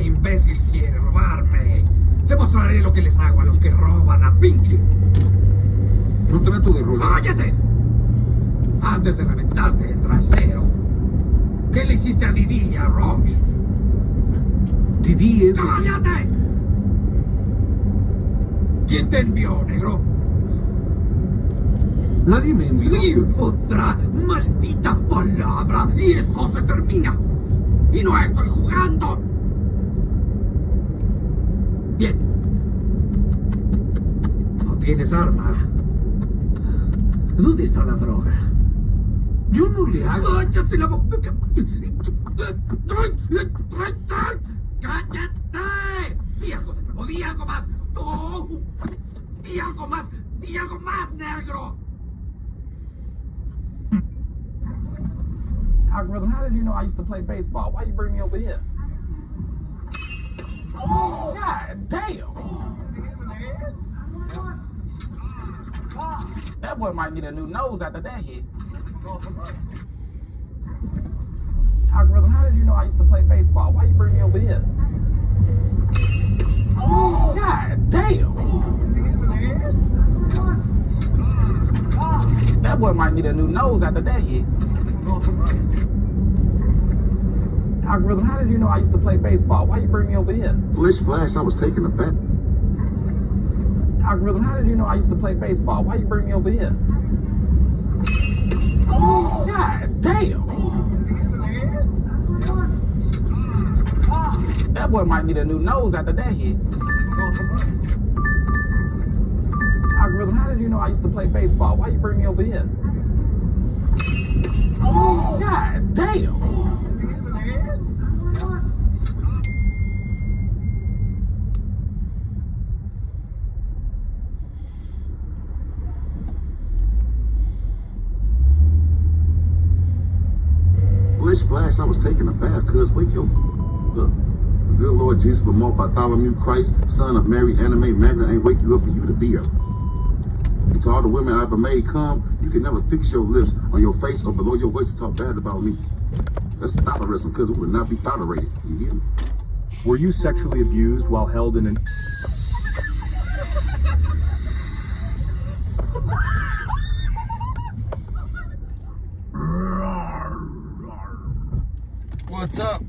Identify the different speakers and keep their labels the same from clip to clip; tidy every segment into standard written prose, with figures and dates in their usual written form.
Speaker 1: imbécil quiere robarme. Te mostraré lo que les hago a los que roban a Pinky.
Speaker 2: No trato de robar.
Speaker 1: ¡Cállate! Antes de reventarte el trasero. ¿Qué le hiciste a Didi y a Roach?
Speaker 2: Didi es...
Speaker 1: ¡Cállate! ¿Quién te envió, negro?
Speaker 2: Nadie me envió.
Speaker 1: Y otra maldita palabra y esto se termina. Y no estoy jugando. Bien. No tienes arma. ¿Dónde está la droga?
Speaker 2: Yo no le hago...
Speaker 1: ¡Cállate la boca! ¡Cállate! ¡Di algo de nuevo! ¡Di algo más! ¡Oh! ¡Di algo más! ¡Di algo más, negro!
Speaker 3: Algorithm, how did you know I used to play baseball? Why you bring me over here? God damn! That boy might need a new nose after that hit. Algorithm, how did you know I used to play baseball? Why you bring me over here? God damn! That boy might need a new nose after that hit. Algorithm, how did you know I used to play baseball? Why you bring me over here?
Speaker 4: Blish Splash, I was taking a bet.
Speaker 3: Algorithm, how did you know I used to play baseball? Why you bring me over here? God damn! That boy might need a new nose after that hit. Algorithm, how did you know I used to play baseball? Why you bring me over here? God damn!
Speaker 4: Blish Splash, I was taking a bath, cuz wake your... Look, the good Lord Jesus Lamar Bartholomew Christ, son of Mary, anime magnet, ain't wake you up for you to be up. And to all the women I ever made come, you can never fix your lips on your face or below your waist to talk bad about me. That's thoughtarism, because it would not be tolerated. You hear me?
Speaker 5: Were you sexually abused while held in an...
Speaker 6: What's up?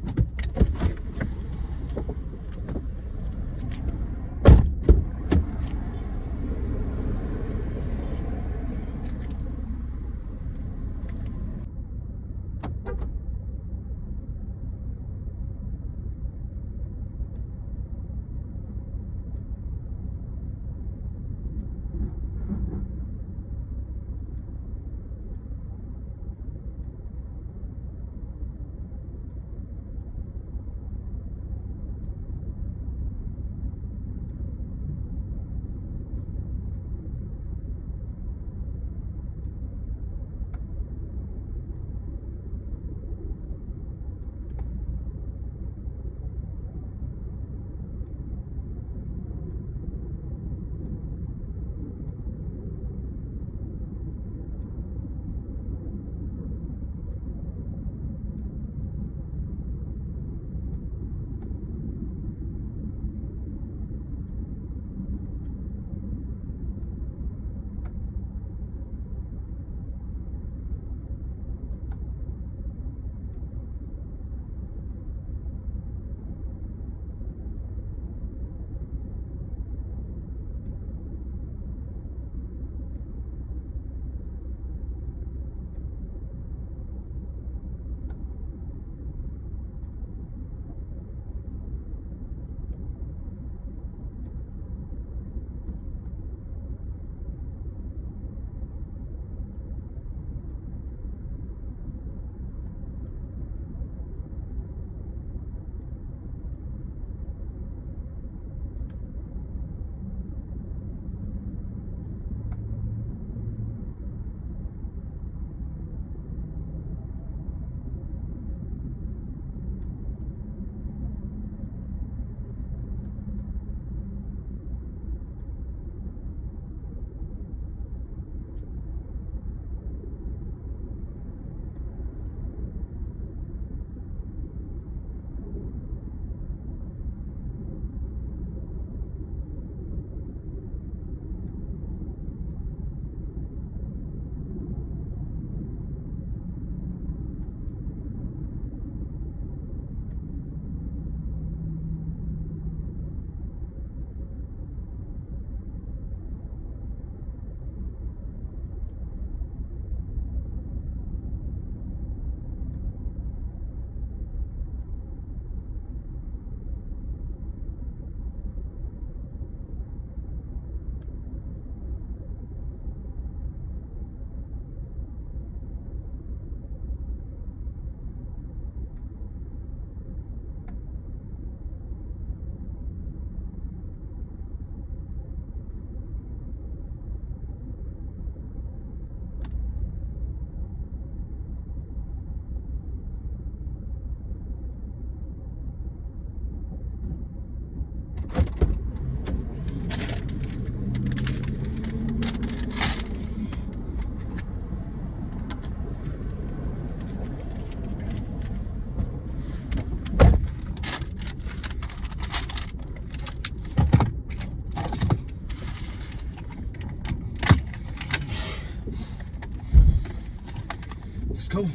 Speaker 6: go.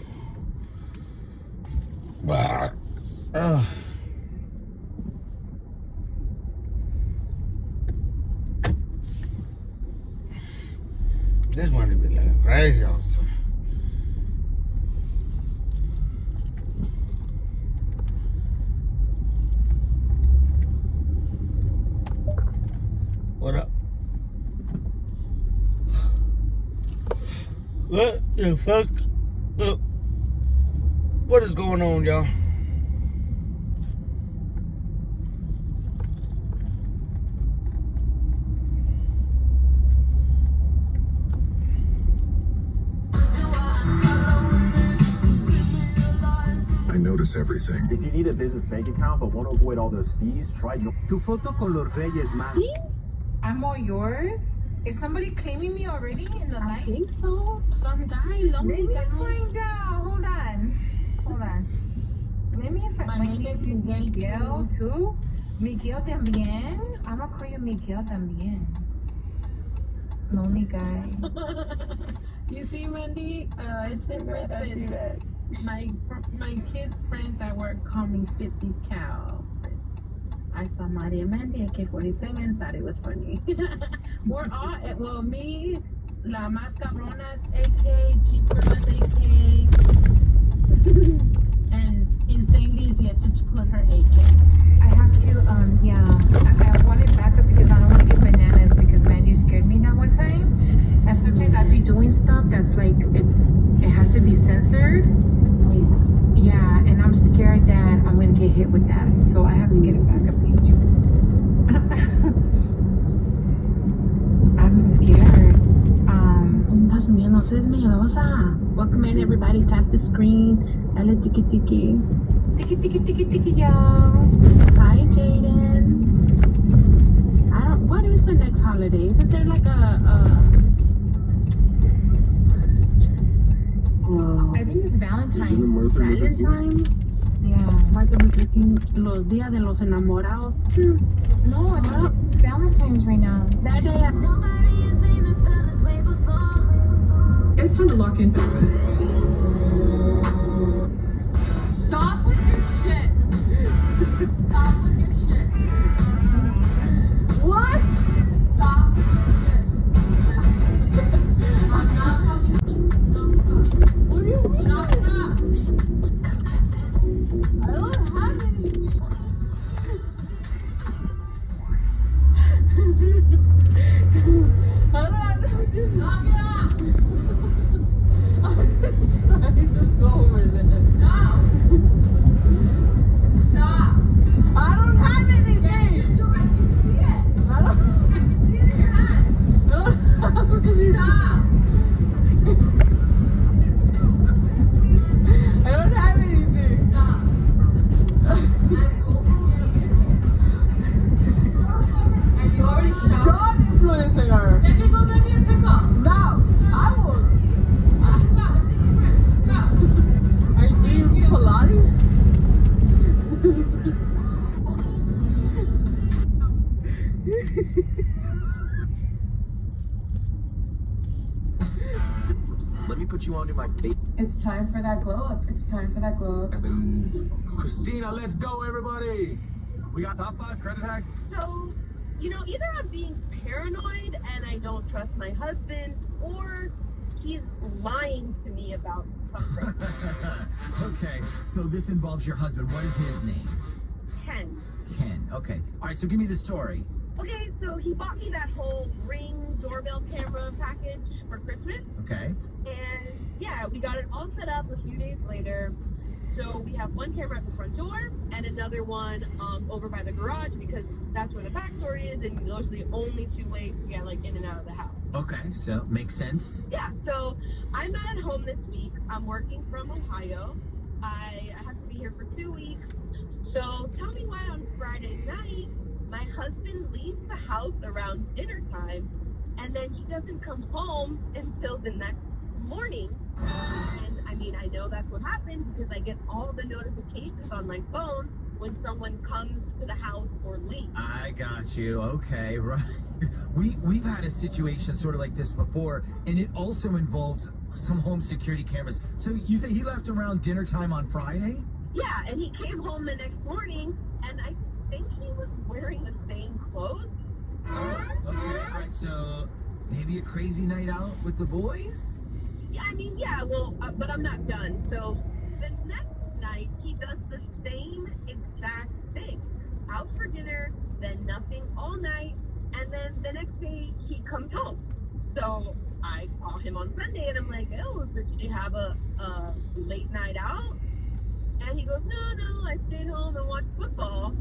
Speaker 6: This one to be like crazy all the time. What up? What the fuck? What is going on, y'all?
Speaker 7: I notice everything.
Speaker 5: If you need a business bank account but want to avoid all those fees, try no.
Speaker 8: Tu foto con los Reyes Magos.
Speaker 9: I'm all yours. Is somebody claiming me already in the
Speaker 10: I
Speaker 9: line?
Speaker 10: think so. Some guy, lonely
Speaker 9: Let me
Speaker 10: guy.
Speaker 9: find out. Hold on. Let me find.
Speaker 10: My name is Miguel
Speaker 9: too. Miguel también. I'm gonna call you Miguel también. Lonely guy.
Speaker 10: You see, Mandy, it's different since my kids' friends at work call me 50 cal. I saw Maria Mandy at K47, thought it was funny. We're all, well, me, La Más Cabronas, AK, Cheap Girls, AK, and Insanely is yet to put her AK.
Speaker 9: I have to, I wanted backup because I don't want to get bananas because Mandy scared me that one time. And sometimes I'd be doing stuff that's like, it has to be censored. Yeah, and I'm scared that I'm going to get hit with that. So I have to get a backup page. I'm scared.
Speaker 10: That's miedosa, es miedosa. Welcome in, everybody. Tap the screen. Dale tiki tiki.
Speaker 9: Tiki, y'all.
Speaker 10: Hi, Jaden. What is the next holiday? Isn't there like
Speaker 9: I think it's Valentine's.
Speaker 10: Valentine's?
Speaker 9: Yeah.
Speaker 10: Martin Luther King, los días de los enamorados.
Speaker 9: No, I think it's Valentine's right now.
Speaker 10: That day.
Speaker 11: It's time to lock in.
Speaker 10: Stop with your shit. Stop with your shit.
Speaker 9: What?
Speaker 10: Stop with your shit. I'm not talking.
Speaker 9: What do you mean?
Speaker 10: Stop it up.
Speaker 9: Come check this. I don't have anything. I don't have anything.
Speaker 10: Knock it up.
Speaker 9: I'm just trying to go over there.
Speaker 10: No. Stop.
Speaker 9: I don't have anything.
Speaker 10: I can see it.
Speaker 9: I
Speaker 10: can see it in your hand.
Speaker 9: don't have anything.
Speaker 10: Stop.
Speaker 9: I don't have anything.
Speaker 10: Stop. And you already shot.
Speaker 9: Don't influencing her.
Speaker 10: Let me go get me a pickup.
Speaker 9: No, I will. Are you doing Pilates?
Speaker 8: Let me put you onto my face.
Speaker 9: It's time for that glow up. It's time for that glow up.
Speaker 5: Christina, let's go, everybody. We got top 5 credit hack.
Speaker 12: So, either I'm being paranoid and I don't trust my husband, or he's lying to me about something.
Speaker 8: Okay, so this involves your husband. What is his name?
Speaker 12: Ken.
Speaker 8: Ken. Okay. All right, so give me the story.
Speaker 12: Okay, so he bought me that whole Ring doorbell camera package for Christmas.
Speaker 8: Okay.
Speaker 12: And yeah, we got it all set up a few days later. So we have one camera at the front door and another one over by the garage because that's where the back door is, and those are the only two ways to get in and out of the house.
Speaker 8: Okay, so makes sense.
Speaker 12: Yeah, so I'm not at home this week. I'm working from Ohio. I have to be here for 2 weeks. So tell me why on Friday night my husband leaves the house around dinner time, and then he doesn't come home until the next morning. And I know that's what happens because I get all the notifications on my phone when someone comes to the house or leaves.
Speaker 8: I got you. Okay, right. We've had a situation sort of like this before, and it also involves some home security cameras. So you say he left around dinner time on Friday?
Speaker 12: Yeah, and he came home the next morning, and I think he was wearing the same clothes.
Speaker 8: Oh, okay. All right, so maybe a crazy night out with the boys?
Speaker 12: Yeah, I mean, yeah, well, but I'm not done. So the next night, he does the same exact thing. Out for dinner, then nothing all night, and then the next day, he comes home. So I call him on Sunday, and I'm like, oh, did you have a late night out? And he goes, no, I stayed home and watched football.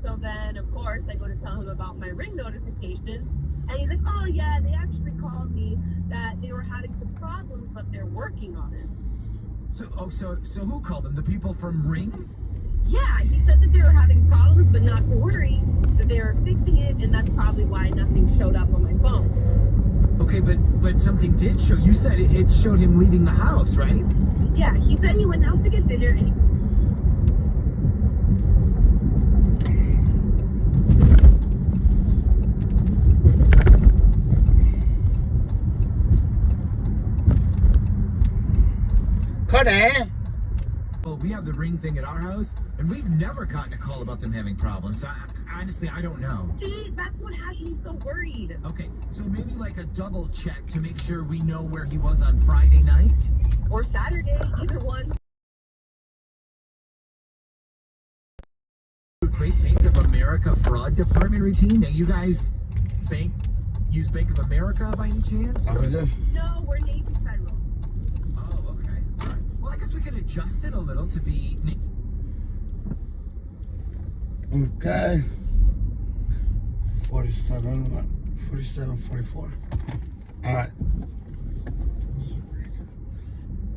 Speaker 12: So then, of course, I go to tell him about my Ring notification. And he's like, oh, yeah, they actually called me that they were having some problems, but they're working on it.
Speaker 8: So who called them? The people from Ring?
Speaker 12: Yeah, he said that they were having problems, but not to worry, that they were fixing it, and that's probably why nothing showed up on my phone.
Speaker 8: Okay, but something did show. You said it showed him leaving the house, right?
Speaker 12: Yeah, he said he went out to get dinner, and
Speaker 8: Well, we have the Ring thing at our house, and we've never gotten a call about them having problems. So honestly, I don't know.
Speaker 12: See, that's what has me so worried.
Speaker 8: Okay, so maybe like a double check to make sure we know where he was on Friday night?
Speaker 12: Or Saturday, either one.
Speaker 8: Great Bank of America fraud department routine. Now, you guys use Bank of America by any chance?
Speaker 6: Are we good?
Speaker 12: No, we're Navy Federal.
Speaker 8: Oh, okay. All right. Well, I guess we could adjust it a little to be...
Speaker 6: Okay. 47, 44. All right.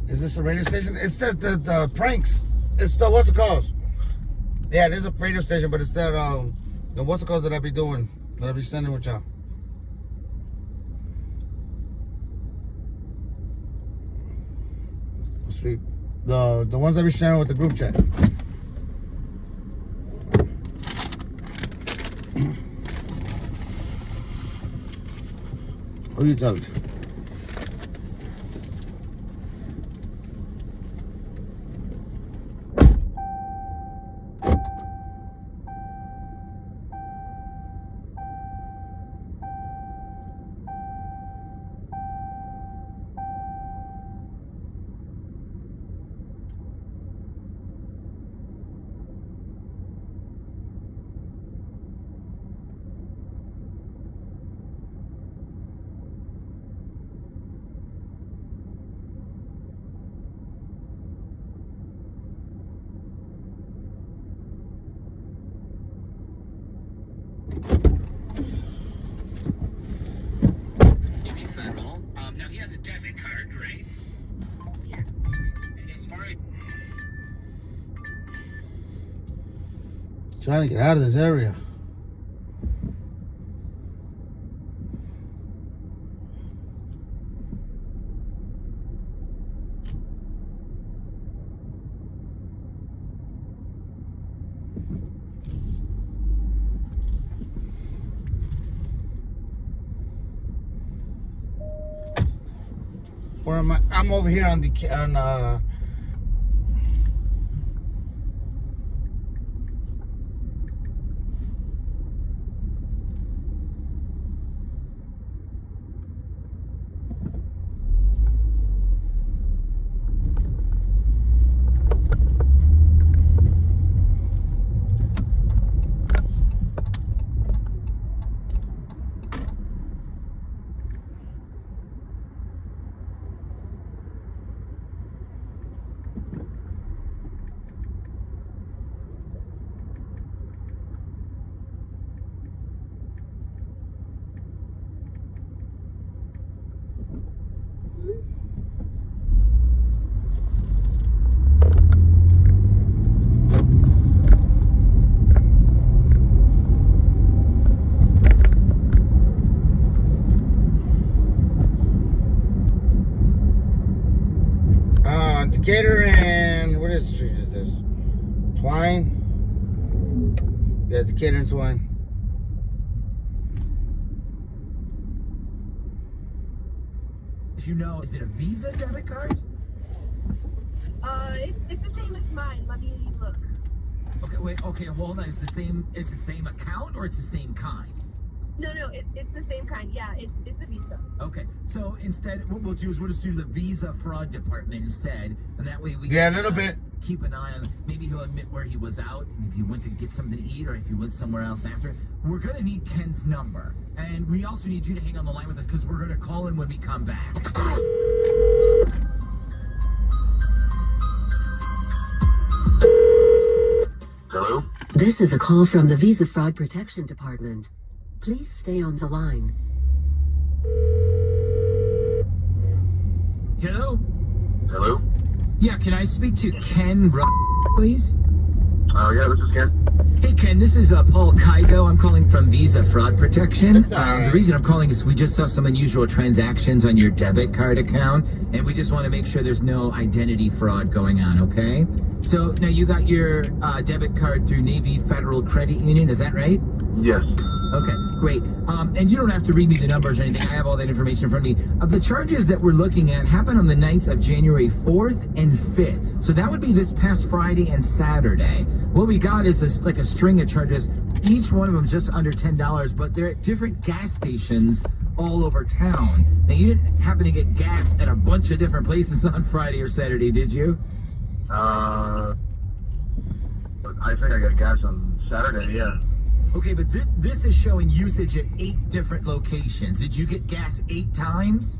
Speaker 6: Is this a radio station? It's the pranks. It's the, what's it called? Yeah, it is a radio station, but it's that, the what's it called that I be doing, that I be sending with y'all. Sweet. The ones I be sharing with the group chat. Who you telling?
Speaker 8: Now, he has a debit card, right? Yeah. And as far as...
Speaker 6: Trying to get out of this area. Where am I? I'm over here on Decatur and what is the street is this? Twine? Yeah, Decatur and Twine.
Speaker 8: you know, is it a Visa debit card?
Speaker 12: It's the same as mine. Let me look.
Speaker 8: Okay, wait, okay, well, hold on. It's the same account or it's the same kind?
Speaker 12: No, it's the same kind. Yeah, it's a Visa.
Speaker 8: Okay, so instead, what we'll do is we'll just do the Visa fraud department instead, and that way we
Speaker 6: Yeah,
Speaker 8: can,
Speaker 6: a little bit.
Speaker 8: keep an eye on. Maybe he'll admit where he was out, and if he went to get something to eat, or if he went somewhere else after. We're gonna need Ken's number, and we also need you to hang on the line with us because we're gonna call him when we come back.
Speaker 4: Hello?
Speaker 13: This is a call from the Visa Fraud Protection Department. Please stay on the line.
Speaker 8: Hello?
Speaker 4: Hello?
Speaker 8: Yeah, can I speak to Ken, please?
Speaker 4: Yeah, this is Ken.
Speaker 8: Hey, Ken, this is Paul Kygo. I'm calling from Visa Fraud Protection.
Speaker 6: That's all right.
Speaker 8: The reason I'm calling is we just saw some unusual transactions on your debit card account, and we just want to make sure there's no identity fraud going on, okay? So, now you got your debit card through Navy Federal Credit Union, is that right?
Speaker 4: Yes.
Speaker 8: Okay, great. And you don't have to read me the numbers or anything. I have all that information in front of me. The charges that we're looking at happen on the nights of January 4th and 5th. So that would be this past Friday and Saturday. What we got is like a string of charges. Each one of them is just under $10, but they're at different gas stations all over town. Now, you didn't happen to get gas at a bunch of different places on Friday or Saturday, did you?
Speaker 4: I think I got gas on Saturday, yeah.
Speaker 8: Okay, but this is showing usage at 8 different locations. Did you get gas 8 times?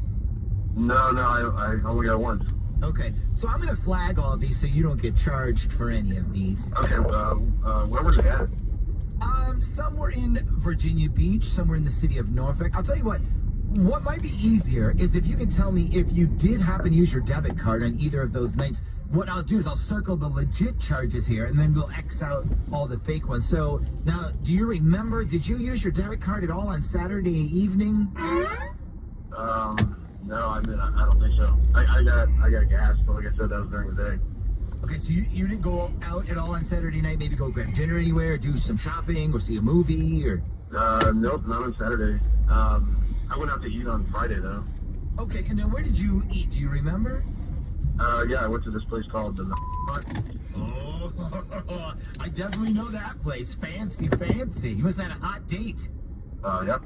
Speaker 4: No, I only got once.
Speaker 8: Okay, so I'm going to flag all of these so you don't get charged for any of these.
Speaker 4: Okay, where was it at?
Speaker 8: Somewhere in Virginia Beach, somewhere in the city of Norfolk. I'll tell you what might be easier is if you can tell me if you did happen to use your debit card on either of those nights. What I'll do is I'll circle the legit charges here, and then we'll X out all the fake ones. So, now, do you remember, did you use your debit card at all on Saturday evening?
Speaker 4: No, I don't think so. I got gas, but like I said, that was during the day.
Speaker 8: Okay, so you didn't go out at all on Saturday night, maybe go grab dinner anywhere, do some shopping, or see a movie, or?
Speaker 4: Nope, not on Saturday. I went out to eat on Friday, though.
Speaker 8: Okay, and then where did you eat? Do you remember?
Speaker 4: Yeah, I went to this place called the
Speaker 8: Oh, I definitely know that place. Fancy, fancy. You must have had a hot date.
Speaker 4: Yep.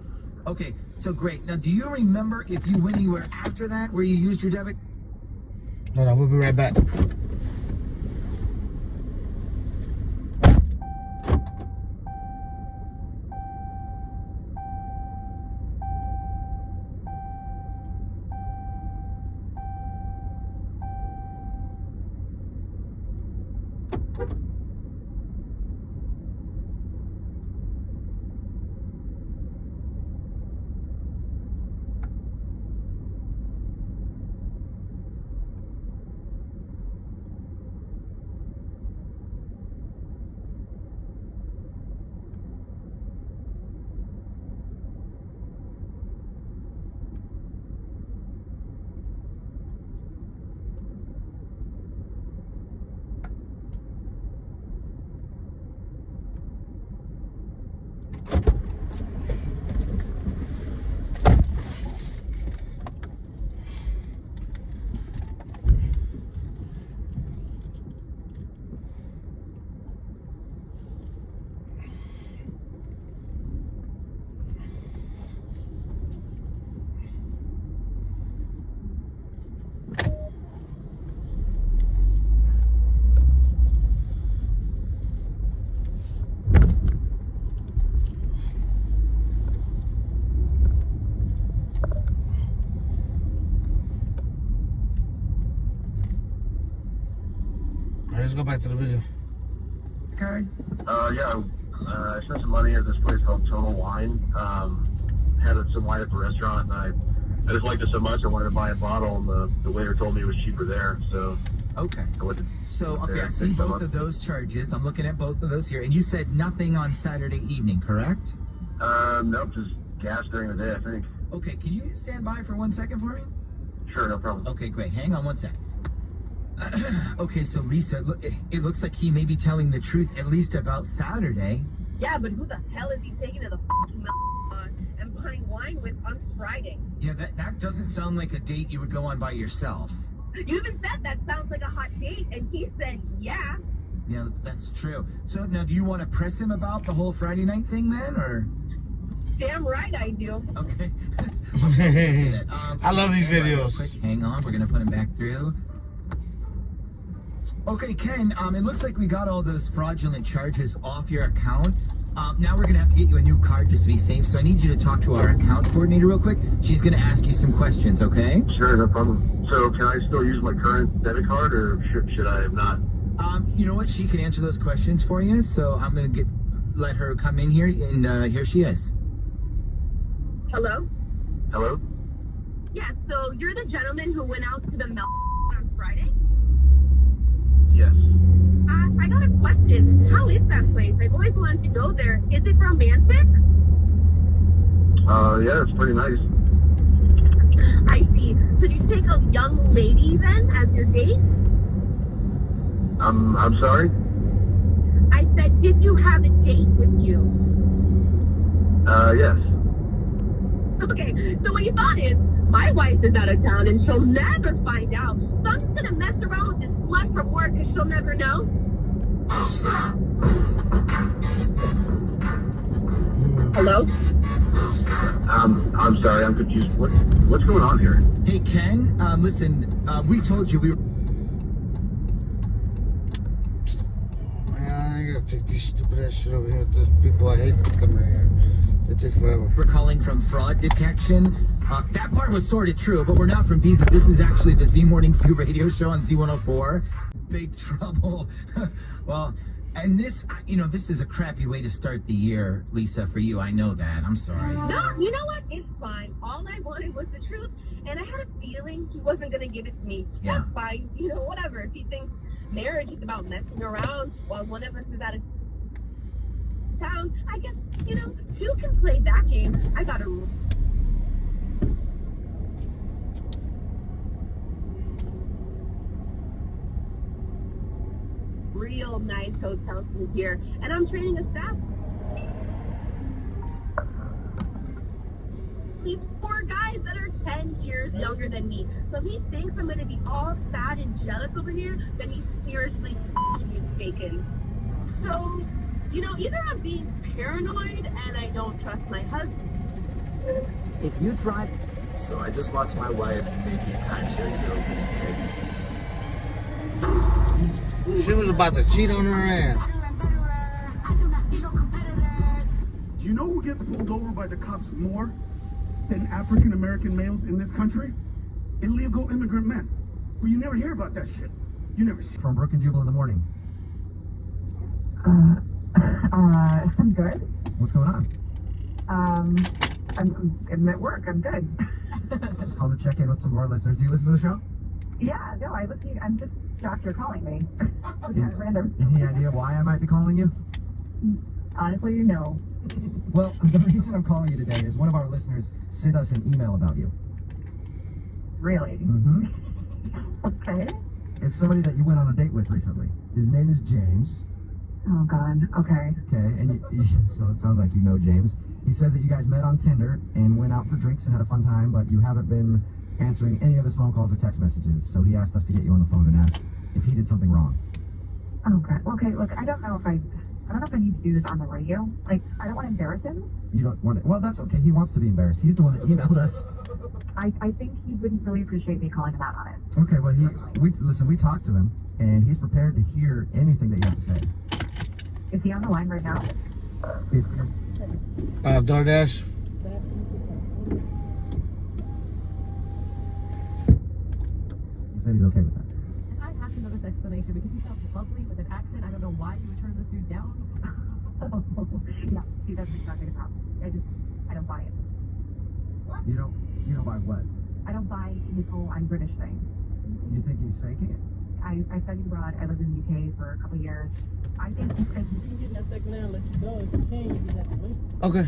Speaker 8: Okay, so great. Now, do you remember if you went anywhere after that where you used your debit?
Speaker 6: Hold on, we'll be right back. Let's go back to the video.
Speaker 8: Card?
Speaker 4: Yeah, I spent some money at this place called Total Wine. Had some wine at the restaurant, and I just liked it so much I wanted to buy a bottle, and the waiter told me it was cheaper there, so...
Speaker 8: Okay. So, okay, I see
Speaker 4: Thanks,
Speaker 8: both
Speaker 4: Emma.
Speaker 8: of those charges. I'm looking at both of those here. And you said nothing on Saturday evening, correct?
Speaker 4: Nope, just gas during the day, I think.
Speaker 8: Okay, can you stand by for 1 second for me?
Speaker 4: Sure, no problem.
Speaker 8: Okay, great. Hang on 1 sec. Okay, so Lisa, it looks like he may be telling the truth, at least about Saturday.
Speaker 12: Yeah, but who the hell is he taking to the f***ing and behind wine with on Friday.
Speaker 8: Yeah, that doesn't sound like a date you would go on by yourself.
Speaker 12: You even said that sounds like a hot date, and he said, yeah.
Speaker 8: Yeah, that's true. So now, do you want to press him about the whole Friday night thing then, or?
Speaker 12: Damn right I do.
Speaker 8: Okay.
Speaker 6: I love these videos.
Speaker 8: Quick, hang on, we're gonna put him back through. Okay, Ken, it looks like we got all those fraudulent charges off your account. Now we're gonna have to get you a new card just to be safe, so I need you to talk to our account coordinator real quick. She's gonna ask you some questions, okay?
Speaker 14: Sure, no problem. So can I still use my current debit card, or should I have not?
Speaker 8: You know what? She can answer those questions for you, so I'm gonna let her come in here, and here she is.
Speaker 12: Hello?
Speaker 14: Hello?
Speaker 12: Yeah, so you're the gentleman who went out to the Mel on Friday?
Speaker 14: Yes.
Speaker 12: I got a question. How is that place? I've always wanted to go there. Is it romantic?
Speaker 14: Yeah, it's pretty nice.
Speaker 12: I see. So you take a young lady then as your date?
Speaker 14: I'm sorry?
Speaker 12: I said, did you have a date with you?
Speaker 14: Yes.
Speaker 12: Okay, so what you thought is, my wife is out of town and she'll never find out. So I'm just gonna mess around with this slut from work because she'll never know. Hello?
Speaker 14: I'm sorry, I'm confused. What's going on here?
Speaker 8: Hey, Ken, listen, we told you we were...
Speaker 6: I gotta take these stupid ass shit over here with these people. I hate coming here. They take forever.
Speaker 8: We're calling from fraud detection. That part was sort of true, but we're not from Visa. This is actually the Z Morning Zoo radio show on Z104. Big trouble. Well, and this, this is a crappy way to start the year, Lisa, for you. I know that. I'm sorry.
Speaker 12: No, you know what? It's fine. All I wanted was the truth, and I had a feeling he wasn't going to give it to me.
Speaker 8: Yeah.
Speaker 12: That's fine. Whatever. If he thinks marriage is about messing around while one of us is out of town, I guess, two can play that game. I got a rule. Real nice hotel from here, and I'm training a staff. These poor guys that are 10 years younger than me. So if he thinks I'm going to be all sad and jealous over here, then he's seriously mistaken. So, either I'm being paranoid and I don't trust my husband.
Speaker 15: If you drive... So I just watched my wife making timeshare salesman.
Speaker 6: She was about to cheat on her ass.
Speaker 16: Do you know who gets pulled over by the cops more than African American males in this country? Illegal immigrant men. But you never hear about that shit. You never see.
Speaker 15: From Brook and Jubal in the morning.
Speaker 17: I'm good.
Speaker 15: What's going on?
Speaker 17: I'm at work. I'm good.
Speaker 15: Just called to check in with some of our listeners. Do you listen to the show?
Speaker 17: Yeah, no, I listen. I'm just shocked you're calling me. It's kind of random.
Speaker 15: Any idea why I might be calling you?
Speaker 17: Honestly, no.
Speaker 15: Well, the reason I'm calling you today is one of our listeners sent us an email about you.
Speaker 17: Really?
Speaker 15: Mm-hmm.
Speaker 17: Okay.
Speaker 15: It's somebody that you went on a date with recently. His name is James.
Speaker 17: Oh, God. Okay.
Speaker 15: Okay, and so it sounds like you know James. He says that you guys met on Tinder and went out for drinks and had a fun time, but you haven't been answering any of his phone calls or text messages. So he asked us to get you on the phone and ask if he did something wrong.
Speaker 17: Oh, God. Okay, look, I don't know if I need to do this on the radio. Like, I don't want to embarrass him.
Speaker 15: You don't want to... Well, that's okay. He wants to be embarrassed. He's the one that emailed us.
Speaker 17: I think he wouldn't really appreciate me calling him out on it.
Speaker 15: Okay, well, we talked to him, and he's prepared to hear anything that you have to say.
Speaker 17: Is he on the line right now?
Speaker 6: DoorDash.
Speaker 15: He said he's okay with that.
Speaker 18: And I have to know this explanation because he sounds lovely with an accent. I don't know why you would turn this dude down.
Speaker 17: Yeah, see, that's exactly the problem. I don't buy it.
Speaker 15: You don't buy what?
Speaker 17: I don't buy his whole I'm British thing.
Speaker 15: You think he's faking it?
Speaker 17: I studied abroad. I lived in the UK for a couple of years. I think he's
Speaker 19: You can get in that second hand and let you go. If you can, you get out the way.
Speaker 6: Okay.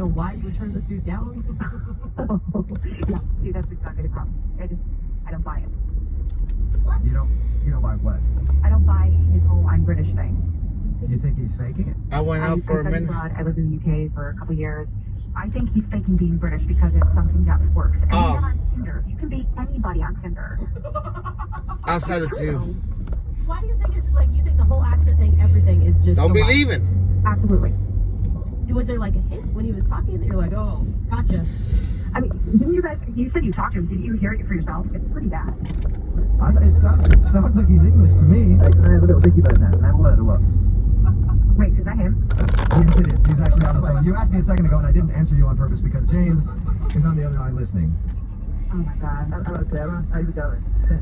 Speaker 18: know why you would turn this dude down.
Speaker 17: Yeah, see, that's exactly the problem. I don't buy it.
Speaker 15: You don't buy what?
Speaker 17: I don't buy his whole I'm British thing.
Speaker 15: You think he's faking it?
Speaker 6: I went out for a minute.
Speaker 17: I lived in the UK for a couple years. I think he's faking being British because it's something that works. And you're on Tinder. You can be anybody on Tinder.
Speaker 6: Outside of two.
Speaker 18: Why do you think it's like you think the whole accent thing, everything is just
Speaker 6: Don't believe it.
Speaker 17: Absolutely.
Speaker 18: Was there like a hint when he was talking that you're like, oh, gotcha?
Speaker 17: I mean, didn't you guys, you said you talked to him. Did you hear it for yourself? It's pretty bad.
Speaker 15: It sounds like he's English to me. Hey, can I have a little dicky about that? Can I have a word or what?
Speaker 17: Wait, is that him?
Speaker 15: Yes, it is. He's actually on the phone. You asked me a second ago, and I didn't answer you on purpose because James is on the other line listening.
Speaker 17: Oh my God.
Speaker 15: Hello, Sarah. How you doing?
Speaker 17: Hey,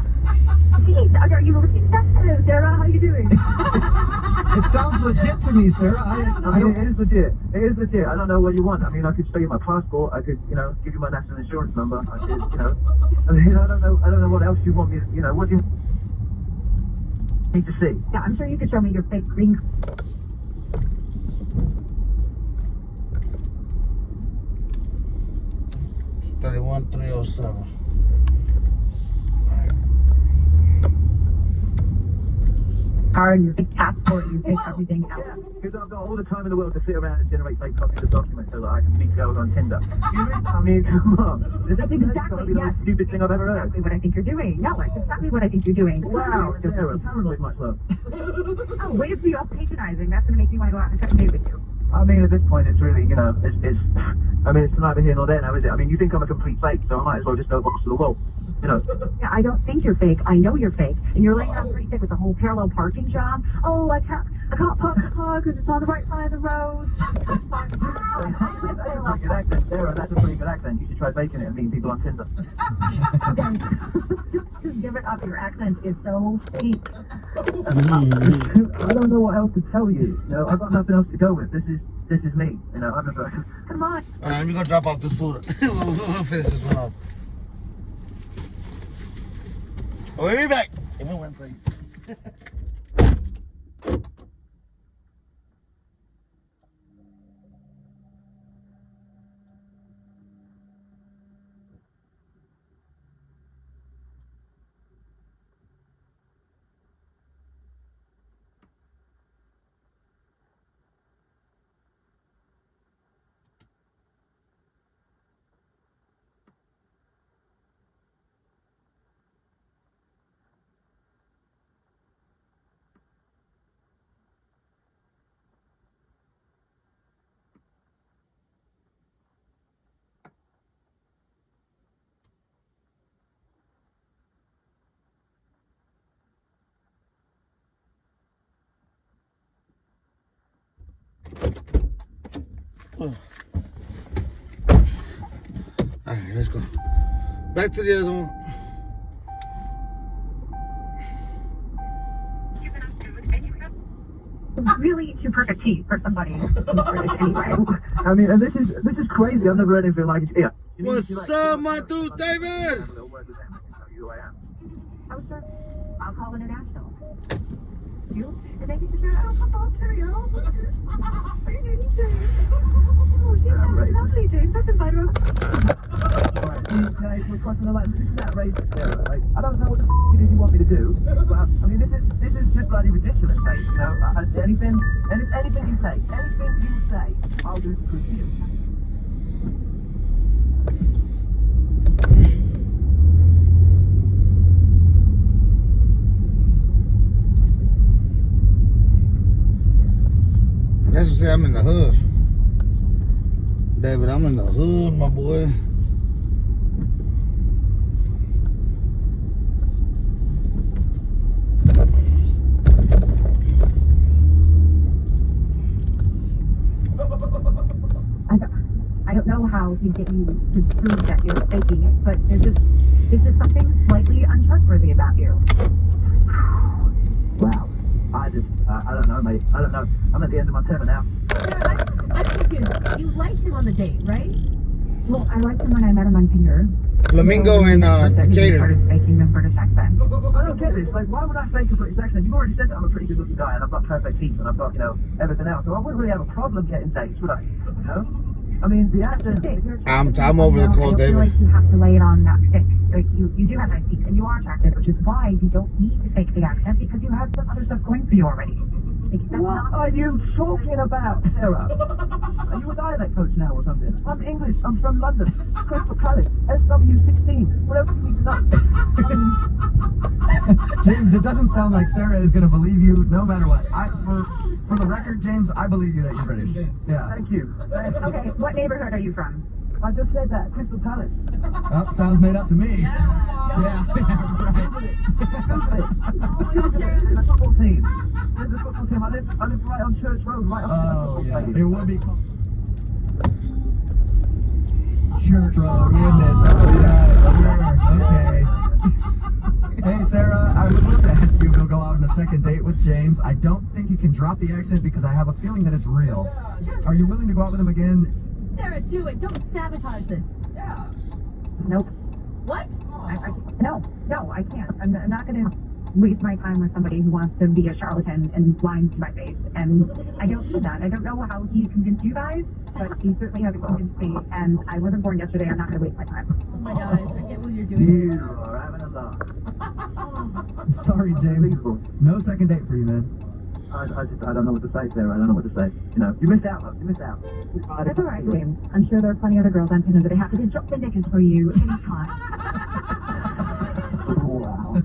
Speaker 17: are you listening to that? Sarah, how you doing?
Speaker 15: It sounds legit to me, Sarah. I mean, it is legit. It is legit. I don't know what you want. I mean, I could show you my passport. I could, give you my national insurance number. I could, I mean, I don't know what else you want me to, what do you need to see?
Speaker 17: Yeah, I'm sure you could show me your fake green.
Speaker 6: $31,307.
Speaker 17: Card, your fake passport, your fake everything else.
Speaker 15: Because I've got all the time in the world to sit around and generate fake copies of documents so that I can meet girls on Tinder. I mean, come on.
Speaker 17: That's exactly,
Speaker 15: the most stupid thing I've ever heard.
Speaker 17: Exactly what I think you're doing. No, it's exactly what I think you're doing.
Speaker 15: Wow, Sarah, paranoid much love.
Speaker 17: Oh, way to be all patronizing. That's going to make me want to go out and cut a date with you.
Speaker 15: I mean, at this point, it's really, it's neither here nor there now, is it? I mean, you think I'm a complete fake, so I might as well just go box to the wall,
Speaker 17: Yeah, I don't think you're fake. I know you're fake. And you're laying out pretty thick with the whole parallel parking job. Oh, I can't park the car because it's on the right side of the road.
Speaker 15: That's a pretty good accent, Sarah. That's a pretty good accent. You should try faking it and meeting people on Tinder.
Speaker 17: Just give it up. Your accent is so fake.
Speaker 15: I don't know what else to tell you. I've got nothing else to go with. This is me. I'm never.
Speaker 17: Come on.
Speaker 6: Alright, let me go drop off this food. We'll finish this one off. We'll be back. Give me 1 second. Alright, let's go. Back to the other one.
Speaker 17: Really too perfect teeth for somebody who's British anyway.
Speaker 15: I mean, and this is crazy. I've never heard anything like it. Yeah.
Speaker 6: What's up, my dude, David?
Speaker 17: Oh, sure. I'll call international. You? And then you just say, oh, football cereal. Are you doing James? Oh, she's lovely, James. That's invite her.
Speaker 15: We're crossing the line. This is outrageous, Sarah. Like, I don't know what the f*** it is you want me to do, but I mean, this is just bloody ridiculous, mate. Anything you say, I'll do it for you.
Speaker 6: Let's just say I'm in the hood. David, I'm in the hood, my boy.
Speaker 17: I don't know how to get you to prove that you're faking it, but there's just something slightly untrustworthy about you.
Speaker 15: Wow. I don't know, mate. I don't know. I'm at the end of my tether now.
Speaker 18: I'm confused. You liked him on the date, right?
Speaker 17: Well, I liked him when I met him on Tinder.
Speaker 6: Flamingo and Decatur.
Speaker 17: Started faking a British accent.
Speaker 15: I don't get this. Like, why would I fake a British accent? You've already said that I'm a pretty good-looking guy, and I've got perfect teeth, and I've got, everything else. So I wouldn't really have a problem getting dates, would I?
Speaker 17: I mean, the accent.
Speaker 6: I'm over the call,
Speaker 17: I
Speaker 6: David.
Speaker 17: feel like you have to lay it on that thick. Like you do have nice teeth and you are attractive, which is why you don't need to fake the accent because you have some other stuff going for you already. Like, what are you talking about, Sarah? Are you a dialect coach now or something? I'm English. I'm from London. Crystal Palace. SW16. What else do you need to know?
Speaker 15: James, it doesn't sound like Sarah is going to believe you no matter what. For the record, James, I believe you that you're British. Yeah.
Speaker 17: Thank you. Okay, what neighborhood are you from? I just said that. Crystal Palace.
Speaker 15: Oh, sounds made up to me. Yeah.
Speaker 17: The football team. There's a football team. I live right on Church Road, right on the football stadium.
Speaker 15: It would be called Church Road, goodness. Oh, yeah. Okay. Hey, Sarah, I would love to ask you if you'll go out on a second date with James. I don't think you can drop the accent because I have a feeling that it's real. Are you willing to go out with him again?
Speaker 18: Sarah, do it. Don't sabotage this.
Speaker 17: Yeah. Nope.
Speaker 18: What?
Speaker 17: No, I can't. I'm not going to waste my time with somebody who wants to be a charlatan and lying to my face. And I don't do that. I don't know how he convinced you guys, but he certainly hasn't convinced me. And I wasn't born yesterday. I'm not going to waste my time.
Speaker 18: Oh my gosh, I get what you're doing.
Speaker 3: You are having a laugh.
Speaker 15: Sorry, James. No second date for you, man.
Speaker 3: I don't know what to say, Sarah. I don't know what to say. You know, you missed out, love. You missed out.
Speaker 17: That's all right, James. I'm sure there are plenty of other girls on Tinder that are happy to drop the naked for you anytime.
Speaker 3: Wow.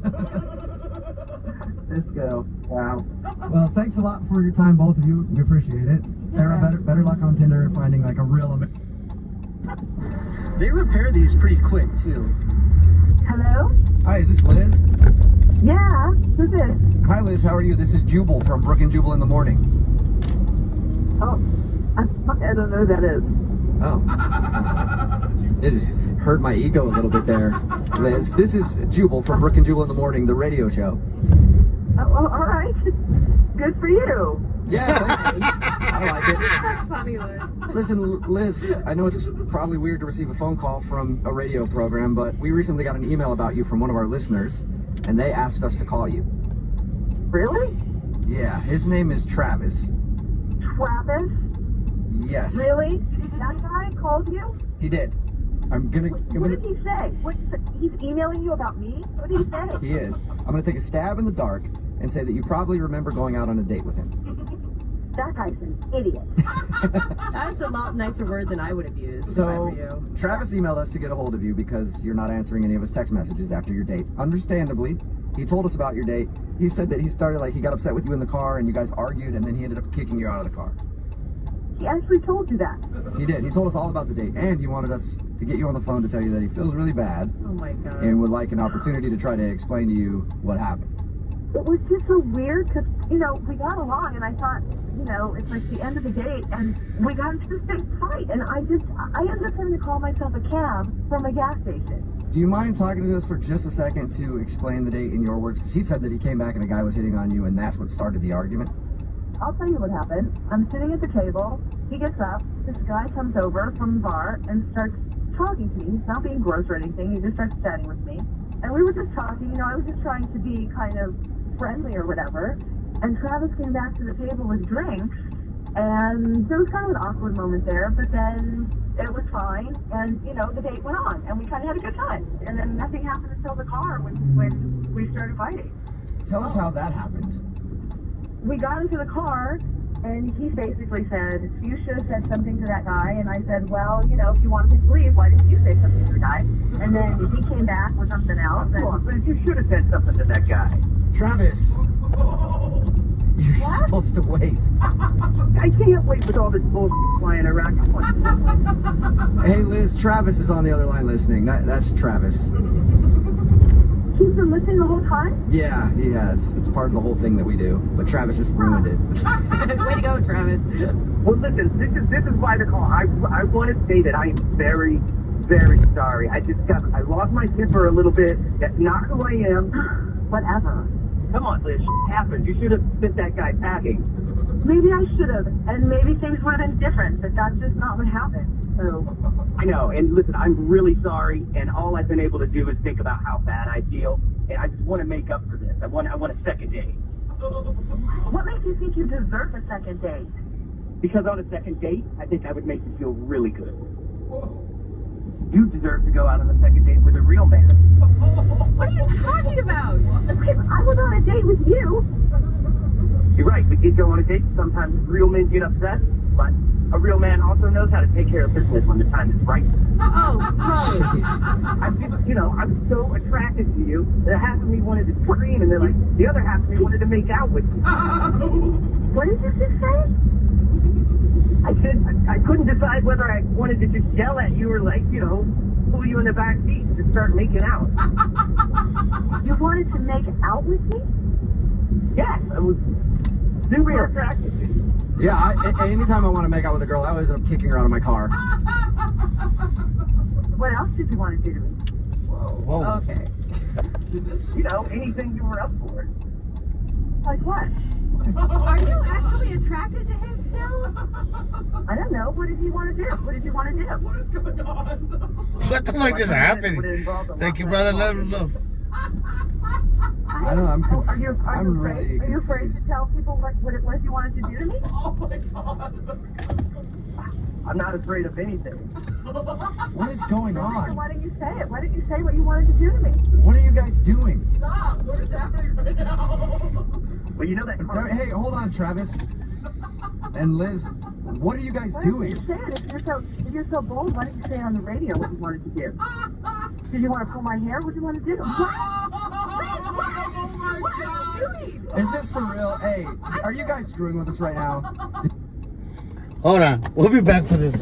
Speaker 3: This girl. Wow.
Speaker 15: Well, thanks a lot for your time, both of you. We appreciate it. Sarah, better luck on Tinder finding like a real
Speaker 20: They repair these pretty quick, too.
Speaker 17: Hello?
Speaker 15: Hi, is this Liz?
Speaker 17: Yeah, who's this?
Speaker 15: Hi, Liz. How are you? This is Jubal from Brook and Jubal in the Morning.
Speaker 17: Oh, I don't know who that is.
Speaker 15: Oh. It hurt my ego a little bit there, Liz. This is Jubal from Brook and Jubal in the Morning, the radio show.
Speaker 17: Oh, well, all right. Good for you.
Speaker 15: Yeah, thanks. I like it.
Speaker 18: That's funny, Liz.
Speaker 15: Listen, Liz, I know it's probably weird to receive a phone call from a radio program, but we recently got an email about you from one of our listeners, and they asked us to call you.
Speaker 17: Really?
Speaker 15: Yeah, his name is Travis.
Speaker 17: Travis?
Speaker 15: Yes.
Speaker 17: Really? That guy called you?
Speaker 15: He did.
Speaker 17: What did he say? He's emailing you about me? What did he say?
Speaker 15: He is. I'm going to take a stab in the dark and say that you probably remember going out on a date with him.
Speaker 17: That guy's an idiot.
Speaker 18: That's a lot nicer word than I would have used.
Speaker 15: So,
Speaker 18: if I were you.
Speaker 15: Travis emailed us to get a hold of you because you're not answering any of his text messages after your date. Understandably, he told us about your date. He said that he got upset with you in the car and you guys argued and then he ended up kicking you out of the car.
Speaker 17: He actually told you that.
Speaker 15: He did. He told us all about the date and he wanted us to get you on the phone to tell you that he feels really bad.
Speaker 18: Oh my God.
Speaker 15: And would like an opportunity to try to explain to you what happened.
Speaker 17: It was just so weird because, we got along and I thought, it's like the end of the date and we got into this big fight and I ended up having to call myself a cab from a gas station.
Speaker 15: Do you mind talking to us for just a second to explain the date in your words? Because he said that he came back and a guy was hitting on you and that's what started the argument.
Speaker 17: I'll tell you what happened. I'm sitting at the table. He gets up. This guy comes over from the bar and starts talking to me. He's not being gross or anything. He just starts chatting with me. And we were just talking. I was just trying to be kind of friendly or whatever. And Travis came back to the table with drinks. And there was kind of an awkward moment there. But then it was fine. And, the date went on. And we kind of had a good time. And then nothing happened until the car when we started fighting.
Speaker 15: Tell us how that happened.
Speaker 17: We got into the car, and he basically said, you should have said something to that guy. And I said, well, if you wanted to leave, why didn't you say something to the guy? And then he came back with something else.
Speaker 3: But you should have said something to that guy.
Speaker 15: Travis! You're supposed to wait.
Speaker 3: I can't wait with all this bullshit flying around.
Speaker 15: Hey, Liz, Travis is on the other line listening. That's Travis.
Speaker 17: He's been listening the whole time?
Speaker 15: Yeah, he has. It's part of the whole thing that we do. But Travis just ruined it.
Speaker 18: Way to go, Travis.
Speaker 3: Well, listen, this is why the call. I want to say that I am very, very sorry. I lost my temper a little bit. That's not who I am.
Speaker 17: Whatever.
Speaker 3: Come on, Liz. Shit happens. You should have sent that guy packing.
Speaker 17: Maybe I should have. And maybe things would have been different. But that's just not what happened. So.
Speaker 3: I know. And listen, I'm really sorry. And all I've been able to do is think about how bad I feel. And I just want to make up for this. I want a second date.
Speaker 17: What makes you think you deserve a second date?
Speaker 3: Because on a second date, I think I would make you feel really good. You deserve to go out on a second date with a real man.
Speaker 18: What are you talking about?
Speaker 17: I was on a date with you.
Speaker 3: You're right, we did go on a date. Sometimes real men get upset, but a real man also knows how to take care of business when the time is right.
Speaker 18: Oh, gross.
Speaker 3: I'm so attracted to you that half of me wanted to scream, and then the other half of me wanted to make out with you.
Speaker 17: What did you just say?
Speaker 3: I couldn't decide whether I wanted to just yell at you or pull you in the back seat and just start making out.
Speaker 17: You wanted to make out with me?
Speaker 3: Yes, I was super attracted to you.
Speaker 15: Yeah, anytime I want to make out with a girl, I always end up kicking her out of my car.
Speaker 17: What else did you want to do to me?
Speaker 6: Whoa.
Speaker 18: Okay.
Speaker 3: Anything you were up for.
Speaker 17: Like what?
Speaker 18: Are you actually attracted to him still?
Speaker 17: I don't know. What did you want to do? What did you want to do? What is going on?
Speaker 6: What the fuck just happened? Thank you, brother. Let him know.
Speaker 15: I don't know.
Speaker 17: Are you afraid to tell people what it was you wanted to do to me?
Speaker 3: Oh my god. I'm not afraid of anything.
Speaker 15: What is going on?
Speaker 17: So why didn't you say it? Why didn't you say what you wanted to do to me?
Speaker 15: What are you guys doing?
Speaker 3: Stop! What is happening right now? Well, you know that car.
Speaker 15: Hey, hold on, Travis. And Liz, what are you guys doing?
Speaker 17: If you're so bold, why didn't you say on the radio what you wanted to do? Did you want to pull my hair? What did you want to do? What?
Speaker 18: What are you doing?
Speaker 15: Is this for real? Hey, are you guys screwing with us right now?
Speaker 6: Hold on. We'll be back for this.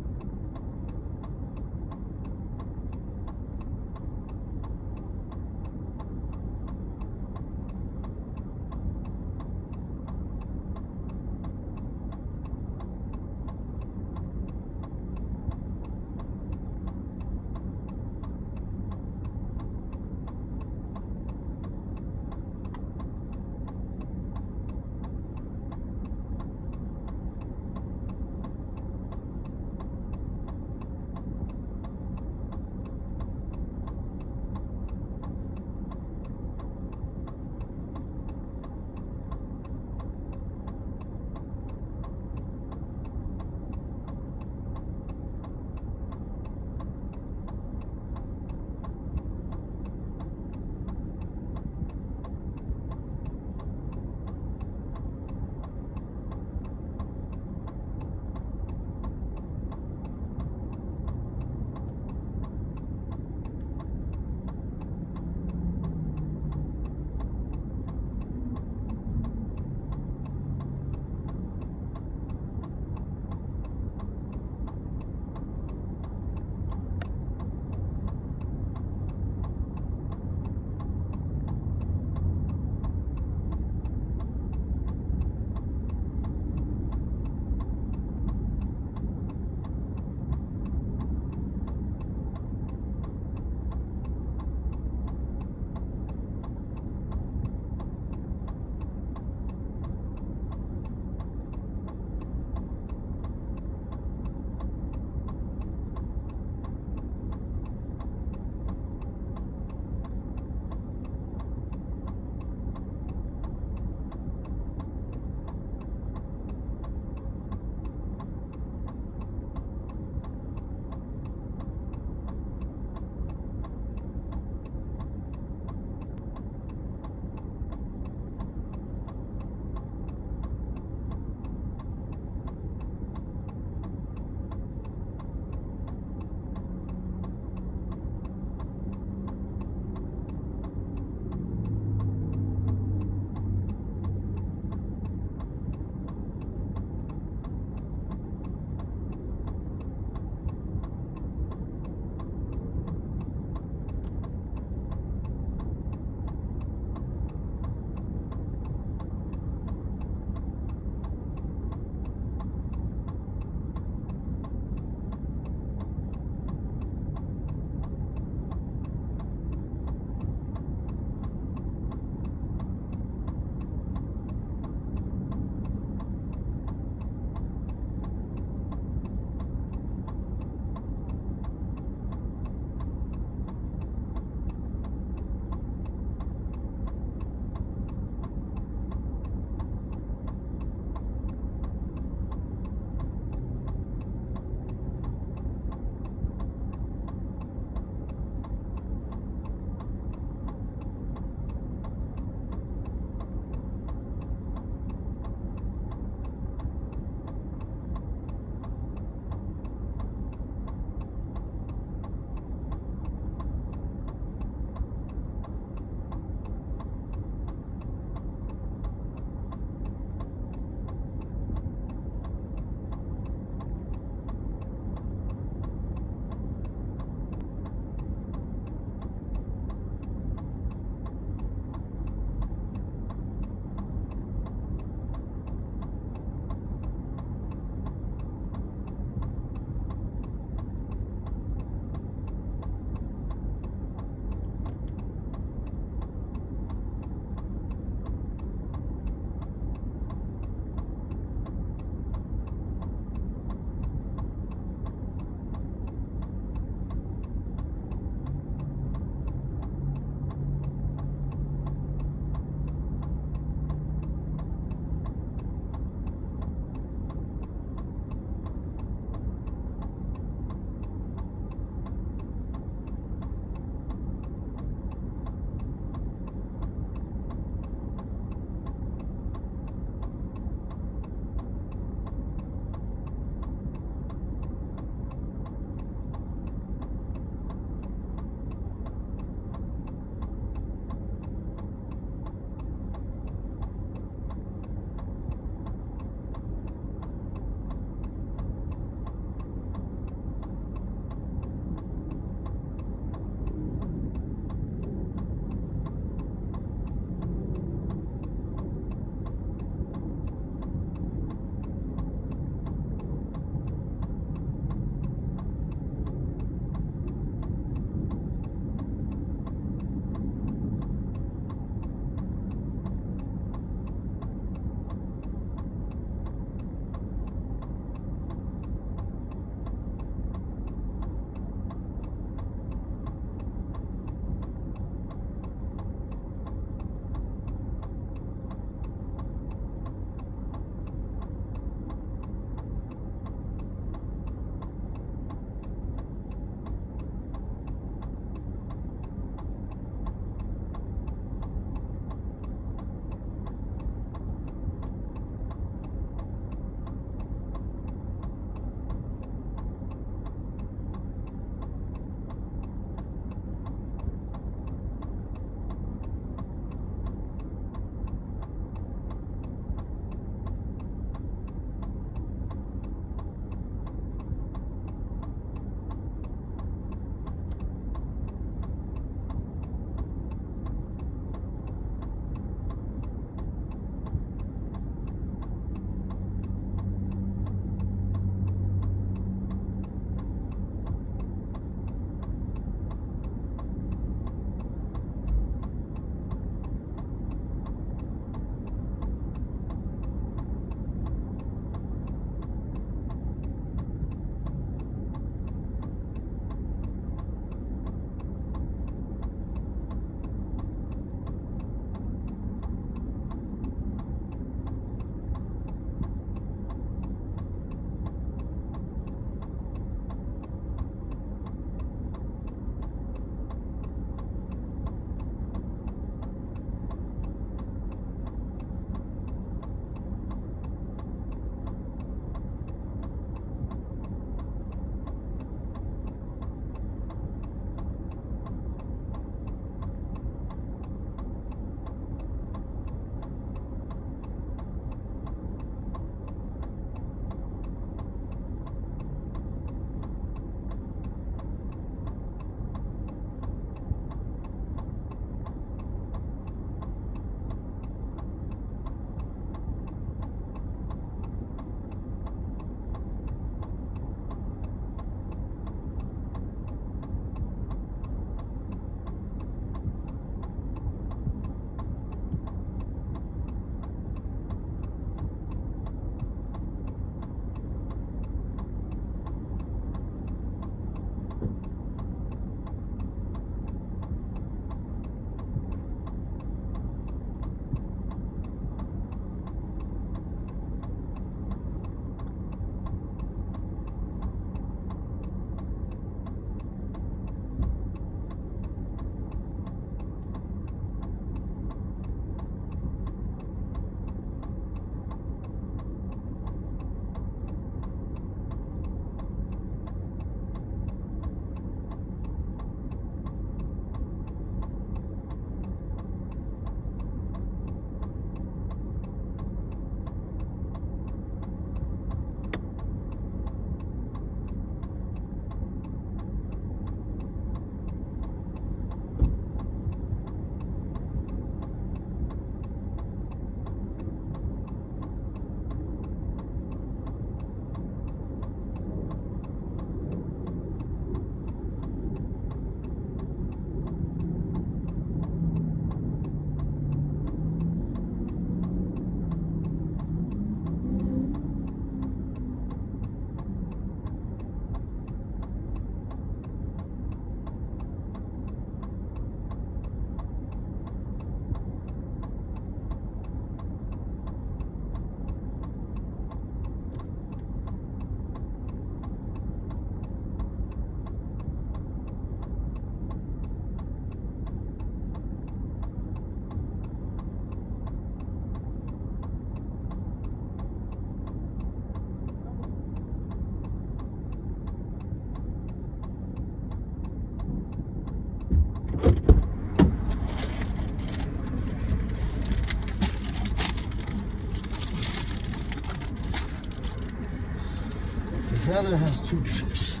Speaker 6: Heather has 2 chicks.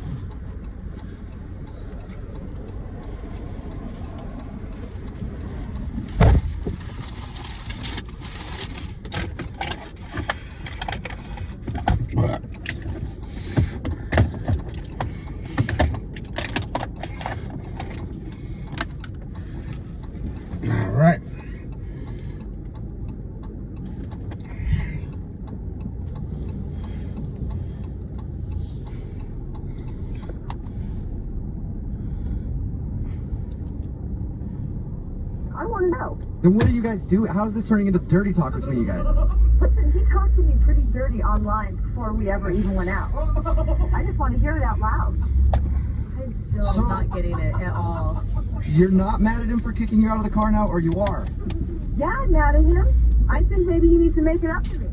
Speaker 6: All right.
Speaker 17: I want to know.
Speaker 15: Then what do you guys do? How is this turning into dirty talk between you guys?
Speaker 17: Listen, he talked to me pretty dirty online before we ever even went out. I just want to hear it out loud.
Speaker 18: I'm still not getting it at all.
Speaker 15: You're not mad at him for kicking you out of the car now, or you are?
Speaker 17: Yeah, I'm mad at him. I think maybe he needs to make it up to me.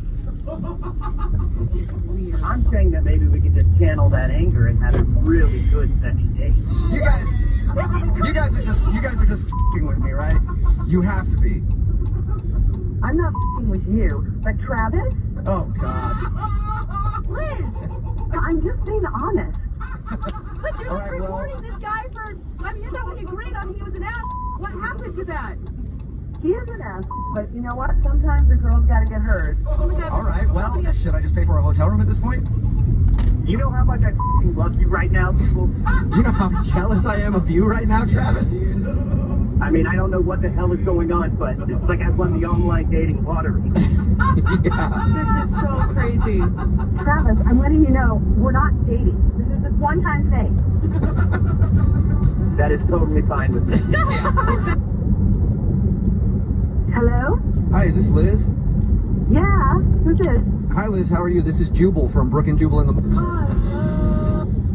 Speaker 3: I'm saying that maybe we could just channel that anger and have a really good second date.
Speaker 15: You guys are just f***ing with me, right? You have to be.
Speaker 17: I'm not f***ing with you, but Travis?
Speaker 15: Oh, God.
Speaker 17: Liz! I'm just being honest.
Speaker 18: But you're
Speaker 15: All right,
Speaker 18: reporting this guy for, I mean, you're not going to agreed on he was an ass. What happened to that?
Speaker 17: He is an ass, but you know what? Sometimes the girl's got to get hers.
Speaker 18: Oh my God.
Speaker 15: All right, well, should I just pay for a hotel room at this point?
Speaker 3: You know how much I f***ing love you right now, people?
Speaker 15: You know how jealous I am of you right now, Travis?
Speaker 3: I mean, I don't know what the hell is going on, but it's like I won the online dating lottery.
Speaker 15: Yeah.
Speaker 18: This is so crazy.
Speaker 17: Travis, I'm letting you know, we're not dating. This is a one-time thing.
Speaker 3: That is totally fine with me.
Speaker 17: Hello?
Speaker 15: Hi, is this Liz?
Speaker 17: Yeah, who's this?
Speaker 15: Hi, Liz, how are you? This is Jubal from Brook and Jubal in the...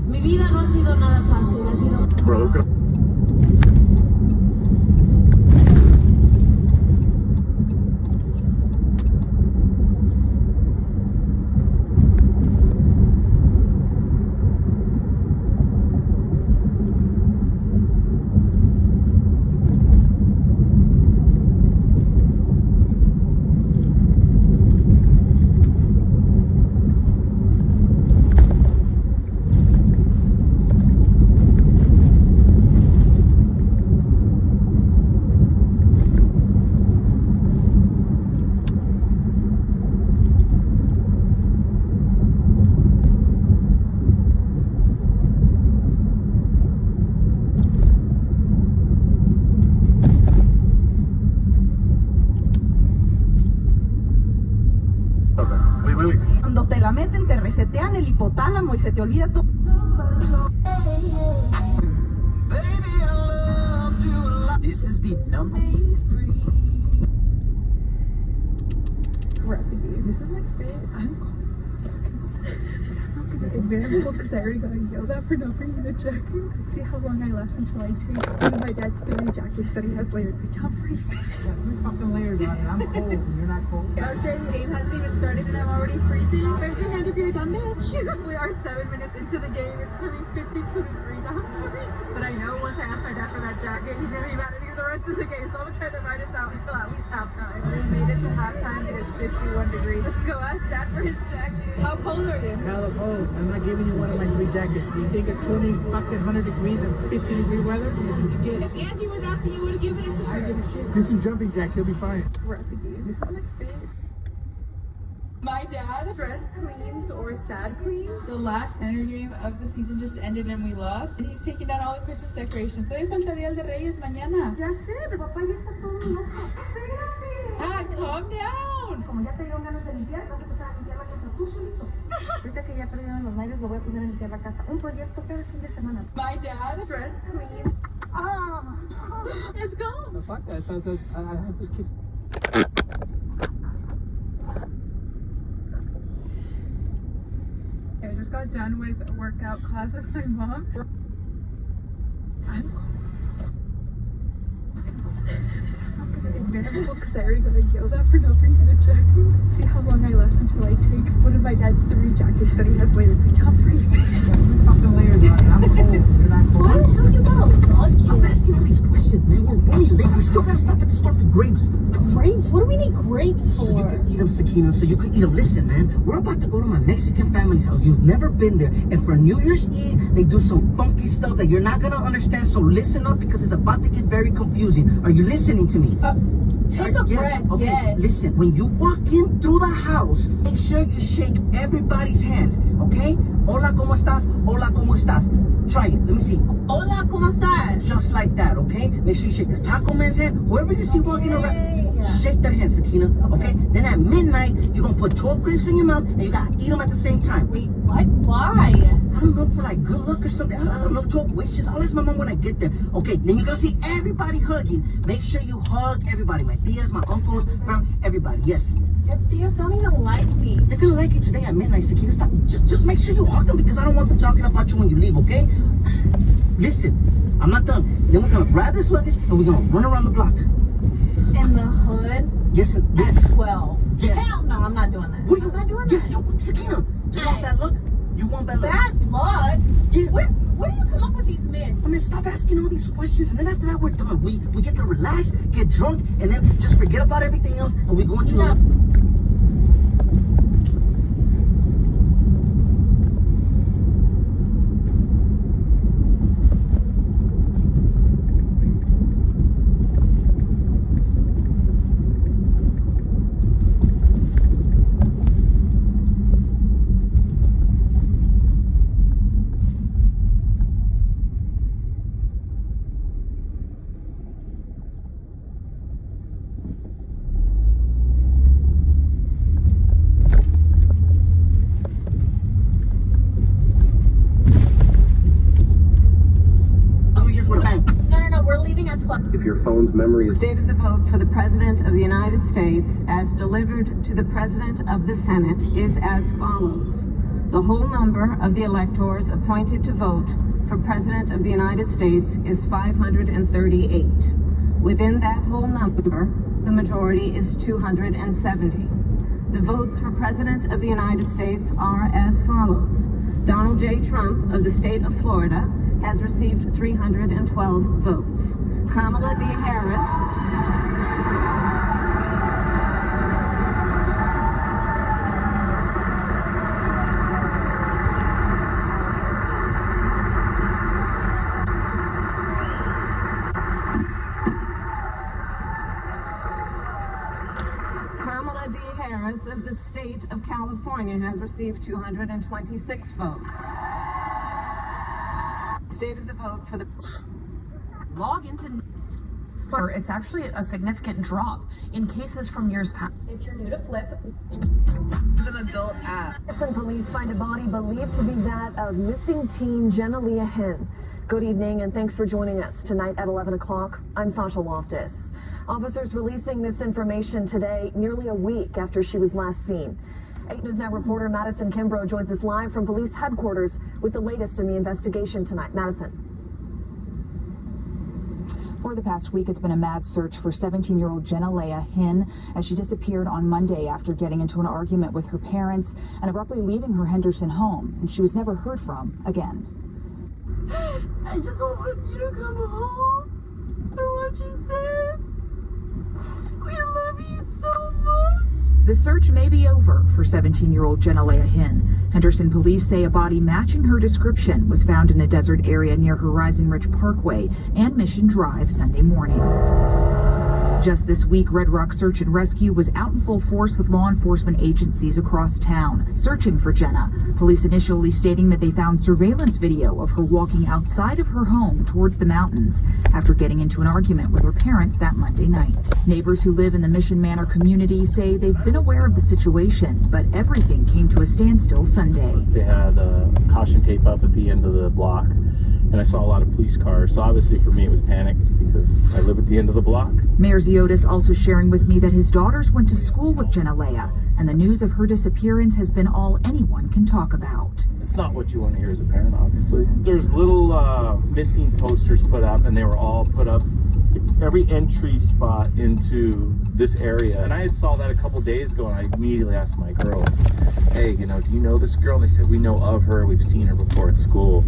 Speaker 21: Mi vida no ha sido nada fácil, ha sido...
Speaker 14: Bro, let's go.
Speaker 22: Cuando te la meten, te resetean el hipotálamo y se te olvida todo.
Speaker 8: This is the number.
Speaker 10: We're at the game. This is my fit. I'm very cold because I already got yelled at for not bringing a jacket. Let's see how long I last until I take one of my dad's 3 jackets that he has layered. Bitch, I'm freezing.
Speaker 20: You're fucking layered on it. I'm cold and you're not cold.
Speaker 10: RJ, the game hasn't even started and I'm already freezing. Raise your hand if you're done, bitch. We are 7 minutes into the game. It's really 52 degrees. I'm freezing. But I know once I ask my dad for that jacket, he's gonna be mad at me the rest of the game. So I'm gonna try to ride us out until at least halftime. We made it to halftime. It is 51 degrees. Let's go ask dad for his jacket. How cold are you?
Speaker 20: Hella cold. I'm not giving you one of my 3 jackets. Do you think it's 20 fucking 100 degrees and 50 degree weather? That's what you get.
Speaker 10: If Angie was asking, you would have given it to her.
Speaker 20: I give a shit. Do some jumping jacks. He'll be fine.
Speaker 10: We're at the game. This is my fit. My dad dress cleans or sad cleans. The last Enter game of the season just ended and we lost. And he's taking down all the Christmas decorations. Todavía falta Día de Reyes mañana.
Speaker 21: Ya sé, mi papá ya está todo loco. Espérate.
Speaker 10: Dad, calm down.
Speaker 21: Como ya te dieron ganas de limpiar, vas a empezar a limpiar la casa tú solito. Ahorita que ya perdieron los nervios, lo voy a poner a limpiar la casa. Un proyecto cada fin de semana.
Speaker 10: My dad dress cleans.
Speaker 21: Ah,
Speaker 10: it's gone.
Speaker 20: No, fuck that. I have to keep...
Speaker 10: I just got done with a workout class with my mom. I'm cold. I'm not gonna
Speaker 1: unbearable because I already got yelled at for not bringing a jacket. See how long I last until I take one of my dad's 3 jackets that he has layered. Bitch, I'm freezing.
Speaker 20: Fucking layers on it. I'm cold. You're not cold.
Speaker 1: Why the hell you go?
Speaker 20: Stop asking all these questions, man. We're running late. We still gotta stop at the store for grapes.
Speaker 1: Grapes? What do we need grapes
Speaker 20: So you
Speaker 1: for?
Speaker 20: can eat them, Sakina, so you can eat them. Listen, man, we're about to go to my Mexican family's house. You've never been there. And for New Year's Eve, they do some funky stuff that you're not gonna understand. So listen up because it's about to get very confusing. Are you listening to me?
Speaker 1: Take a breath,
Speaker 20: Okay,
Speaker 1: yes.
Speaker 20: listen. When you walk in through the house, make sure you shake everybody's hands, okay? Hola, ¿cómo estás? Hola, ¿cómo estás? Try it. Let me see.
Speaker 1: Hola, ¿cómo estás?
Speaker 20: Just like that, okay? Make sure you shake the taco man's hand. Whoever you see walking around, shake their hand, Sakina, okay? Then at midnight, you're gonna put 12 grapes in your mouth and you gotta eat them at the same time.
Speaker 1: Wait, what? Why?
Speaker 20: I don't know, for like good luck or something. I don't know, 12 wishes. I'll ask my mom when I get there. Okay, then you're gonna see everybody hugging. Make sure you hug everybody. My tias, my uncles, everybody, yes.
Speaker 1: Your tias don't even like me.
Speaker 20: They're gonna like you today at midnight, Sakina. Stop. Just make sure you hug them because I don't want them talking about you when you leave, okay? Listen, I'm not done. Then we're gonna grab this luggage and we're gonna run around the block.
Speaker 1: In the hood?
Speaker 20: Yes, yes.
Speaker 1: 12.
Speaker 20: Yeah.
Speaker 1: Hell no, I'm not doing that.
Speaker 20: What are you,
Speaker 1: I'm not doing
Speaker 20: yes,
Speaker 1: that.
Speaker 20: you, Sakina, do you want that luck? You want that luck?
Speaker 1: Bad luck?
Speaker 20: Yes.
Speaker 1: Where do you come up with these myths?
Speaker 20: I mean, stop asking all these questions, and then after that, we're done. We get to relax, get drunk, and then just forget about everything else, and we go into
Speaker 1: No. No, we're leaving at 12.
Speaker 2: If your phone's memory is...
Speaker 23: State of the vote for the President of the United States as delivered to the President of the Senate is as follows. The whole number of the electors appointed to vote for President of the United States is 538. Within that whole number, the majority is 270. The votes for President of the United States are as follows. Donald J. Trump of the state of Florida has received 312 votes. Kamala D. Harris of the state of California has received 226 votes. State of the vote for the...
Speaker 24: Log into... Or it's actually a significant drop in cases from years past.
Speaker 1: If you're new to Flip,
Speaker 24: It's an adult app.
Speaker 25: Some police find a body believed to be that of missing teen Jenna Leah Hinn. Good evening and thanks for joining us tonight at 11 o'clock. I'm Sasha Loftus. Officers releasing this information today, nearly a week after she was last seen. 8 News Now reporter Madison Kimbrough joins us live from police headquarters with the latest in the investigation tonight. Madison.
Speaker 26: For the past week, it's been a mad search for 17-year-old Jenna Leah Hinn as she disappeared on Monday after getting into an argument with her parents and abruptly leaving her Henderson home, and she was never heard from again.
Speaker 1: I just want you to come home. I want you safe. We love you so much.
Speaker 26: The search may be over for 17-year-old Jenna Leah Hinn. Henderson police say a body matching her description was found in a desert area near Horizon Ridge Parkway and Mission Drive Sunday morning. Just this week, Red Rock Search and Rescue was out in full force with law enforcement agencies across town, searching for Jenna. Police initially stating that they found surveillance video of her walking outside of her home towards the mountains after getting into an argument with her parents that Monday night. Neighbors who live in the Mission Manor community say they've been aware of the situation, but everything came to a standstill Sunday.
Speaker 27: They had caution tape up at the end of the block, and I saw a lot of police cars. So obviously for me it was panic because I live at the end of the block.
Speaker 26: Mayor Ziotis also sharing with me that his daughters went to school with Jenna Leah, and the news of her disappearance has been all anyone can talk about.
Speaker 27: It's not what you want to hear as a parent, obviously. There's little missing posters put up, and they were all put up every entry spot into this area. And I had saw that a couple days ago, and I immediately asked my girls, hey, you know, do you know this girl? And they said, we know of her. We've seen her before at school.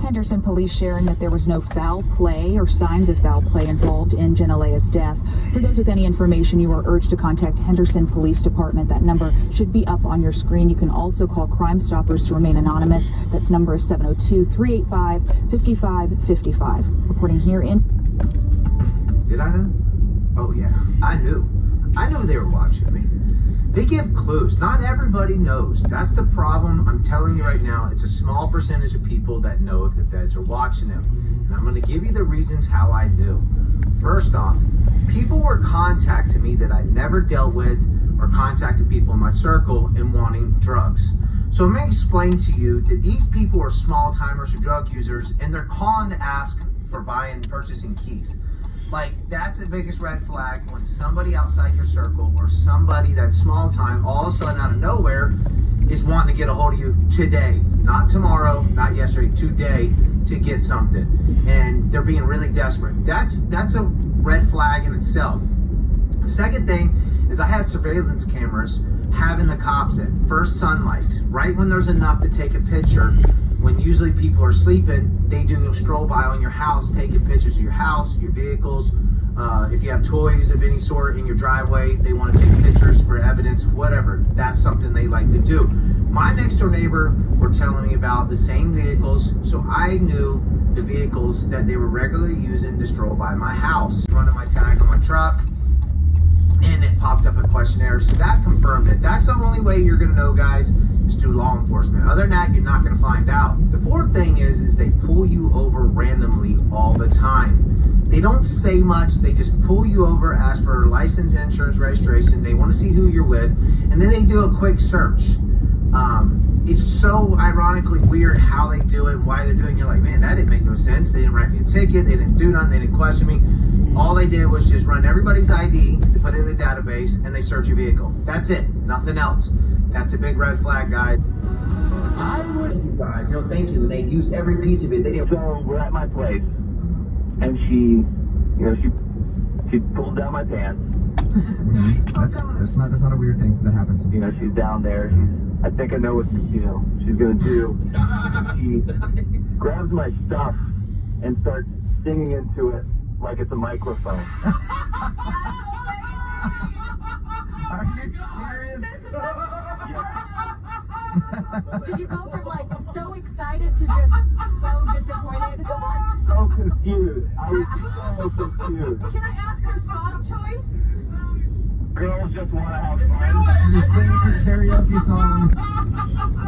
Speaker 26: Henderson police sharing that there was no foul play or signs of foul play involved in Jenalea's death. For those with any information, you are urged to contact Henderson Police Department. That number should be up on your screen. You can also call Crime Stoppers to remain anonymous. That's number 702-385-5555. Reporting here in...
Speaker 2: Did I know? Oh yeah, I knew. I knew they were watching me. They give clues. Not everybody knows. That's the problem. I'm telling you right now, it's a small percentage of people that know if the feds are watching them. And I'm going to give you the reasons how I knew. First off, people were contacting me that I never dealt with or contacted people in my circle and wanting drugs. So I'm going to explain to you that these people are small timers or drug users, and they're calling to ask for purchasing keys. Like, that's the biggest red flag when somebody outside your circle or somebody that's small time all of a sudden out of nowhere is wanting to get a hold of you today, not tomorrow, not yesterday, today, to get something. And they're being really desperate. That's a red flag in itself. The second thing is I had surveillance cameras having the cops at first sunlight, right when there's enough to take a picture. When usually people are sleeping, they do a stroll by on your house, taking pictures of your house, your vehicles. If you have toys of any sort in your driveway, they want to take pictures for evidence, whatever. That's something they like to do. My next door neighbor were telling me about the same vehicles, so I knew the vehicles that they were regularly using to stroll by my house. Running my tag on my truck, and it popped up a questionnaire, so that confirmed it. That's the only way you're gonna know, guys, is through law enforcement. Other than that, you're not gonna find out. The fourth thing is they pull you over randomly all the time. They don't say much, they just pull you over, ask for license, insurance, registration, they wanna see who you're with, and then they do a quick search. It's so ironically weird how they do it, why they're doing it. You're like, man, that didn't make no sense. They didn't write me a ticket, they didn't do nothing, they didn't question me. All they did was just run everybody's ID, they put it in the database, and they search your vehicle. That's it, nothing else. That's a big red flag, guys. I would... God, no, thank you. They used every piece of it. They didn't...
Speaker 3: So we're at my place, and she pulled down my pants.
Speaker 15: That's not a weird thing that happens.
Speaker 3: You know, she's down there. I think I know what she's gonna do. She grabs my stuff and starts singing into it like it's a microphone.
Speaker 15: Are you serious?
Speaker 18: Did you go from like so excited to just so disappointed?
Speaker 3: So confused. I was so confused.
Speaker 18: Can I ask her song choice?
Speaker 3: Girls just want to have fun.
Speaker 15: You're singing your karaoke song.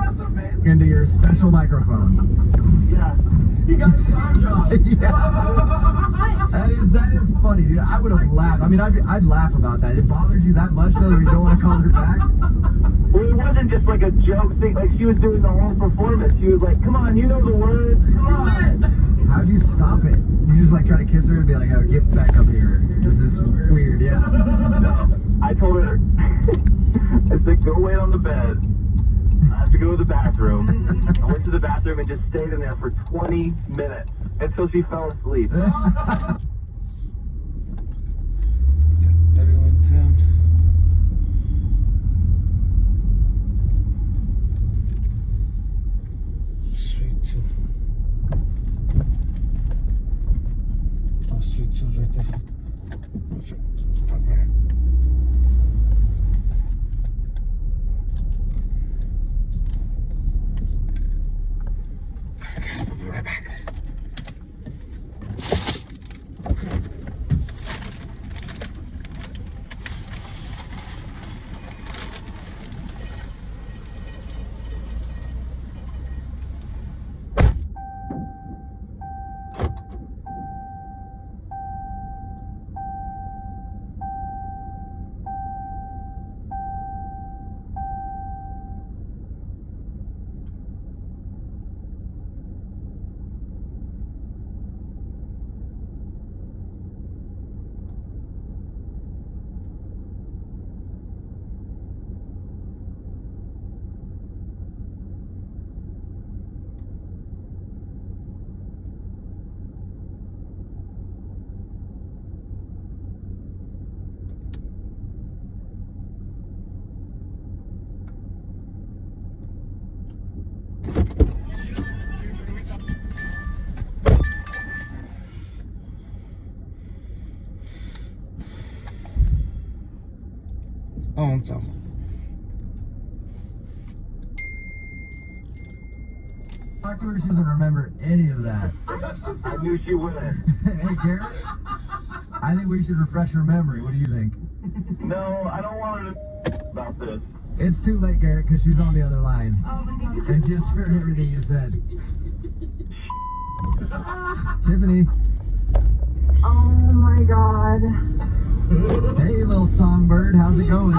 Speaker 15: That's amazing. Into your special microphone.
Speaker 3: Yeah.
Speaker 15: You got the song job. Yeah. That is funny, dude. I would have laughed. I mean, I'd laugh about that. It bothered you that much though that you don't want to call her back?
Speaker 3: Well, it wasn't just like a joke thing. Like, she was doing the whole performance. She was like, come on, you know the words. Come on.
Speaker 15: How'd you stop it? You just like try to kiss her and be like, oh, get back up here. This is weird, yeah.
Speaker 3: No. I told her, I said, go wait on the bed. I have to go to the bathroom. I went to the bathroom and just stayed in there for 20 minutes until she fell asleep.
Speaker 6: 3110. Street 2. Oh, Street 2's right there. I'll be right back. tell.
Speaker 15: Talk to her, she doesn't remember any of that.
Speaker 3: I knew she wouldn't.
Speaker 15: Hey, Garrett, I think we should refresh her memory. What do you think?
Speaker 3: No, I don't want her to about this.
Speaker 15: It's too late, Garrett, because she's on the other line. And just heard everything you said. Tiffany.
Speaker 17: Oh my god.
Speaker 15: Hey, little songbird, how's it going?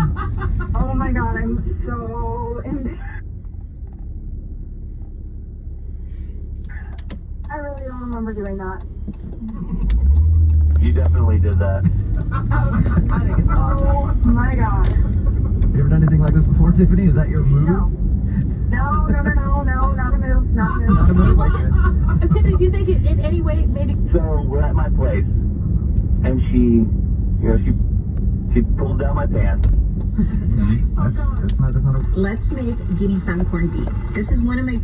Speaker 17: Oh my god, I'm so embarrassed. I really don't remember doing that.
Speaker 3: You definitely did that.
Speaker 17: I think it's awesome. Oh my god.
Speaker 15: You ever done anything like this before, Tiffany? Is that your move?
Speaker 17: No, not a move, not a move.
Speaker 15: Not a move like that.
Speaker 18: Tiffany, do you think in any way maybe?
Speaker 3: So we're at my place, and she pulled down my pants.
Speaker 15: That's not a...
Speaker 4: Let's make Guinea-san corned beef. This is one of my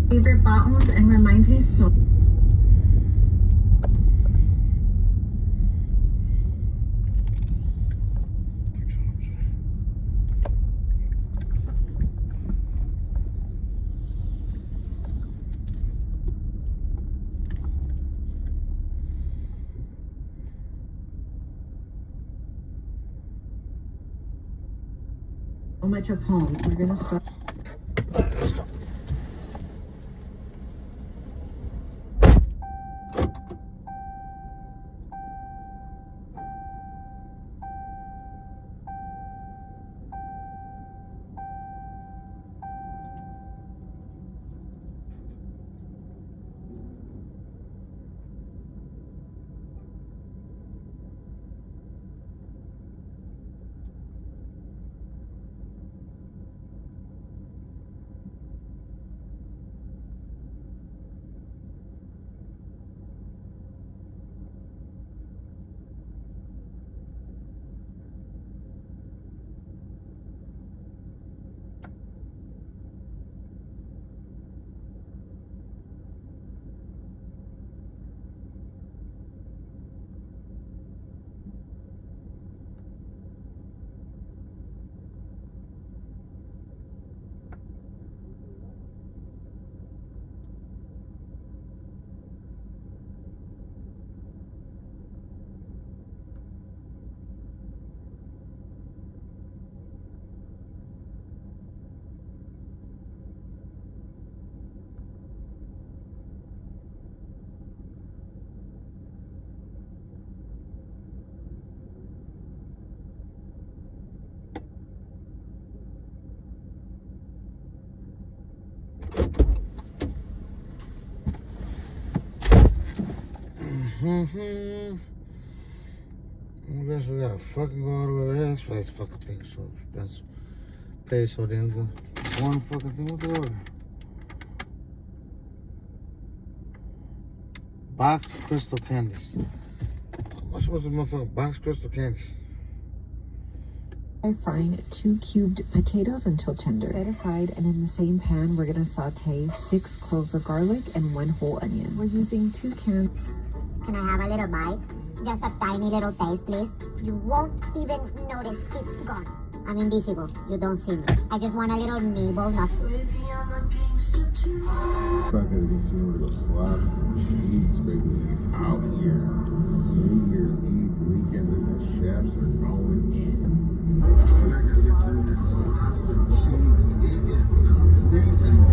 Speaker 4: favorite baons and reminds me so. Much of home. We're gonna start.
Speaker 6: Let's go. I guess we gotta fucking go all the way over there. That's why this fucking thing is so expensive. Pay so damn good. One fucking thing with the order. Box crystal candies. What's with the motherfucking box crystal candies?
Speaker 5: By frying 2 cubed potatoes until tender. Set aside, and in the same pan, we're gonna saute 6 cloves of garlic and 1 whole onion. We're using 2 cans.
Speaker 7: Can I have a little bite? Just a tiny little taste, please. You won't even notice it's gone. I'm invisible. You don't see me. I just want a little nibble, nothing.
Speaker 9: Back at against you to go slap some cheese, baby, out here. New Year's Eve weekend and the chefs are going in. Back at against you to slap some cheese. It is completely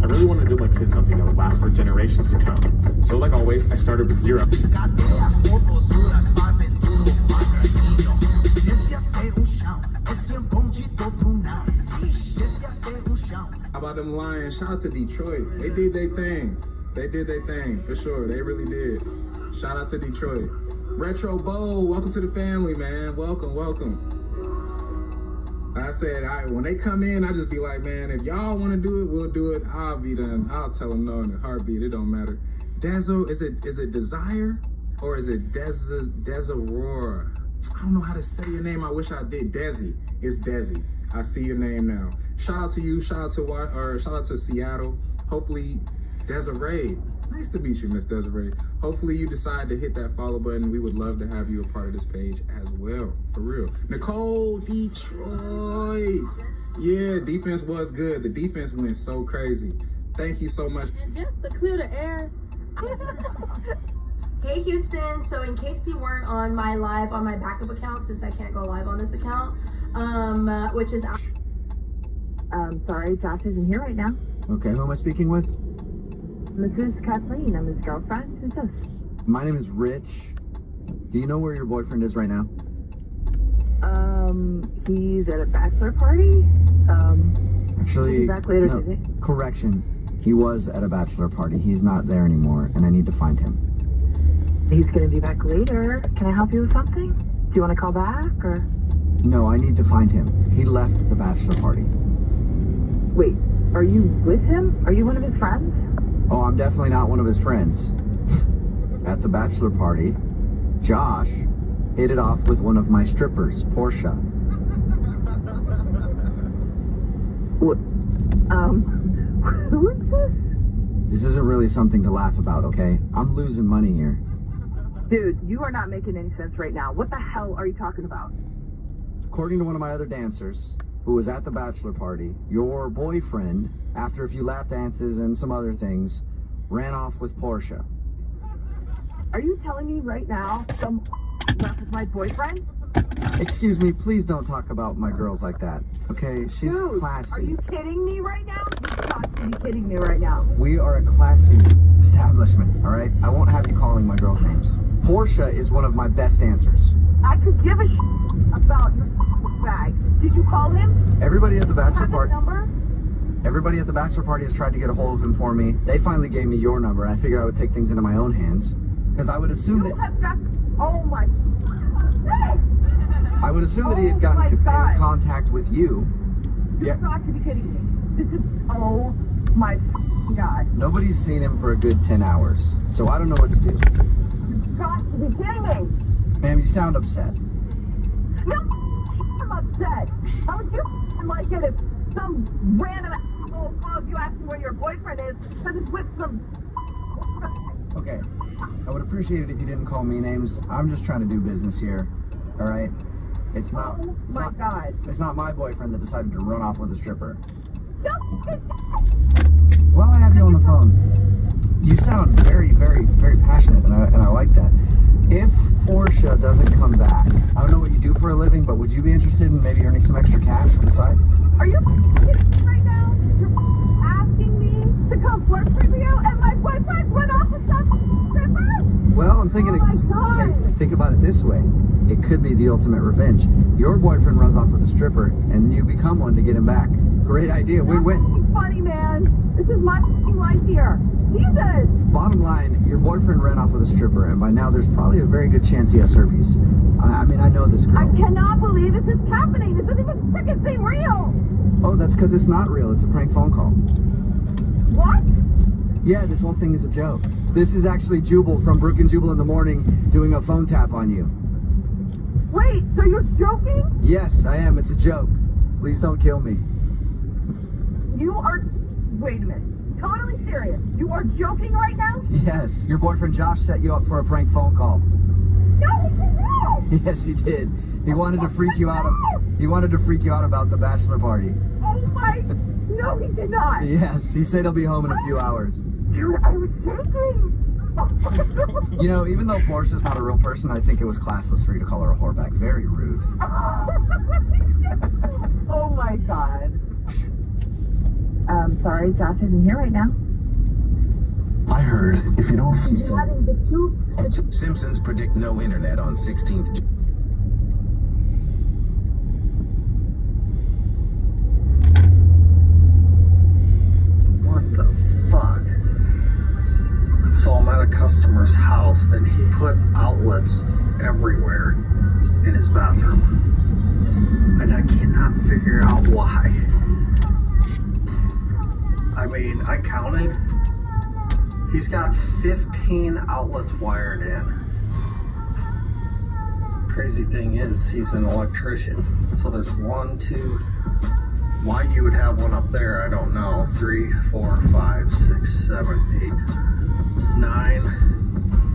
Speaker 27: I really wanted to do my kids something that would last for generations to come. So like always, I started with 0.
Speaker 11: How about them Lions? Shout out to Detroit. They did their thing. They did their thing, for sure. They really did. Shout out to Detroit. Retro Bowl, welcome to the family, man. Welcome, welcome. I said, when they come in, I just be like, man, if y'all want to do it, we'll do it. I'll be done. I'll tell them no in a heartbeat. It don't matter. Dezo, is it Desire or is it Desirora? I don't know how to say your name. I wish I did. Desi. It's Desi. I see your name now. Shout out to you. Shout out to Seattle. Hopefully, Desiree. Nice to meet you, Miss Desiree. Hopefully you decide to hit that follow button. We would love to have you a part of this page as well, for real. Nicole, Detroit. Yeah, defense was good. The defense went so crazy. Thank you so much.
Speaker 1: And just to clear the air. Hey Houston, so in case you weren't on my backup account, since I can't go live on this account, which is...
Speaker 17: Sorry, Josh isn't here right now.
Speaker 15: Okay, who am I speaking with?
Speaker 17: This is Kathleen. I'm his girlfriend. Who's this?
Speaker 15: My name is Rich. Do you know where your boyfriend is right now?
Speaker 17: He's at a bachelor party.
Speaker 15: Actually,
Speaker 17: he'll be back later
Speaker 15: no,
Speaker 17: today.
Speaker 15: correction. He was at a bachelor party. He's not there anymore, and I need to find him.
Speaker 17: He's gonna be back later. Can I help you with something? Do you want to call back, or?
Speaker 15: No, I need to find him. He left the bachelor party.
Speaker 17: Wait, are you with him? Are you one of his friends?
Speaker 15: Oh, I'm definitely not one of his friends. At the bachelor party, Josh hit it off with one of my strippers, Portia.
Speaker 17: What? Who is this?
Speaker 15: This isn't really something to laugh about, okay? I'm losing money here.
Speaker 17: Dude, you are not making any sense right now. What the hell are you talking about?
Speaker 15: According to one of my other dancers, who was at the bachelor party, your boyfriend, after a few lap dances and some other things, ran off with Portia.
Speaker 17: Are you telling me right now some left with my boyfriend?
Speaker 15: Excuse me, please don't talk about my girls like that, okay? She's
Speaker 17: Dude,
Speaker 15: classy.
Speaker 17: are you kidding me right now? You've got to be kidding me right now.
Speaker 15: We are a classy establishment, all right? I won't have you calling my girls' names. Portia is one of my best dancers.
Speaker 17: I could give a about your bag. Did you call him?
Speaker 15: Everybody at the bachelor
Speaker 17: Have his
Speaker 15: party.
Speaker 17: number?
Speaker 15: Everybody at the bachelor party has tried to get a hold of him for me. They finally gave me your number. I figured I would take things into my own hands, because I would assume
Speaker 17: You
Speaker 15: that
Speaker 17: have got... Oh my...
Speaker 15: I would assume that he had gotten in contact with you.
Speaker 17: You've got to be kidding me. This is... Oh my God.
Speaker 15: Nobody's seen him for a good 10 hours, so I don't know what to do.
Speaker 17: You've got to be kidding me.
Speaker 15: Ma'am, you sound upset.
Speaker 17: No, I'm upset. How would you like it if some random asshole calls you asking where your boyfriend is because it's with some...
Speaker 15: Okay, I would appreciate it if you didn't call me names. I'm just trying to do business here, all right? It's not...
Speaker 17: God.
Speaker 15: It's not my boyfriend that decided to run off with a stripper.
Speaker 17: No.
Speaker 15: While I have you on the phone, you sound very, very, very passionate, and I like that. If Portia doesn't come back, I don't know what you do for a living, but would you be interested in maybe earning some extra cash on the side?
Speaker 17: Are you kidding me right now? You're asking me to come flirt with you and my boyfriend run off with some stripper?
Speaker 15: Well, I'm thinking, hey, think about it this way. It could be the ultimate revenge. Your boyfriend runs off with a stripper, and you become one to get him back. Great idea, win-win.
Speaker 17: That's funny, man. This is my life here. Jesus!
Speaker 15: Bottom line, your boyfriend ran off with a stripper, and by now there's probably a very good chance he has herpes. I mean, I know this girl.
Speaker 17: I cannot believe this is happening. This doesn't even freaking seem real.
Speaker 15: Oh, that's because it's not real. It's a prank phone call.
Speaker 17: What?
Speaker 15: Yeah, this whole thing is a joke. This is actually Jubal from Brook and Jubal in the Morning doing a phone tap on you.
Speaker 17: Wait, so you're joking?
Speaker 15: Yes, I am. It's a joke. Please don't kill me.
Speaker 17: You are... Wait a minute. Totally serious. You are joking right now?
Speaker 15: Yes, your boyfriend Josh set you up for a prank phone call.
Speaker 17: No, he did not!
Speaker 15: Yes, he did. He wanted to freak you out. He wanted to freak you out about the bachelor party.
Speaker 17: Oh my... No, he did not!
Speaker 15: Yes, he said he'll be home in a few hours.
Speaker 17: Dude, I was shaking!
Speaker 15: You know, even though Portia's not a real person, I think it was classless for you to call her a whoreback. Very rude.
Speaker 17: Oh my God. Sorry, Josh isn't here right now.
Speaker 8: I heard if you don't see Simpsons predict no internet on 16th.
Speaker 12: What the fuck? So I'm at a customer's house and he put outlets everywhere in his bathroom. And I cannot figure out why. I mean, I counted. He's got 15 outlets wired in. crazy thing is, he's an electrician. So there's 1, 2. Why you would have one up there, I don't know. 3, 4, 5, 6, 7, 8, 9,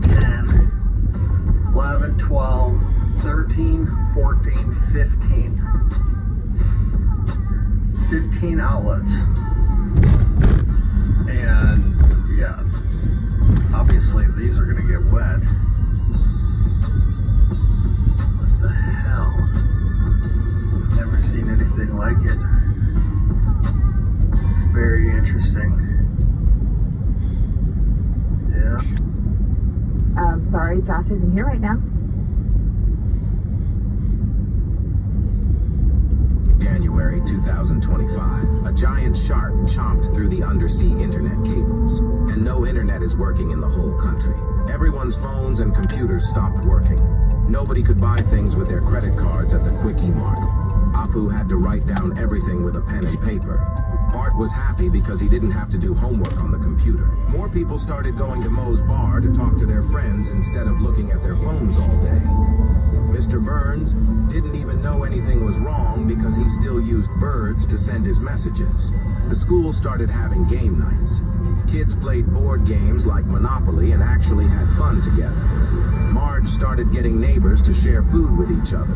Speaker 12: 10, 11, 12, 13, 14, 15. 15 outlets. And yeah, obviously these are gonna get wet. What the hell? Never seen anything like it. It's very interesting. Yeah.
Speaker 17: Sorry, Josh isn't here right now.
Speaker 8: January 2025. A giant shark chomped through the undersea internet cables, and no internet is working in the whole country. Everyone's phones and computers stopped working. Nobody could buy things with their credit cards at the Quickie Mart. Apu had to write down everything with a pen and paper. Bart was happy because he didn't have to do homework on the computer. More people started going to Moe's bar to talk to their friends instead of looking at their phones all day. Mr. Burns didn't even know anything was wrong because he still used birds to send his messages. The school started having game nights. Kids played board games like Monopoly and actually had fun together. Marge started getting neighbors to share food with each other.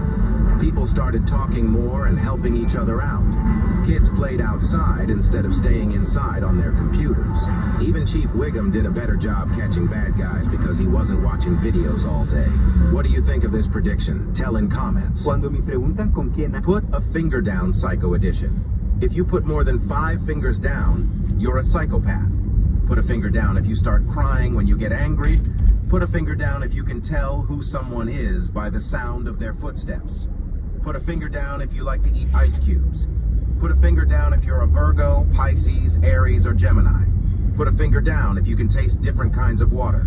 Speaker 8: People started talking more and helping each other out. Kids played outside instead of staying inside on their computers. Even Chief Wiggum did a better job catching bad guys because he wasn't watching videos all day. What do you think of this prediction? Tell in comments.
Speaker 10: Cuando me preguntan con quién...
Speaker 8: Put a finger down, Psycho Edition. If you put more than 5 fingers down, you're a psychopath. Put a finger down if you start crying when you get angry. Put a finger down if you can tell who someone is by the sound of their footsteps. Put a finger down if you like to eat ice cubes. Put a finger down if you're a Virgo, Pisces, Aries, or Gemini. Put a finger down if you can taste different kinds of water.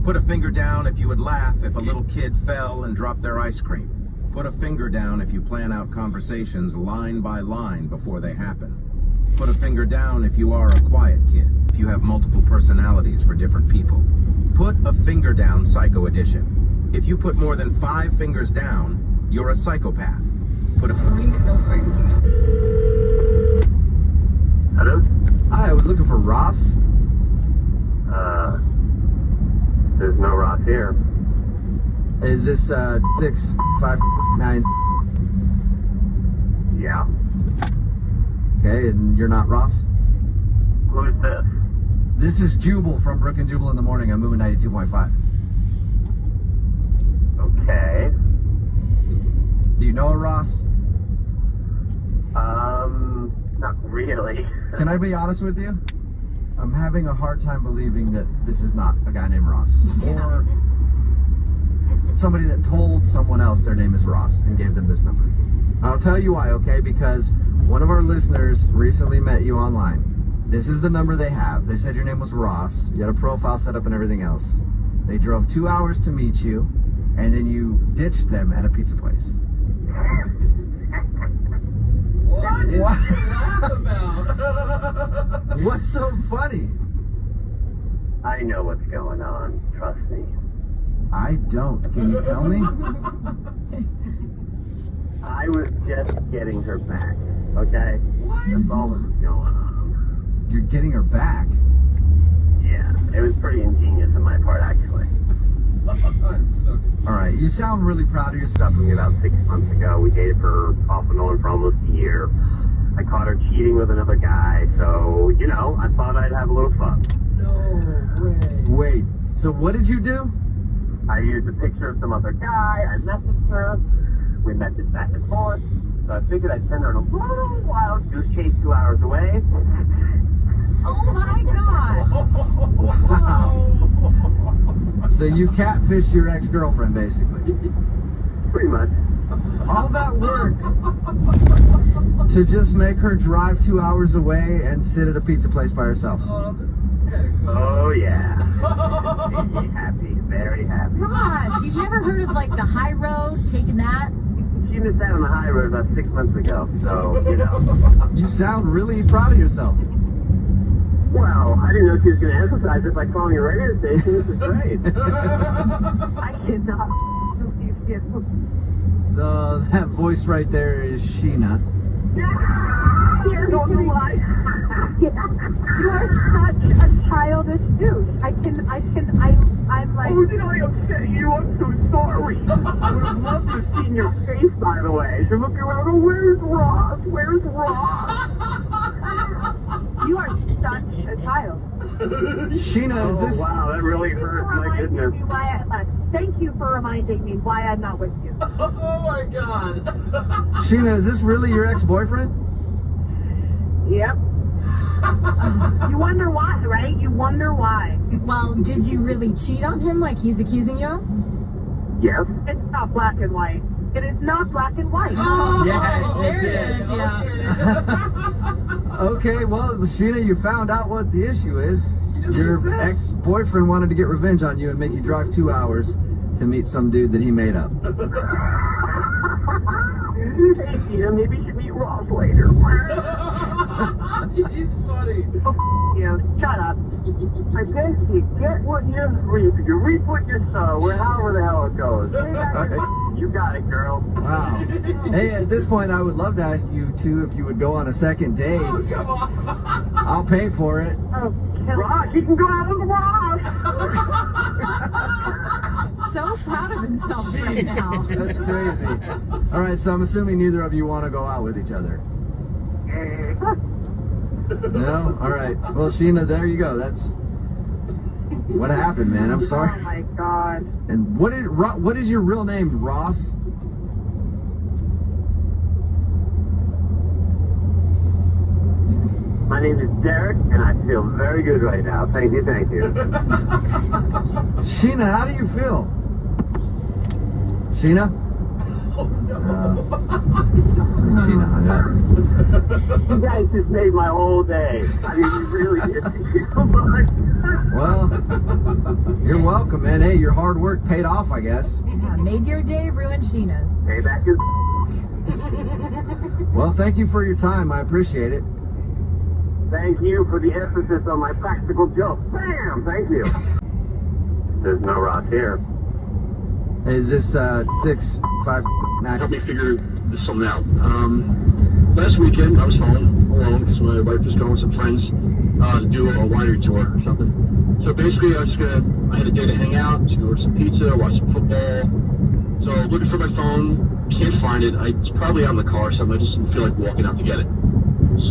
Speaker 8: Put a finger down if you would laugh if a little kid fell and dropped their ice cream. Put a finger down if you plan out conversations line by line before they happen. Put a finger down if you are a quiet kid, if you have multiple personalities for different people. Put a finger down, Psycho Edition. If you put more than 5 fingers down, you're a psychopath. Put a...
Speaker 13: Are we still friends?
Speaker 12: Hello?
Speaker 15: Hi, I was looking for Ross.
Speaker 12: There's no Ross here.
Speaker 15: Is this 659?
Speaker 12: Yeah.
Speaker 15: Okay, and you're not Ross?
Speaker 12: Who's this?
Speaker 15: This is Jubal from Brook and Jubal in the Morning. I'm moving 92.5.
Speaker 12: Okay.
Speaker 15: Do you know a Ross?
Speaker 12: Not really.
Speaker 15: Can I be honest with you? I'm having a hard time believing that this is not a guy named Ross. Or somebody that told someone else their name is Ross and gave them this number. I'll tell you why, okay? Because one of our listeners recently met you online. This is the number they have. They said your name was Ross. You had a profile set up and everything else. They drove 2 hours to meet you, and then you ditched them at a pizza place.
Speaker 1: What is that about?
Speaker 15: What's so funny?
Speaker 12: I know what's going on. Trust me.
Speaker 15: I don't. Can you tell me?
Speaker 12: I was just getting her back. Okay?
Speaker 1: What?
Speaker 12: That's all that was going on.
Speaker 15: You're getting her back?
Speaker 12: Yeah. It was pretty ingenious on my part, actually.
Speaker 15: All right. You sound really proud of yourself.
Speaker 12: About 6 months ago, we dated for off and on for almost a year. I caught her cheating with another guy, so, you know, I thought I'd have a little fun.
Speaker 1: No way.
Speaker 15: Wait, so what did you do?
Speaker 12: I used a picture of some other guy, I messaged her, we messaged back and forth, so I figured I'd send her on a little wild goose chase 2 hours away.
Speaker 13: Oh my god!
Speaker 15: Wow. So you catfished your ex-girlfriend, basically.
Speaker 12: Pretty much.
Speaker 15: All that work to just make her drive 2 hours away and sit at a pizza place by herself.
Speaker 12: Oh yeah. Be happy, very happy.
Speaker 13: Ross, you've never heard of like the high road, taking that?
Speaker 12: She missed out on the high road about 6 months ago, so, you know.
Speaker 15: You sound really proud of yourself.
Speaker 12: Well, I didn't know she was going to emphasize it by calling a radio station. This is great. I cannot believe you.
Speaker 15: So that voice right there is Sheena.
Speaker 17: You're going to lie. You are such a childish douche. I'm like.
Speaker 3: Oh, did I upset you? I'm so sorry. I would have loved to have seen your face, by the way. You're looking around, oh, where's Ross? Where's Ross?
Speaker 17: You are such a child.
Speaker 15: Sheena, is this?
Speaker 3: Wow, that really hurt. My goodness.
Speaker 17: Thank you for reminding me why I'm not with you.
Speaker 1: Oh my God.
Speaker 15: Sheena, is this really your ex-boyfriend?
Speaker 17: Yep. You wonder why, right? You wonder why.
Speaker 18: Well, did you really cheat on him like he's accusing you of?
Speaker 3: Yes.
Speaker 17: It's not black and white. It is not black and white.
Speaker 18: Oh,
Speaker 15: Yes,
Speaker 18: there
Speaker 15: it
Speaker 18: it
Speaker 15: is.
Speaker 18: is, yeah.
Speaker 15: Okay, well, Sheena, you found out what the issue is. Your ex-boyfriend wanted to get revenge on you and make you drive 2 hours to meet some dude that he made up.
Speaker 3: Hey, Tina, maybe you should meet Ross later.
Speaker 1: He's funny.
Speaker 17: Oh, you. Shut up.
Speaker 3: I guess you get what you reap. You reap what you sow, or however the hell it goes. You got it, girl.
Speaker 15: Wow. Hey, at this point, I would love to ask you two if you would go on a second date.
Speaker 1: Oh, come on.
Speaker 15: I'll pay for it.
Speaker 17: Oh,
Speaker 3: Ross, you can go out with Ross.
Speaker 18: So proud of himself right now.
Speaker 15: That's crazy. All right, so I'm assuming neither of you want to go out with each other. No? All right. Well, Sheena, there you go. That's what happened, man. I'm sorry.
Speaker 17: Oh my God.
Speaker 15: And what is your real name, Ross?
Speaker 3: My name is Derek, and I feel very good right now. Thank you, thank you.
Speaker 15: Sheena, how do you feel? Sheena?
Speaker 1: Oh, no.
Speaker 15: Sheena hung up.
Speaker 3: You guys just made my whole day. I mean, you really did. Thank you so much.
Speaker 15: Well, you're welcome, man. Hey, your hard work paid off, I guess.
Speaker 18: Yeah, made your day, ruined Sheena's.
Speaker 3: Payback is...
Speaker 15: Well, thank you for your time. I appreciate it.
Speaker 3: Thank you for the emphasis on my practical joke. Bam! Thank you. There's no Ross here.
Speaker 15: Is this 659?
Speaker 3: Help me figure this something out. Last weekend I was home alone because my wife was going with some friends to do a winery tour or something. So basically I had a day to hang out, to go order some pizza, watch some football. So looking for my phone, can't find it. It's probably out in the car or something. I just didn't feel like walking out to get it.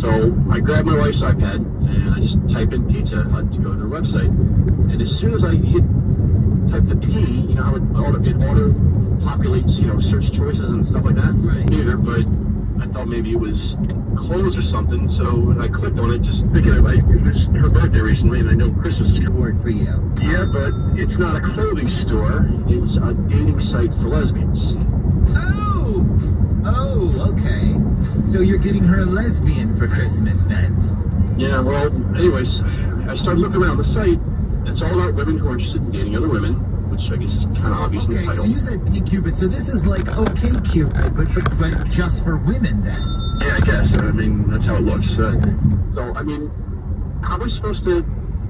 Speaker 3: So I grabbed my wife's iPad and I just typed in Pizza Hut to go to their website. And as soon as I type the P, you know how it auto populates, search choices and stuff like that? Right. Neither, but I thought maybe it was clothes or something, so I clicked on it just thinking it was her birthday recently, and I know Christmas is
Speaker 2: Word for you.
Speaker 3: Yeah, but it's not a clothing store, it's a dating site for lesbians.
Speaker 2: Oh, okay. So you're getting her a lesbian for Christmas then?
Speaker 3: Yeah, well, anyways, I started looking around the site. It's all about women who are interested in dating other women, which I guess is kind of obvious in the title.
Speaker 2: So you said Pink Cupid, so this is like OK Cupid, but just for women then?
Speaker 3: Yeah, I guess. I mean, that's how it looks. So, I mean, how am I supposed to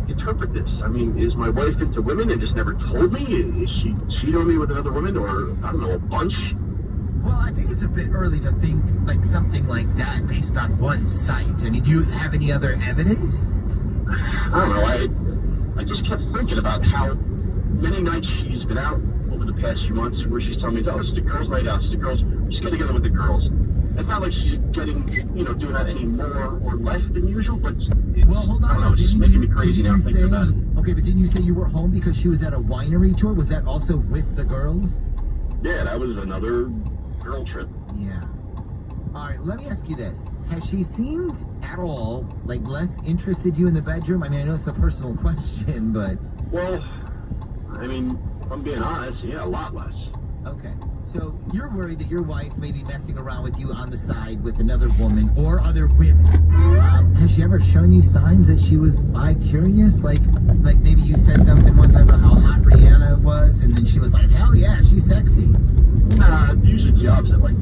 Speaker 3: interpret this? I mean, is my wife into women and just never told me? Is she cheating on me with another woman, or, I don't know, a bunch?
Speaker 2: Well, I think it's a bit early to think like something like that based on one site. I mean, do you have any other evidence?
Speaker 3: I don't know. I just kept thinking about how many nights she's been out over the past few months where she's telling me, oh, it's the girls' night out, it's the girls, just get together with the girls. It's not like she's getting, doing that any more or less than usual, but it's,
Speaker 2: well, hold on,
Speaker 3: I don't know, it's making me crazy now thinking about it.
Speaker 2: Okay, but didn't you say you were home because she was at a winery tour? Was that also with the girls?
Speaker 3: Yeah, that was another girl trip.
Speaker 2: Yeah. All right, let me ask you this. Has she seemed at all, like, less interested in you in the bedroom? I mean, I know it's a personal question, but...
Speaker 3: Well, I mean, if I'm being honest, yeah, a lot less.
Speaker 2: Okay. So you're worried that your wife may be messing around with you on the side with another woman or other women. Has she ever shown you signs that she was bi-curious? Like maybe you said something one time about how hot Rihanna was, and then she was like, hell yeah, she's sexy.
Speaker 3: Nah, usually the opposite. Like,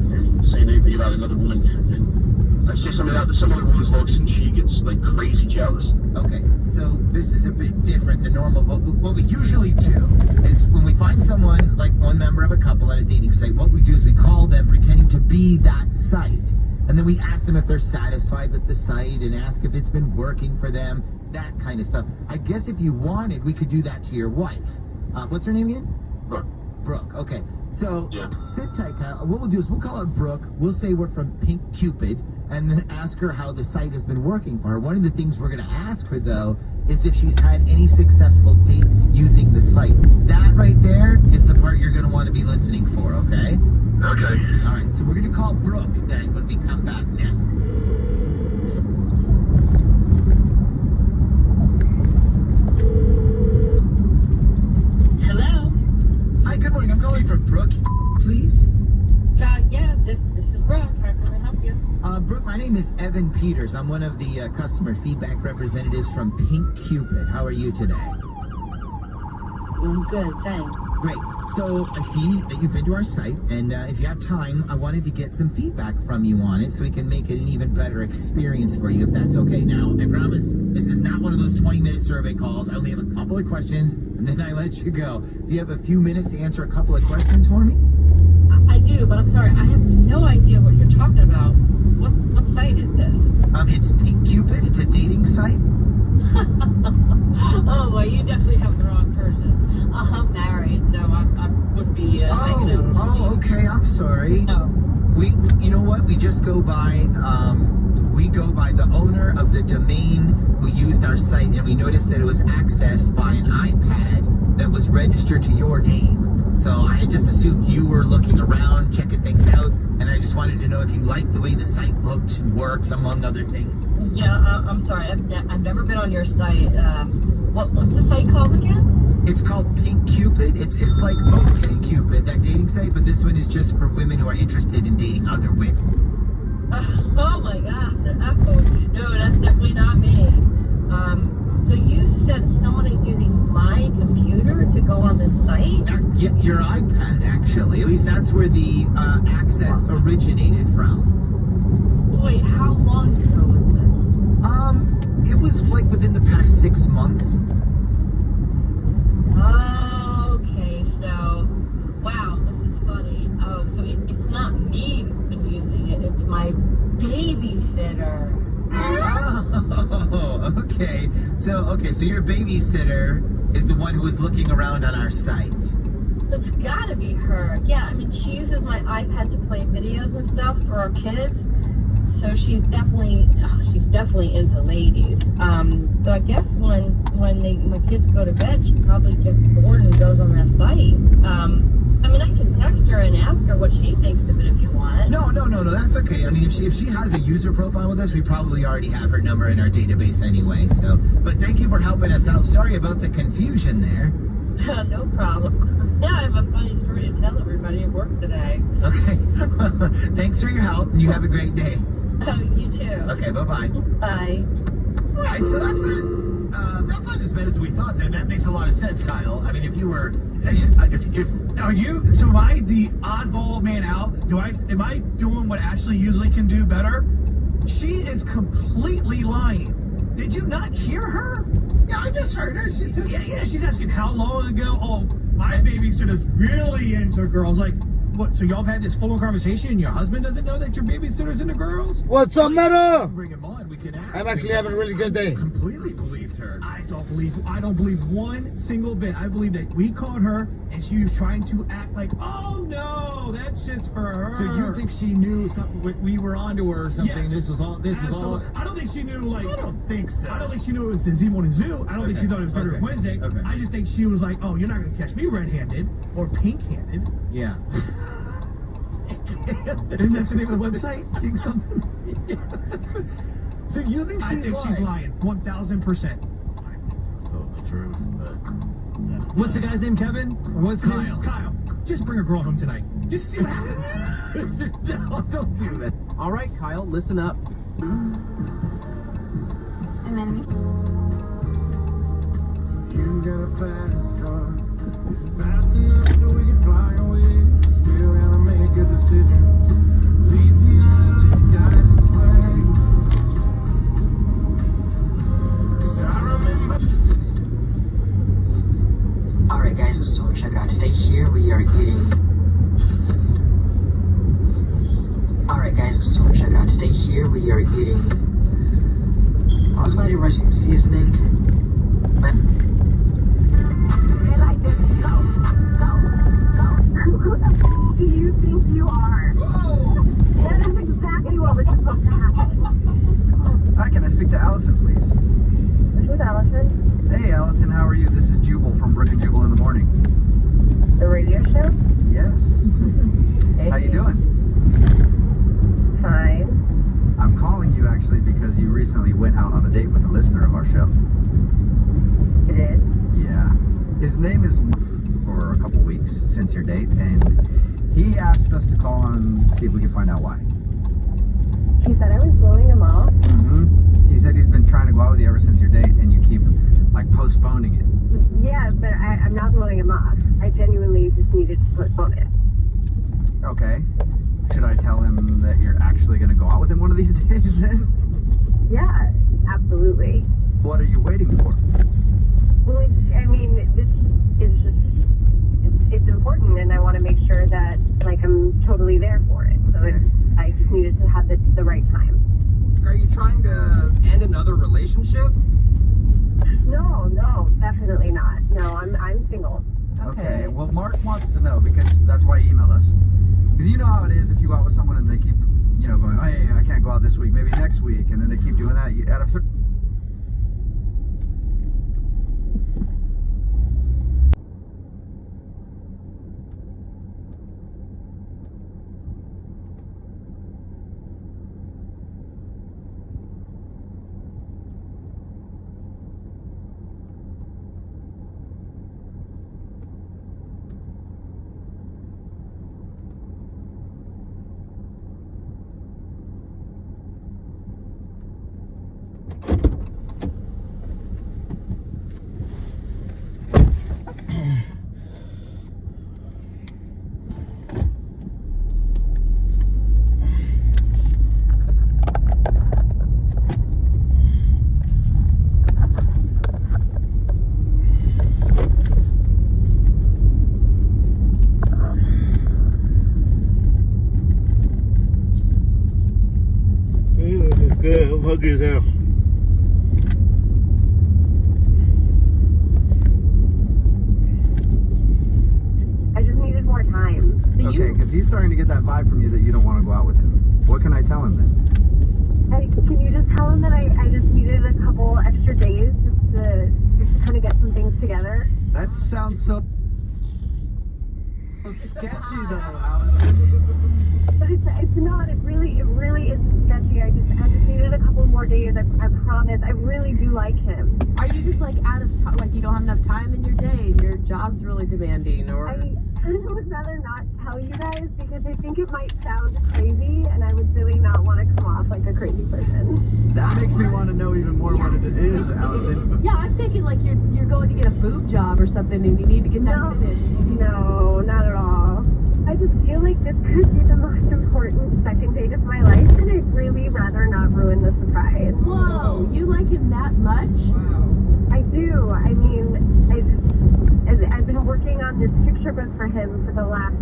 Speaker 3: saying anything about another woman, and I say something about some other woman's looks, and she gets, like, crazy jealous.
Speaker 2: Okay, so this is a bit different than normal. What we usually do is when we find someone, like one member of a couple at a dating site, what we do is we call them pretending to be that site. And then we ask them if they're satisfied with the site and ask if it's been working for them, that kind of stuff. I guess if you wanted, we could do that to your wife. What's her name again? Brooke, okay. So, sit tight, Kyle. What we'll do is we'll call her Brooke. We'll say we're from Pink Cupid and then ask her how the site has been working for her. One of the things we're going to ask her, though, is if she's had any successful dates using the site. That right there is the part you're going to want to be listening for, okay?
Speaker 3: Okay.
Speaker 2: All right, so we're going to call Brooke then when we come back now.
Speaker 1: Hello?
Speaker 2: Hi, good morning. I'm calling for Brooke, please.
Speaker 1: Yeah, this is Brooke. How can I help you?
Speaker 2: Brooke, my name is Evan Peters. I'm one of the customer feedback representatives from Pink Cupid. How are you today?
Speaker 1: I'm good, thanks.
Speaker 2: Great. So I see that you've been to our site, and if you have time, I wanted to get some feedback from you on it so we can make it an even better experience for you, if that's okay. Now, I promise this is not one of those 20-minute survey calls. I only have a couple of questions, and then I let you go. Do you have a few minutes to answer a couple of questions for me?
Speaker 1: I do, but I'm sorry, I have no idea what you're talking about. What site is this?
Speaker 2: It's Pink Cupid. It's a dating site.
Speaker 1: Oh, well, you definitely have the wrong person. I'm married, so I would be...
Speaker 2: Okay, I'm sorry.
Speaker 1: No.
Speaker 2: You know what? We just go by, we go by the owner of the domain who used our site, and we noticed that it was accessed by an iPad that was registered to your name. So I just assumed you were looking around, checking things out, and I just wanted to know if you liked the way the site looked and worked, among other things.
Speaker 1: Yeah, I'm sorry, I've never been on your site. What's the site called again?
Speaker 2: It's called Pink Cupid. It's like OK Cupid, that dating site, but this one is just for women who are interested in dating other women.
Speaker 1: Oh my gosh, no, that's definitely not me. So you said someone is using my computer to go on this site?
Speaker 2: Yeah, your iPad, actually. At least that's where the access originated from.
Speaker 1: Wait, how long ago was this?
Speaker 2: It was like within the past 6 months.
Speaker 1: Okay, so, wow, this is funny. Oh, so it's not me who's been using it, it's my babysitter.
Speaker 2: Oh, okay. So your babysitter is the one who was looking around on our site.
Speaker 1: It's gotta be her. Yeah, I mean, she uses my iPad to play videos and stuff for our kids. So she's definitely into ladies. So I guess when my kids go to bed, she probably gets bored and goes on that site. I mean, I can text her and ask her what she thinks of it if you want.
Speaker 2: No, that's okay. I mean, if she has a user profile with us, we probably already have her number in our database anyway. So, but thank you for helping us out. Sorry about the confusion there.
Speaker 1: No problem. Yeah, I have a funny story to tell everybody at work today.
Speaker 2: Okay. Thanks for your help, and you have a great day.
Speaker 1: Oh, you too.
Speaker 2: Okay, bye-bye.
Speaker 1: Bye.
Speaker 2: All right, so that's it. That's not as bad as we thought then. That makes a lot of sense, Kyle. I mean, if you were...
Speaker 10: So am I the oddball man out? Am I doing what Ashley usually can do better? She is completely lying. Did you not hear her?
Speaker 2: Yeah, I just heard her.
Speaker 10: She's asking how long ago. Oh, my babysitter's really into girls. Like, what? So y'all have had this full-on conversation, and your husband doesn't know that your babysitter's into girls?
Speaker 6: What's up, Meta?
Speaker 2: Bring him on. We can ask.
Speaker 6: I'm actually having a really good day.
Speaker 2: Completely believed her.
Speaker 10: I don't believe one single bit. I believe that we called her and she was trying to act like, oh no, that's just for her.
Speaker 2: So you think she knew something? We were onto her or something?
Speaker 10: Yes.
Speaker 2: This was all.
Speaker 10: I don't think she knew. Like,
Speaker 2: I don't think so.
Speaker 10: I don't think she knew it was the Z1 Zoo. I don't think she thought it was Dirty Wednesday.
Speaker 2: Okay.
Speaker 10: I just think she was like, oh, you're not gonna catch me red-handed or pink-handed.
Speaker 2: Yeah.
Speaker 10: Isn't that the name of the website? Think something?
Speaker 2: So you think she's lying?
Speaker 10: She's lying. 1,000%.
Speaker 2: The truth, but
Speaker 10: what's the guy's name? Kevin? Or what's Kyle? Name? Kyle. Just bring a girl home tonight. Just see what happens.
Speaker 2: No, don't do that.
Speaker 14: All right, Kyle, listen up.
Speaker 5: And then
Speaker 9: You got a fast car. Is it fast enough so we can fly away? Still gotta make a decision. Lead tonight, lead die this way. 'Cause
Speaker 15: seasoning.
Speaker 17: Who the f*** do you think you are? That is exactly what was supposed to happen.
Speaker 15: Hi, can I speak to Allison, please?
Speaker 17: Who's Allison?
Speaker 15: Hey, Allison, how are you? This is Jubal from Brook and Jubal in the Morning.
Speaker 17: The radio show?
Speaker 15: Yes. How you doing?
Speaker 17: Fine.
Speaker 15: I'm calling you actually because you recently went out on a date with a listener of our show.
Speaker 17: You did?
Speaker 15: Yeah. His name is for a couple weeks since your date, and he asked us to call and see if we could find out why.
Speaker 17: He said I was blowing him off.
Speaker 15: Mm-hmm. He said he's been trying to go out with you ever since your date, and you keep, like, postponing it.
Speaker 17: Yeah, but I'm not blowing him off. I genuinely just needed to postpone it.
Speaker 15: Okay. Should I tell him that you're actually going to go out with him one of these days then?
Speaker 17: Yeah, absolutely.
Speaker 15: What are you waiting for?
Speaker 17: Well, I mean, this is just, it's important, and I want to make sure that, like, I'm totally there for it. So I just needed to have the right time.
Speaker 15: Are you trying to end another relationship?
Speaker 17: No, definitely not. No, I'm single.
Speaker 15: Okay, well, Mark wants to know because that's why he emailed us. Because you know how it is if you go out with someone and they keep, you know, going, hey, I can't go out this week, maybe next week, and then they keep doing that. Out of
Speaker 6: Good, I'm hungry as hell.
Speaker 17: I just needed more time.
Speaker 15: Okay, because he's starting to get that vibe from you that you don't want to go out with him. What can I tell him then?
Speaker 17: Can you just tell him that I just needed a couple extra days just to kind of get some things together?
Speaker 15: That sounds so sketchy though, Allison.
Speaker 17: But it's not. It really isn't sketchy. I just needed a couple more days. I promise. I really do like him.
Speaker 18: Are you just like out of time? Like you don't have enough time in your day and your job's really demanding, or?
Speaker 17: I kind of would rather not tell you guys because I think it might sound crazy, and I would really not want to come off like a crazy person.
Speaker 15: That makes me want to know even more what it is, Allison.
Speaker 18: Yeah, I'm thinking like you're going to get a boob job or something, and you need to get that finished.
Speaker 17: No, not at all. I just feel like this could be the most important second date of my life, and I'd really rather not ruin the surprise.
Speaker 18: Whoa, you like him that much?
Speaker 17: I do. I mean, I've been working on this picture book for him for the last,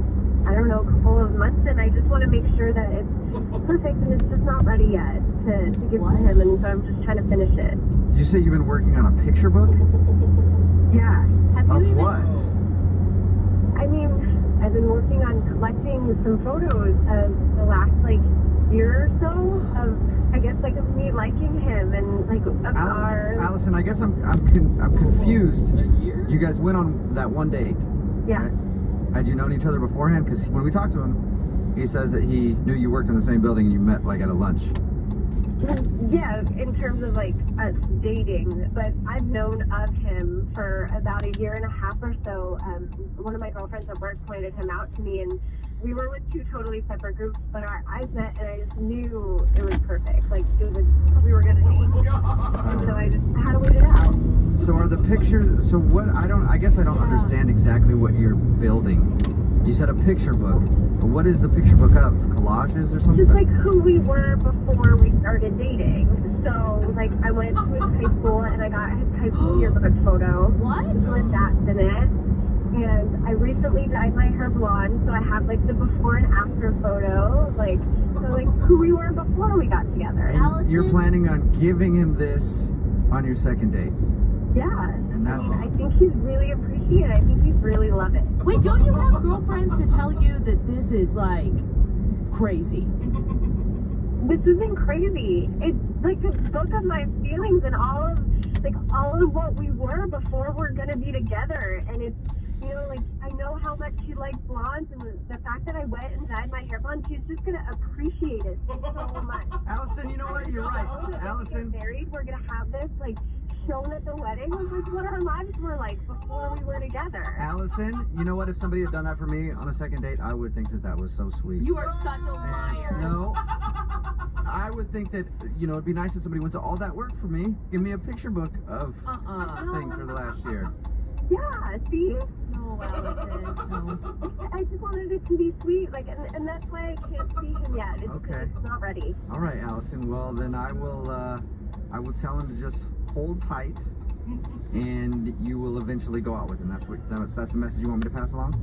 Speaker 17: I don't know, couple of months, and I just want to make sure that it's perfect, and it's just not ready yet to give to him, and so I'm just trying to finish it.
Speaker 15: Did you say you've been working on a picture book?
Speaker 17: Yeah.
Speaker 15: Of what?
Speaker 17: I mean, I've been working on collecting some photos of the last, like, year or so of, I guess, like, of me liking him and, like, of our...
Speaker 15: Allison, I guess I'm confused. You guys went on that one date.
Speaker 17: Yeah.
Speaker 15: Right? Had you known each other beforehand? Because when we talked to him, he says that he knew you worked in the same building and you met, like, at a lunch.
Speaker 17: Yeah, in terms of, like, us dating, but I've known of him for about a year and a half or so. One of my girlfriends at work pointed him out to me, and we were with two totally separate groups, but our eyes met, and I just knew it was perfect. Like, we were gonna date. And so I just had to wait it out.
Speaker 15: So are the pictures, so what, I guess I don't understand exactly what you're building. You said a picture book. What is a picture book of? Collages or something?
Speaker 17: Just like who we were before we started dating. So, like, I went to his high school and I got his high school yearbook photo.
Speaker 18: What?
Speaker 17: With that in it. And I recently dyed my hair blonde, so I have, like, the before and after photo. Like, so, like, who we were before we got together.
Speaker 15: And you're planning on giving him this on your second date.
Speaker 17: Yeah.
Speaker 15: And that's...
Speaker 17: I think he's really appreciated. I think he'd really love it.
Speaker 18: Wait, don't you have girlfriends to tell you that this is like crazy?
Speaker 17: This isn't crazy. It's like both of my feelings and all of what we were before we're gonna be together. And it's, you know, like, I know how much she likes blondes, and the fact that I went and dyed my hair blonde, she's just gonna appreciate it so much.
Speaker 15: Allison, you know what? You're right.
Speaker 17: Allison, get married, we're gonna have this like shown at the wedding was like what our lives were like before we were together.
Speaker 15: Allison, you know what? If somebody had done that for me on a second date, I would think that that was so sweet.
Speaker 18: You are such a liar.
Speaker 15: No. I would think that, you know, it'd be nice if somebody went to all that work for me. Give me a picture book of things for the last year.
Speaker 17: Yeah, see?
Speaker 18: No, Allison.
Speaker 17: No. I just wanted it to be sweet, like, and that's why I can't see him yet. It's not ready.
Speaker 15: All right, Allison. Well, then I will tell him to just hold tight, and you will eventually go out with him. That's the message you want me to pass along?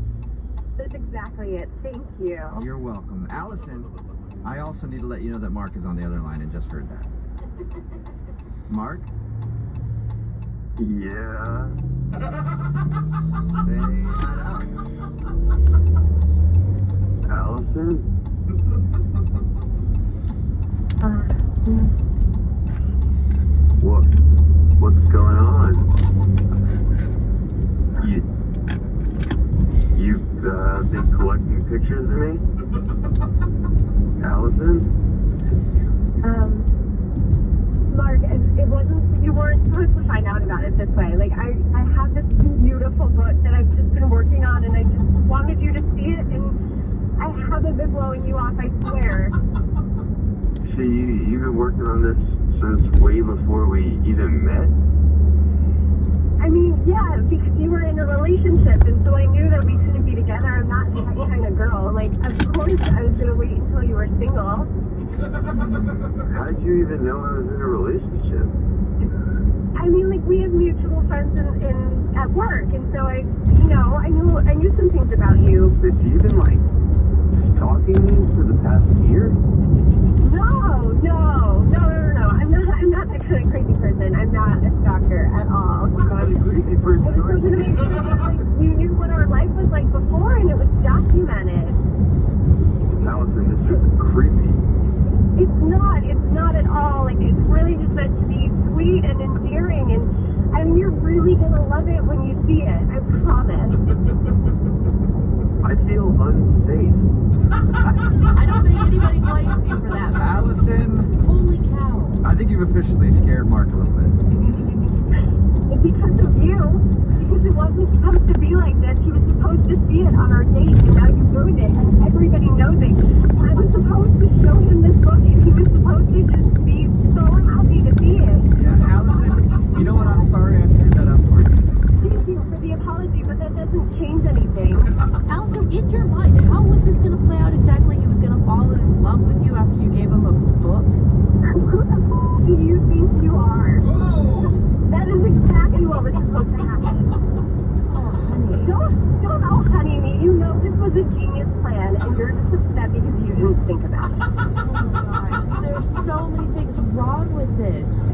Speaker 17: That's exactly it. Thank you.
Speaker 15: You're welcome. Allison, I also need to let you know that Mark is on the other line and just heard that. Mark?
Speaker 3: Yeah.
Speaker 15: Say hi to
Speaker 3: Allison? What's going on? You've been collecting pictures of me? Allison?
Speaker 17: Mark, it wasn't, you weren't supposed to find out about it this way. Like, I have this beautiful book that I've just been working on, and I just wanted you to see it, and I haven't been blowing you off, I swear.
Speaker 3: So you've been working on this since way before we even met?
Speaker 17: I mean, yeah, because you were in a relationship, and so I knew that we couldn't be together. I'm not that kind of girl. Like, of course I was going to wait until you were single.
Speaker 3: How did you even know I was in a relationship?
Speaker 17: I mean, like, we have mutual friends in at work, and so I knew some things about you.
Speaker 3: But you've been, like, stalking me for the past year?
Speaker 17: No. I'm not that kind of crazy person. I'm not a stalker at all.
Speaker 3: What kind of crazy person are you?
Speaker 17: You knew what our life was like before, and it was documented.
Speaker 3: Allison, this is creepy.
Speaker 17: It's not at all. Like, it's really just meant to be sweet and endearing, and I mean, you're really gonna love it when you see it. I promise.
Speaker 3: I feel unsafe.
Speaker 18: I don't think anybody blames you for that.
Speaker 15: Allison.
Speaker 18: Holy cow.
Speaker 15: I think you've officially scared Mark a little bit.
Speaker 17: It's because of you. Because it wasn't supposed to be like this. He was supposed to see it on our date, and now you ruined it, and everybody knows it. I was supposed to show him this book, and he was supposed to just be so happy to see it.
Speaker 15: Yeah, Allison, you know what? I'm sorry I screwed that up for you.
Speaker 17: Thank you for the apology, but that doesn't change anything.
Speaker 18: Allison, in your mind, how was this going to play out exactly? He was going to fall in love with you after you gave him a book?
Speaker 17: Who the f*** do you think you are? That is exactly what was supposed to happen.
Speaker 18: Oh, honey.
Speaker 17: Don't honey me. You know this was a genius plan, and you're just upset because you didn't think about it.
Speaker 18: Oh my God. There's so many things wrong with this.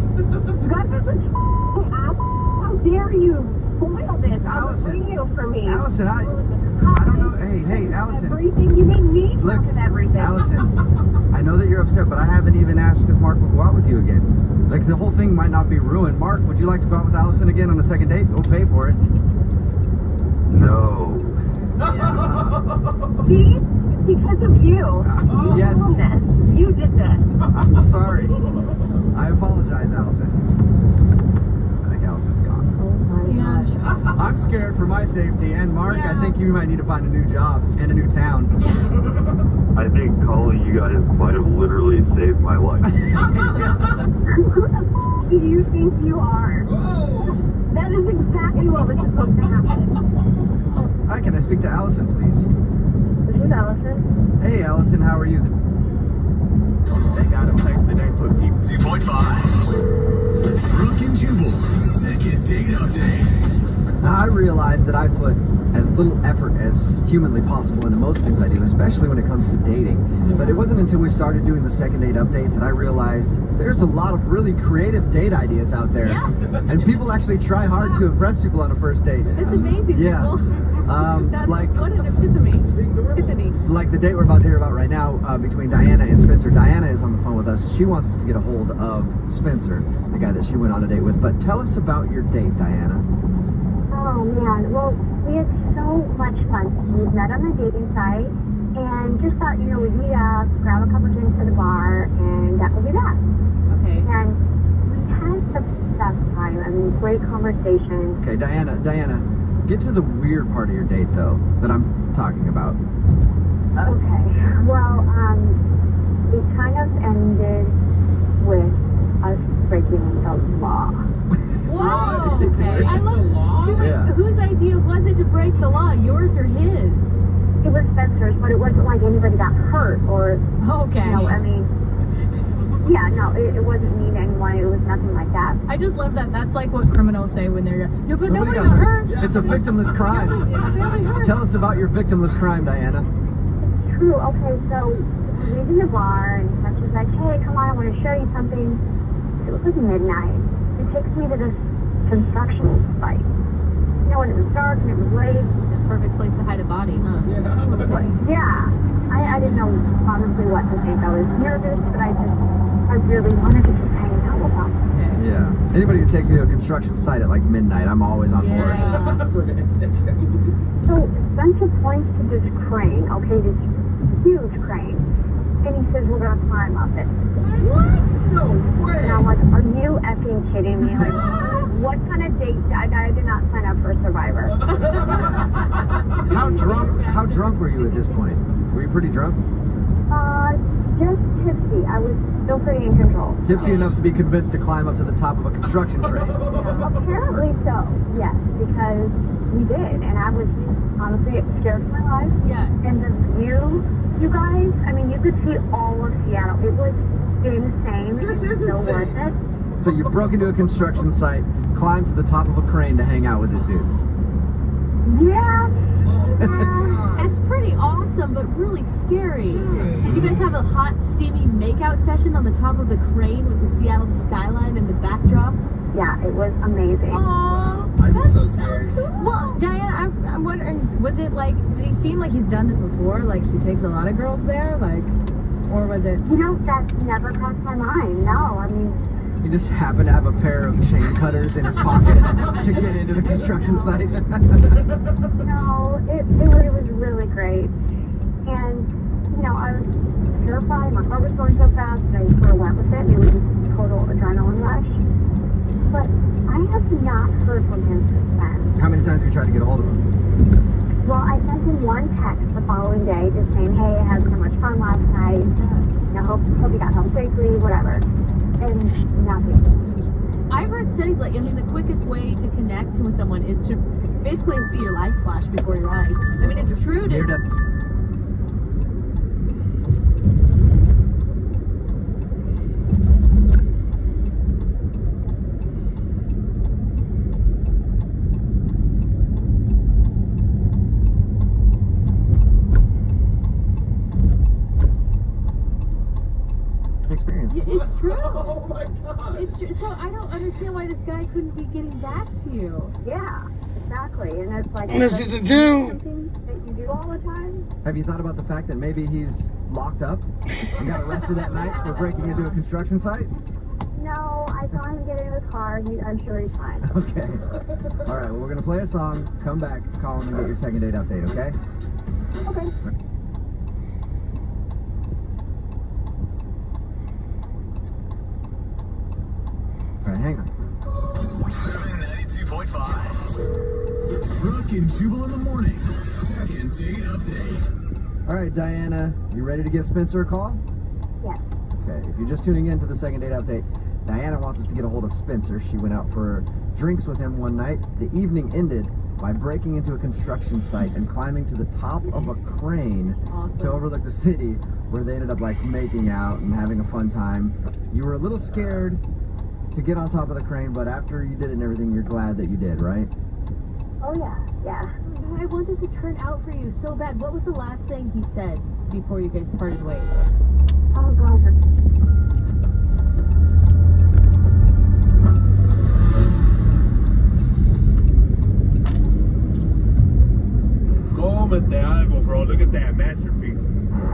Speaker 17: God, this is ass. How dare you spoil this on the radio for me?
Speaker 15: Allison, I don't know. Hey, Allison.
Speaker 17: Everything. You made me
Speaker 15: Look,
Speaker 17: with everything.
Speaker 15: Allison, I know that you're upset, but I haven't even asked if Mark will go out with you again. Like, the whole thing might not be ruined. Mark, would you like to go out with Allison again on a second date? We'll pay for it.
Speaker 3: No.
Speaker 17: See? Because of you.
Speaker 15: Yes.
Speaker 17: You did this.
Speaker 15: I'm sorry. I apologize, Allison. I think Allison's gone.
Speaker 18: Oh my gosh.
Speaker 15: I'm scared for my safety, and Mark, I think you might need to find a new job and a new town.
Speaker 3: I think calling you guys might have literally saved my life.
Speaker 17: Who the f*** do you think you are? That is exactly what was supposed to happen.
Speaker 15: Hi, can I speak to Allison, please?
Speaker 17: This is Allison.
Speaker 15: Hey, Allison, how are you?
Speaker 27: They got a place that they put people.
Speaker 14: 2.5. Brooke and Jubal's second date update.
Speaker 15: I realized that I put as little effort as humanly possible into most things I do, especially when it comes to dating. But it wasn't until we started doing the second date updates that I realized there's a lot of really creative date ideas out there.
Speaker 18: Yeah.
Speaker 15: And people actually try hard to impress people on a first date.
Speaker 18: It's amazing,
Speaker 15: Yeah.
Speaker 18: people. That's
Speaker 15: Like,
Speaker 18: what an epiphany.
Speaker 15: like the date we're about to hear about right now between Diana and Spencer. Diana is on the phone with us. She wants us to get a hold of Spencer, the guy that she went on a date with. But tell us about your date, Diana.
Speaker 7: Oh man, well, we had so much fun. We met on a dating site and just thought, we'd meet up, grab a couple drinks at the bar, and that would be that.
Speaker 18: Okay.
Speaker 7: And we had the best time. I mean, great conversation.
Speaker 15: Okay, Diana, get to the weird part of your date, though, that I'm talking about.
Speaker 7: Okay. Well, it kind of ended with us breaking the law.
Speaker 18: Whoa! Okay. I love
Speaker 15: Yeah.
Speaker 18: Whose idea was it to break the law? Yours or his?
Speaker 7: It was Spencer's, but it wasn't like anybody got hurt or.
Speaker 18: Okay.
Speaker 7: I mean. Yeah, no, it wasn't mean to anyone. It was nothing like that.
Speaker 18: I just love that. That's like what criminals say when they're no, but nobody got hurt.
Speaker 15: It's a victimless crime. Tell us about your victimless crime, Diana.
Speaker 7: True. Okay, so we're leaving the bar, and Spencer's like, "Hey, come on, I want to show you something." It was like midnight. He takes me to this construction site. When it was dark and it was late.
Speaker 18: Perfect place to hide a body, huh?
Speaker 7: Yeah. I didn't know honestly what to think. I was nervous, but I really wanted to just hang out with him.
Speaker 15: Yeah. Anybody who takes me to a construction site at like midnight, I'm always on board.
Speaker 7: So Spencer points to this crane, okay, this huge crane, and he says we're gonna climb up it.
Speaker 18: What?
Speaker 7: No way. And I'm like, are you effing kidding me? Like, what kind of date? I did not sign up for Survivor.
Speaker 15: How drunk were you at this point? Were you pretty drunk?
Speaker 7: Just tipsy. I was still pretty in control.
Speaker 15: Tipsy enough to be convinced to climb up to the top of a construction train.
Speaker 7: Apparently so, yes, because we did, and I was honestly scared for my life.
Speaker 18: Yeah.
Speaker 7: And the view, you guys, I mean, you could see all of Seattle. It was insane.
Speaker 15: This is
Speaker 7: so
Speaker 15: insane.
Speaker 7: worth it.
Speaker 15: So you broke into a construction site, climbed to the top of a crane to hang out with this dude.
Speaker 7: Yeah.
Speaker 18: It's pretty awesome, but really scary. Did you guys have a hot, steamy makeout session on the top of the crane with the Seattle skyline in the backdrop?
Speaker 7: Yeah, it was amazing.
Speaker 18: Aww,
Speaker 13: I'm
Speaker 18: so scared.
Speaker 13: Well, Diana, I'm wondering, was it like, did he seem like he's done this before? Like he takes a lot of girls there? Like, or was it?
Speaker 7: That never crossed my mind. No, I mean.
Speaker 15: He just happened to have a pair of chain cutters in his pocket to get into the construction site.
Speaker 7: No, it was really great. And, I was terrified. My heart was going so fast, and I sort of went with it. It was just a total adrenaline rush. But I have not heard from him since then.
Speaker 15: How many times have you tried to get a hold of him?
Speaker 7: Well, I sent him one text the following day just saying, hey, I had so much fun last night. Hope you got home safely, whatever. And nothing.
Speaker 18: I've heard studies the quickest way to connect with someone is to basically see your life flash before your eyes. I mean, it's true to.
Speaker 15: Experience.
Speaker 18: It's true.
Speaker 9: Oh my god.
Speaker 18: It's true. So I don't understand why this guy couldn't be getting back to you.
Speaker 7: Yeah, exactly. And it's like
Speaker 6: This is a Jew.
Speaker 7: something that you do all the time.
Speaker 15: Have you thought about the fact that maybe he's locked up and got arrested that night for breaking into a construction site?
Speaker 7: No, I saw him get in his car. I'm sure he's fine.
Speaker 15: Okay. All right, well, we're going to play a song, come back, call him, and get your second date update, okay?
Speaker 7: Okay.
Speaker 15: All right, hang on.
Speaker 14: 92.5. Brooke and Jubal in the morning. Second date update.
Speaker 15: All right, Diana, you ready to give Spencer a call?
Speaker 7: Yes.
Speaker 15: Okay, if you're just tuning in to the second date update, Diana wants us to get a hold of Spencer. She went out for drinks with him one night. The evening ended by breaking into a construction site and climbing to the top of a crane to overlook the city, where they ended up making out and having a fun time. You were a little scared to get on top of the crane, but after you did it and everything, you're glad that you did, right?
Speaker 7: Oh, yeah.
Speaker 18: I want this to turn out for you so bad. What was the last thing he said before you guys parted ways?
Speaker 7: Oh, God.
Speaker 10: Cómete algo, bro. Look at that masterpiece.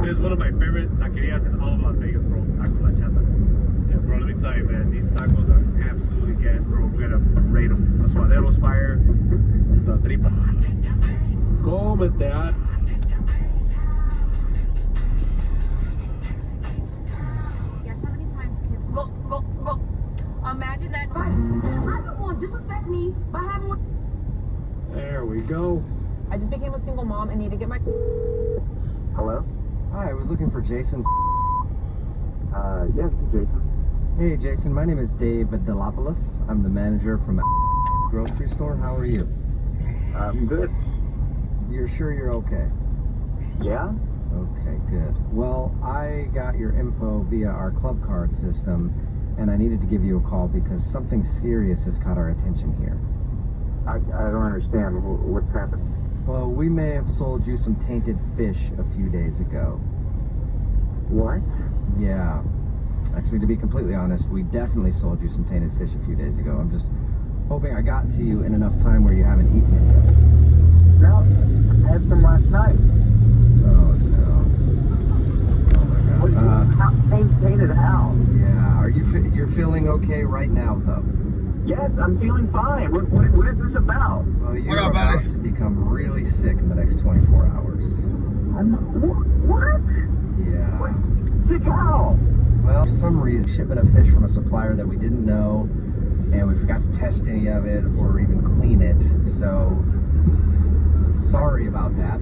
Speaker 10: This is one of my favorite taquerias in all of Las Vegas, bro. Tacos La Chata. Yeah, bro, let me tell you, man, these tacos are absolutely gas, bro. We're gonna rate them. The suadero's fire. The tripa. Cómete algo.
Speaker 4: Yes, how many times can go? Imagine that. I don't want to disrespect me by having one.
Speaker 10: There we go.
Speaker 13: I just became a single mom and need to get my.
Speaker 3: Hello?
Speaker 15: Hi, I was looking for Jason.
Speaker 3: Yes, Jason.
Speaker 15: Hey, Jason, my name is Dave Delopoulos. I'm the manager from grocery store. How are you?
Speaker 3: I'm good.
Speaker 15: You're sure you're okay?
Speaker 3: Yeah?
Speaker 15: Okay, good. Well, I got your info via our club card system, and I needed to give you a call because something serious has caught our attention here.
Speaker 3: I don't understand. What's happened?
Speaker 15: Well, we may have sold you some tainted fish a few days ago.
Speaker 3: What?
Speaker 15: Yeah. Actually, to be completely honest, we definitely sold you some tainted fish a few days ago. I'm just hoping I got to you in enough time where you haven't eaten any of it.
Speaker 3: No, I had some last night.
Speaker 15: Oh, no. Oh, my God.
Speaker 3: How tainted how?
Speaker 15: Yeah. Are you're feeling okay right now, though?
Speaker 3: Yes, I'm feeling fine. What is this about?
Speaker 15: Well, you're about to become really sick in the next 24 hours.
Speaker 3: What?
Speaker 15: Yeah.
Speaker 3: Sick how?
Speaker 15: Well, for some reason, shipment of fish from a supplier that we didn't know, and we forgot to test any of it or even clean it. So, sorry about that.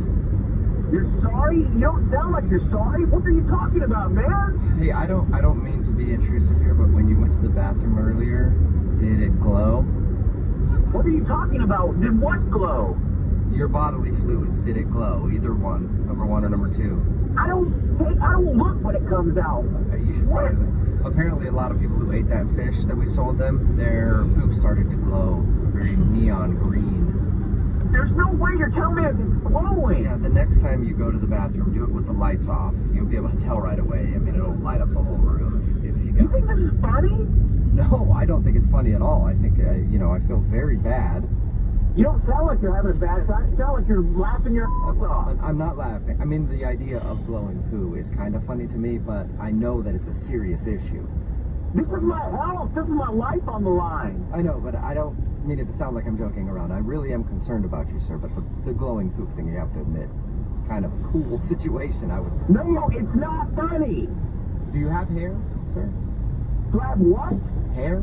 Speaker 3: You're sorry? You don't sound like you're sorry. What are you talking about, man?
Speaker 15: Hey, I don't mean to be intrusive here, but when you went to the bathroom earlier, did it glow?
Speaker 3: What are you talking about? Did what glow?
Speaker 15: Your bodily fluids, did it glow? Either one, number 1 or number 2.
Speaker 3: I don't look when it comes out.
Speaker 15: You should probably look. Apparently, a lot of people who ate that fish that we sold them, their poop started to glow very neon green.
Speaker 3: There's no way you're telling me it's glowing.
Speaker 15: Yeah, the next time you go to the bathroom, do it with the lights off. You'll be able to tell right away. I mean, it'll light up the whole room if you go.
Speaker 3: You think this is funny?
Speaker 15: No, I don't think it's funny at all. I think, I feel very bad.
Speaker 3: You don't sound like you're having a bad time. You sound like you're laughing your ass off.
Speaker 15: I'm not laughing. I mean, the idea of glowing poo is kind of funny to me, but I know that it's a serious issue.
Speaker 3: This is my health. This is my life on the line.
Speaker 15: I know, but I don't mean it to sound like I'm joking around. I really am concerned about you, sir, but the glowing poop thing, you have to admit, it's kind of a cool situation.
Speaker 3: No, it's not funny.
Speaker 15: Do you have hair, sir?
Speaker 3: Do I have what?
Speaker 15: Hair?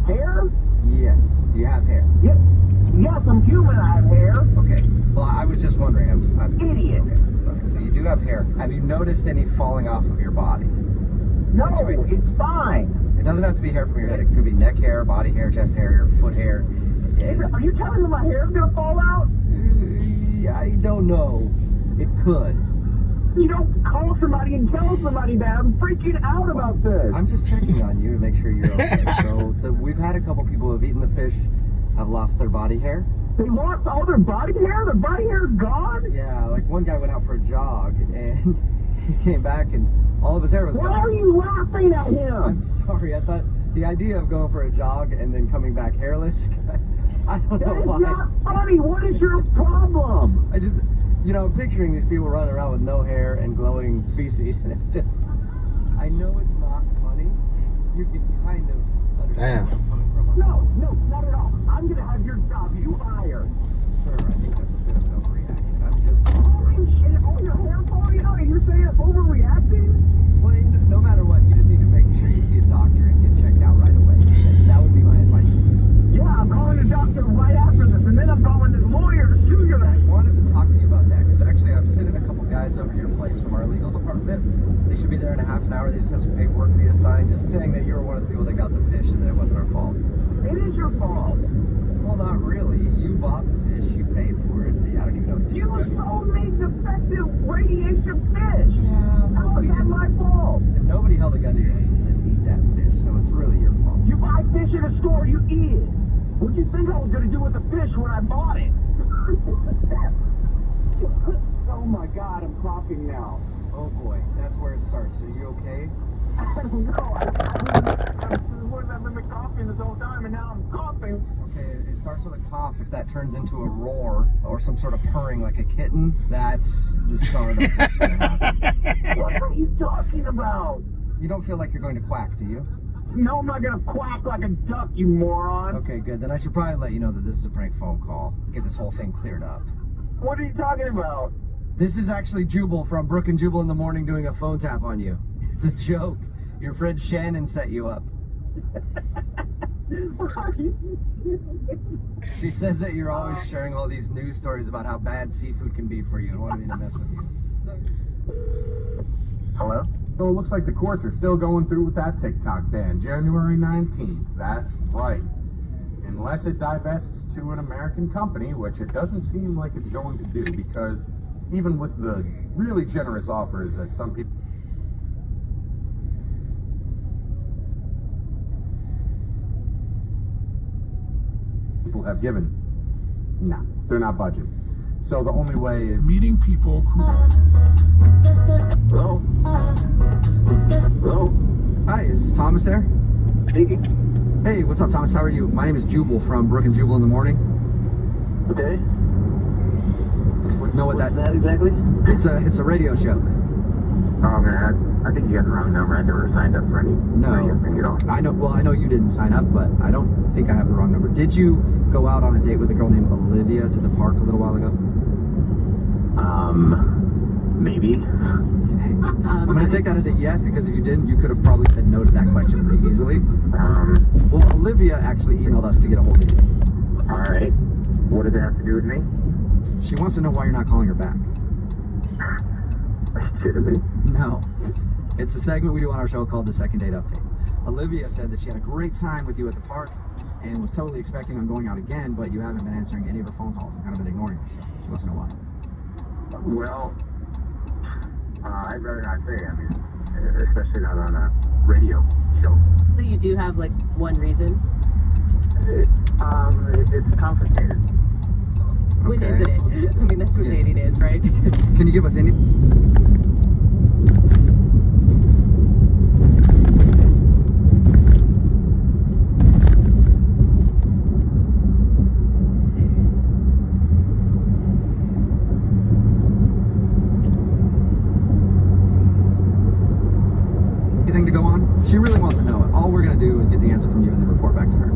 Speaker 3: Hair?
Speaker 15: Yes. Do you have hair?
Speaker 3: Yes, I'm human. I have hair.
Speaker 15: Okay. Well, I was just wondering. I'm
Speaker 3: idiot.
Speaker 15: Okay, sorry. So you do have hair. Have you noticed any falling off of your body?
Speaker 3: No, it's fine.
Speaker 15: It doesn't have to be hair from your head. It could be neck hair, body hair, chest hair, foot hair.
Speaker 3: Are you telling me my hair's gonna fall out?
Speaker 15: I don't know. It could.
Speaker 3: You don't call somebody and tell somebody that. I'm freaking out about this.
Speaker 15: I'm just checking on you to make sure you're okay. So we've had a couple people who have eaten the fish have lost their body hair.
Speaker 3: They lost all their body hair? Their body hair's gone?
Speaker 15: Yeah, like one guy went out for a jog and he came back and all of his hair was gone.
Speaker 3: Why are you laughing at him?
Speaker 15: I'm sorry. I thought the idea of going for a jog and then coming back hairless, I don't know why.
Speaker 3: That's not funny. What is your problem?
Speaker 15: I just... I'm picturing these people running around with no hair and glowing feces, and it's just, I know it's not funny. You can kind of understand where I'm coming from.
Speaker 3: No, not at all. I'm going to have your job. You hire.
Speaker 15: Sir, I think that's a bit of an overreaction. I'm just...
Speaker 3: Holy shit, all your hair falling out and you're saying it's overreacting?
Speaker 15: Well, no matter what, you just need to make sure you see a doctor and get checked out right away. That would be my advice to you.
Speaker 3: Yeah, I'm calling the doctor right after this, and then I'm calling the lawyer to sue you.
Speaker 15: I wanted to talk to you about that, because actually I'm sending a couple guys over to your place from our legal department. They should be there in a half an hour. They just have some paperwork for you to sign, just saying that you were one of the people that got the fish and that it wasn't our fault.
Speaker 3: It is your fault.
Speaker 15: Well, not really. You bought the fish. You paid for it. I don't even know.
Speaker 3: You sold me defective radiation fish.
Speaker 15: Yeah,
Speaker 3: How is that my fault?
Speaker 15: And nobody held a gun to your head and said, eat that fish, so it's really your fault.
Speaker 3: You buy fish in a store, you eat it. What'd you think I was going to do with the fish when I bought it? now.
Speaker 15: Oh boy, that's where it starts. Are you okay?
Speaker 3: I don't know. I've been coughing this whole time, and now I'm coughing.
Speaker 15: Okay, it starts with a cough. If that turns into a roar or some sort of purring like a kitten, that's the start of what's going to happen.
Speaker 3: What are you talking about?
Speaker 15: You don't feel like you're going to quack, do you?
Speaker 3: No, I'm not gonna quack like a duck, you moron.
Speaker 15: Okay, good. Then I should probably let you know that this is a prank phone call. Get this whole thing cleared up.
Speaker 3: What are you talking about?
Speaker 15: This is actually Jubal from Brooke and Jubal in the Morning doing a phone tap on you. It's a joke. Your friend Shannon set you up. She says that you're always sharing all these news stories about how bad seafood can be for you and wanted me to mess with you.
Speaker 3: Hello?
Speaker 16: So it looks like the courts are still going through with that TikTok ban, January 19th. That's right. Unless it divests to an American company, which it doesn't seem like it's going to do, because even with the really generous offers that some people have given, nah, they're not budging. So the only way is
Speaker 14: meeting people who...
Speaker 3: Hello? Hello?
Speaker 15: Hi, is Thomas there?
Speaker 3: Speaking.
Speaker 15: Hey, what's up, Thomas? How are you? My name is Jubal from Brooke and Jubal in the Morning.
Speaker 3: Okay.
Speaker 15: Know what
Speaker 3: What's that exactly?
Speaker 15: It's a radio show.
Speaker 3: Oh man, I think you got the wrong number. I never signed up for any radio thing at all.
Speaker 15: I know. Well, I know you didn't sign up, but I don't think I have the wrong number. Did you go out on a date with a girl named Olivia to the park a little while ago?
Speaker 3: Maybe.
Speaker 15: I'm going to take that as a yes, because if you didn't, you could have probably said no to that question pretty easily. Well, Olivia actually emailed us to get a hold of you.
Speaker 3: All right. What does it have to do with me?
Speaker 15: She wants to know why you're not calling her back.
Speaker 3: Kidding me?
Speaker 15: No. It's a segment we do on our show called The Second Date Update. Olivia said that she had a great time with you at the park and was totally expecting on going out again, but you haven't been answering any of her phone calls and kind of been ignoring her, so she wants to know why.
Speaker 3: Well, I'd rather not say. I mean, especially not on a radio show.
Speaker 18: So you do have like one reason?
Speaker 3: It's complicated.
Speaker 18: When is it? I mean, that's what dating is, right?
Speaker 15: Can you give us any... anything to go on? She really wants to know it. All we're going to do is get the answer from you and then report back to her.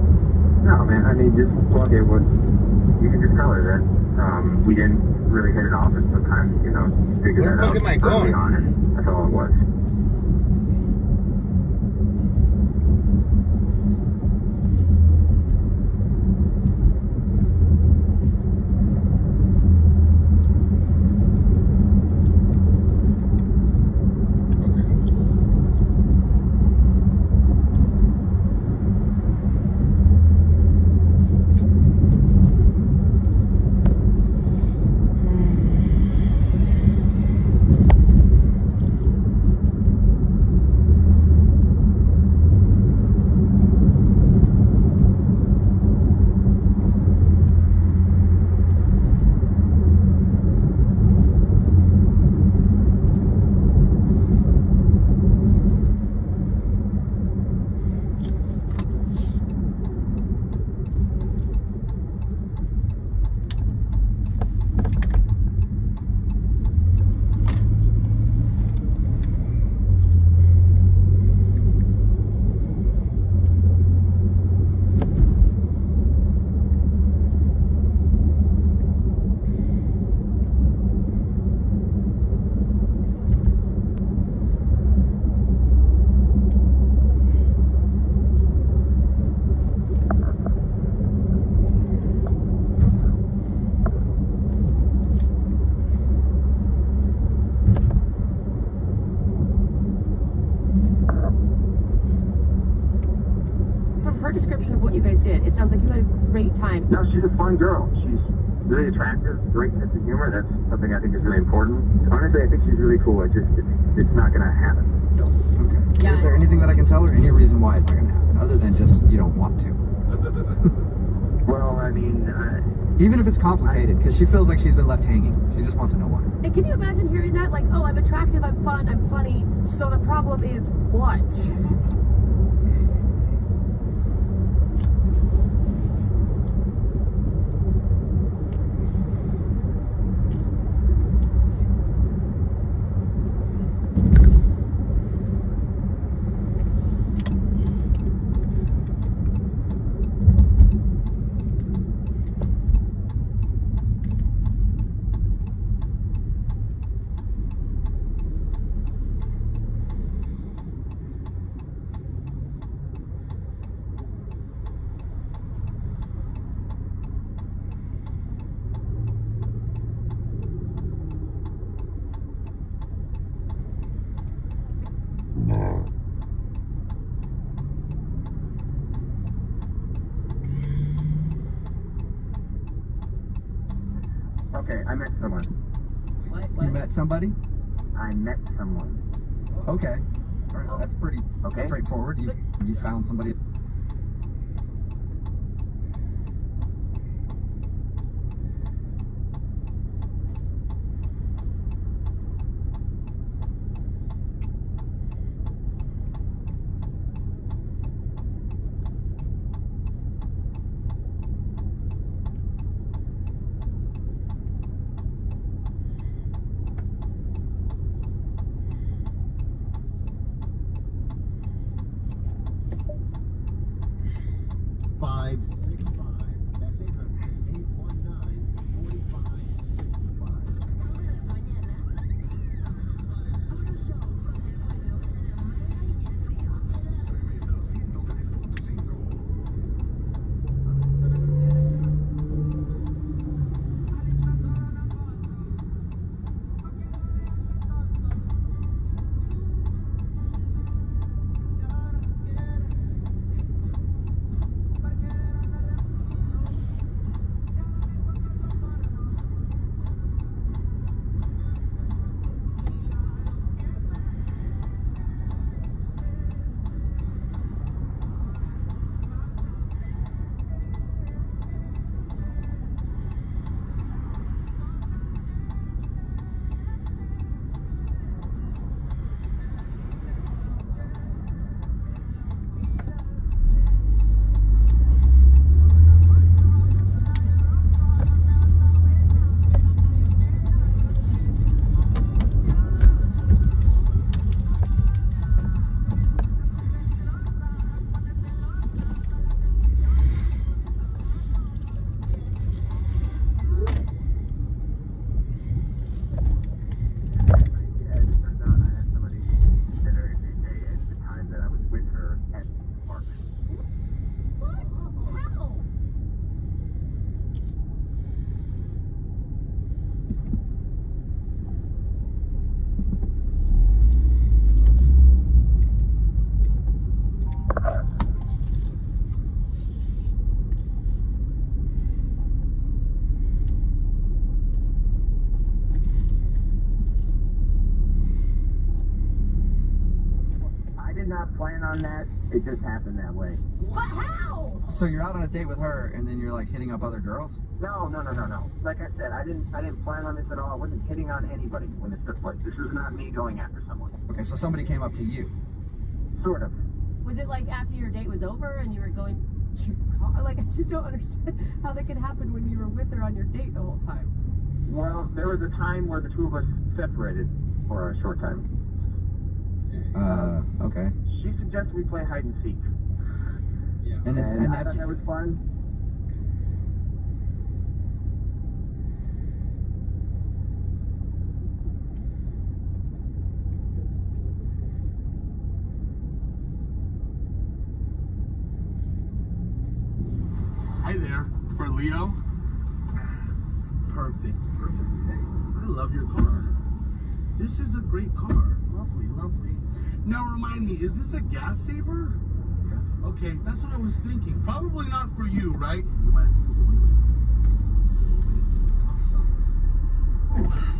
Speaker 3: No, man. I mean, just okay. What you can just tell her that we didn't really hit it off, and sometimes you figure that out early on, and that's all it was.
Speaker 18: Description of what you guys did. It sounds like you had a great time.
Speaker 3: No, she's a fun girl. She's really attractive, great sense of humor. That's something I think is really important. Honestly, I think she's really cool. It's not gonna happen. So.
Speaker 15: Okay.
Speaker 18: Yeah.
Speaker 15: Is there anything that I can tell her? Any reason why it's not gonna happen, other than just you don't want to?
Speaker 3: Well, I mean,
Speaker 15: Even if it's complicated, because she feels like she's been left hanging. She just wants to know why.
Speaker 18: And can you imagine hearing that? Like, oh, I'm attractive, I'm fun, I'm funny. So the problem is what?
Speaker 3: Okay, I met someone.
Speaker 15: You met somebody?
Speaker 3: I met someone.
Speaker 15: Okay. All right, that's pretty straightforward. You found somebody.
Speaker 3: Plan on that. It just happened that way.
Speaker 18: But how?
Speaker 15: So you're out on a date with her, and then you're like hitting up other girls?
Speaker 3: No. Like I said, I didn't plan on this at all. I wasn't hitting on anybody when this took place. This is not me going after someone.
Speaker 15: Okay, so somebody came up to you.
Speaker 3: Sort of.
Speaker 18: Was it like after your date was over and you were going to your car? Like, I just don't understand how that could happen when you were with her on your date the whole time.
Speaker 3: Well, there was a time where the two of us separated for a short time.
Speaker 15: Okay.
Speaker 3: She suggested we play hide and seek.
Speaker 15: Yeah.
Speaker 3: And I thought that was fun.
Speaker 19: Hi there, for Leo. Perfect. Hey, I love your car. This is a great car. Lovely. Now remind me, is this a gas saver? Yeah. Okay, that's what I was thinking. Probably not for you, right? You might have to awesome.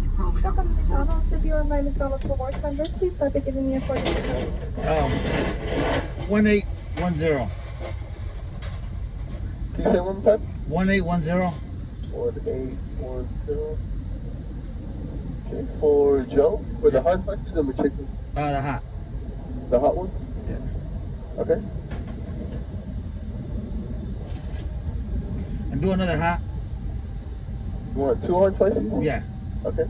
Speaker 19: You probably have
Speaker 7: Welcome to
Speaker 19: some sort.
Speaker 7: McDonald's. If you are my McDonald's reward member, please start by giving me a 40%.
Speaker 6: 1810.
Speaker 3: Can you say one more time?
Speaker 6: 1810.
Speaker 3: 1812. Okay, for Joe, for the hot spicy or the chicken?
Speaker 6: The hot.
Speaker 3: The hot one?
Speaker 6: Yeah.
Speaker 3: Okay.
Speaker 6: And do another hot.
Speaker 3: You want 2 hot spices?
Speaker 6: Yeah.
Speaker 3: Okay.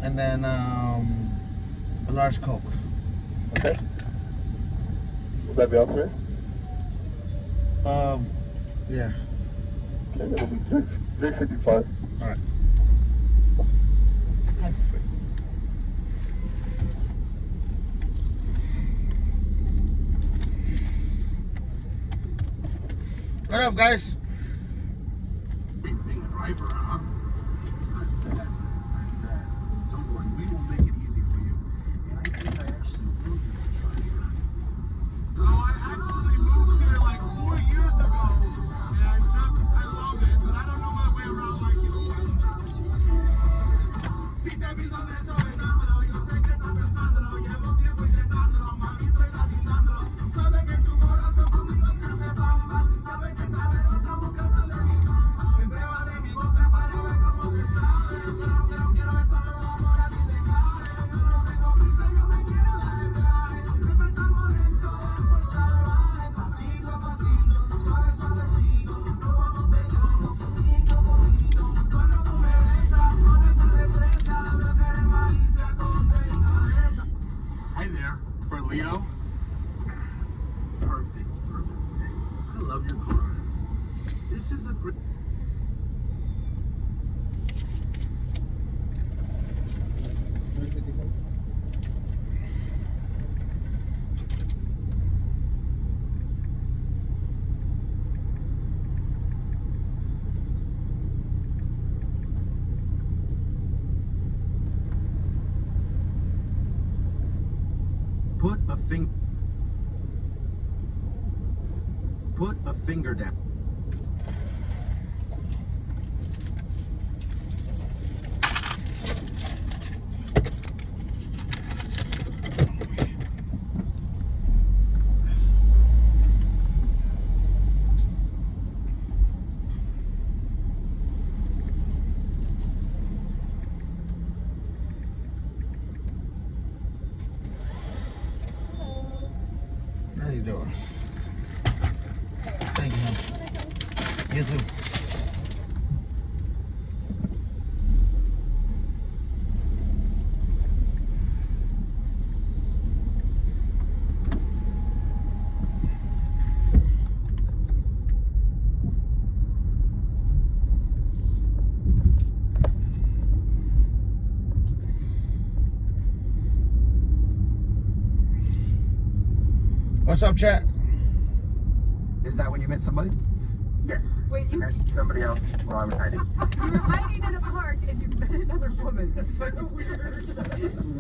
Speaker 6: And then a large Coke.
Speaker 3: Okay. Will that be all three?
Speaker 6: Yeah.
Speaker 3: Okay, that'll be $3.55.
Speaker 6: All right. What up, guys?
Speaker 19: He's being a driver, huh? Don't worry, we will make it easy for you. And I think I actually will use a charger. No, I actually moved here like 4 years ago. And I love it, but I don't know my way around like you. Si te pido beso, besándolo, yo sé que estás pensándolo. Llevo tiempo intentándolo, mamito, y intentándolo. Sabe que tu corazón conmigo te hace bamba. Sabe que sabe lo está buscando de mí. Me prueba de mi boca para ver cómo te sabe. Pero quiero ver todo el amor a ti te cabe. Yo no tengo prisa, yo me quiero dar el viaje. Empezamos lento, después salvaje. Pasito a pasito, suave, suavecito. Lo vamos pegando, poquito a poquito. Cuando tú me besas, con esa destreza. Veo que eres malicia con delicadeza. Hi there, for Leo. Perfect. I love your car. This is a great...
Speaker 2: Put a finger down.
Speaker 6: How you doing? Thank you, man. You too. What's up, chat?
Speaker 15: Is that when you met somebody?
Speaker 3: Yes.
Speaker 4: Wait, you
Speaker 3: met somebody else while I was hiding.
Speaker 4: you were hiding in a park and you met another woman. That's so weird.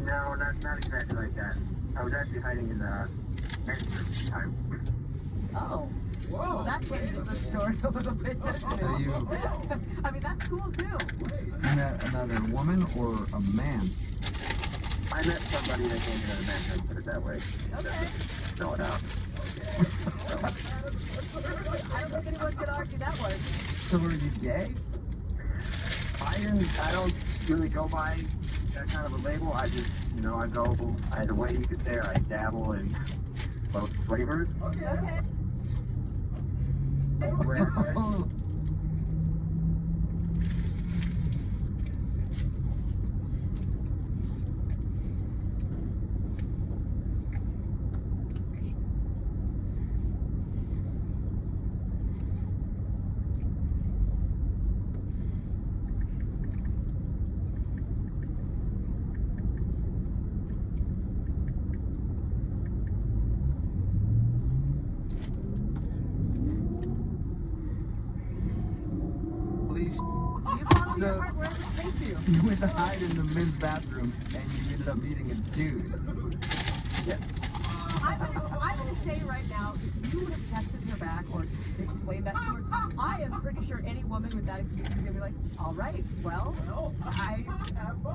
Speaker 3: No, not exactly like that. I was actually hiding in the men's room at the time.
Speaker 4: Oh. Whoa. Well, that changes the story a little bit, doesn't it?
Speaker 15: So you
Speaker 4: I mean, that's cool too.
Speaker 15: met another woman or a man?
Speaker 3: I met somebody that came into the men's room, put it that way.
Speaker 4: Okay.
Speaker 3: Throw it out.
Speaker 4: I don't think anyone's gonna argue that one.
Speaker 15: So are you gay?
Speaker 3: I don't really go by that kind of a label. I just, I go either way you could say, or I dabble in both flavors.
Speaker 4: Okay.
Speaker 15: So you went to hide in the men's bathroom and you ended up meeting a dude.
Speaker 3: Yeah.
Speaker 4: I'm gonna say right now, if you would have texted her back or explained that to her, I am pretty sure any woman with that excuse is gonna be like, all right, well,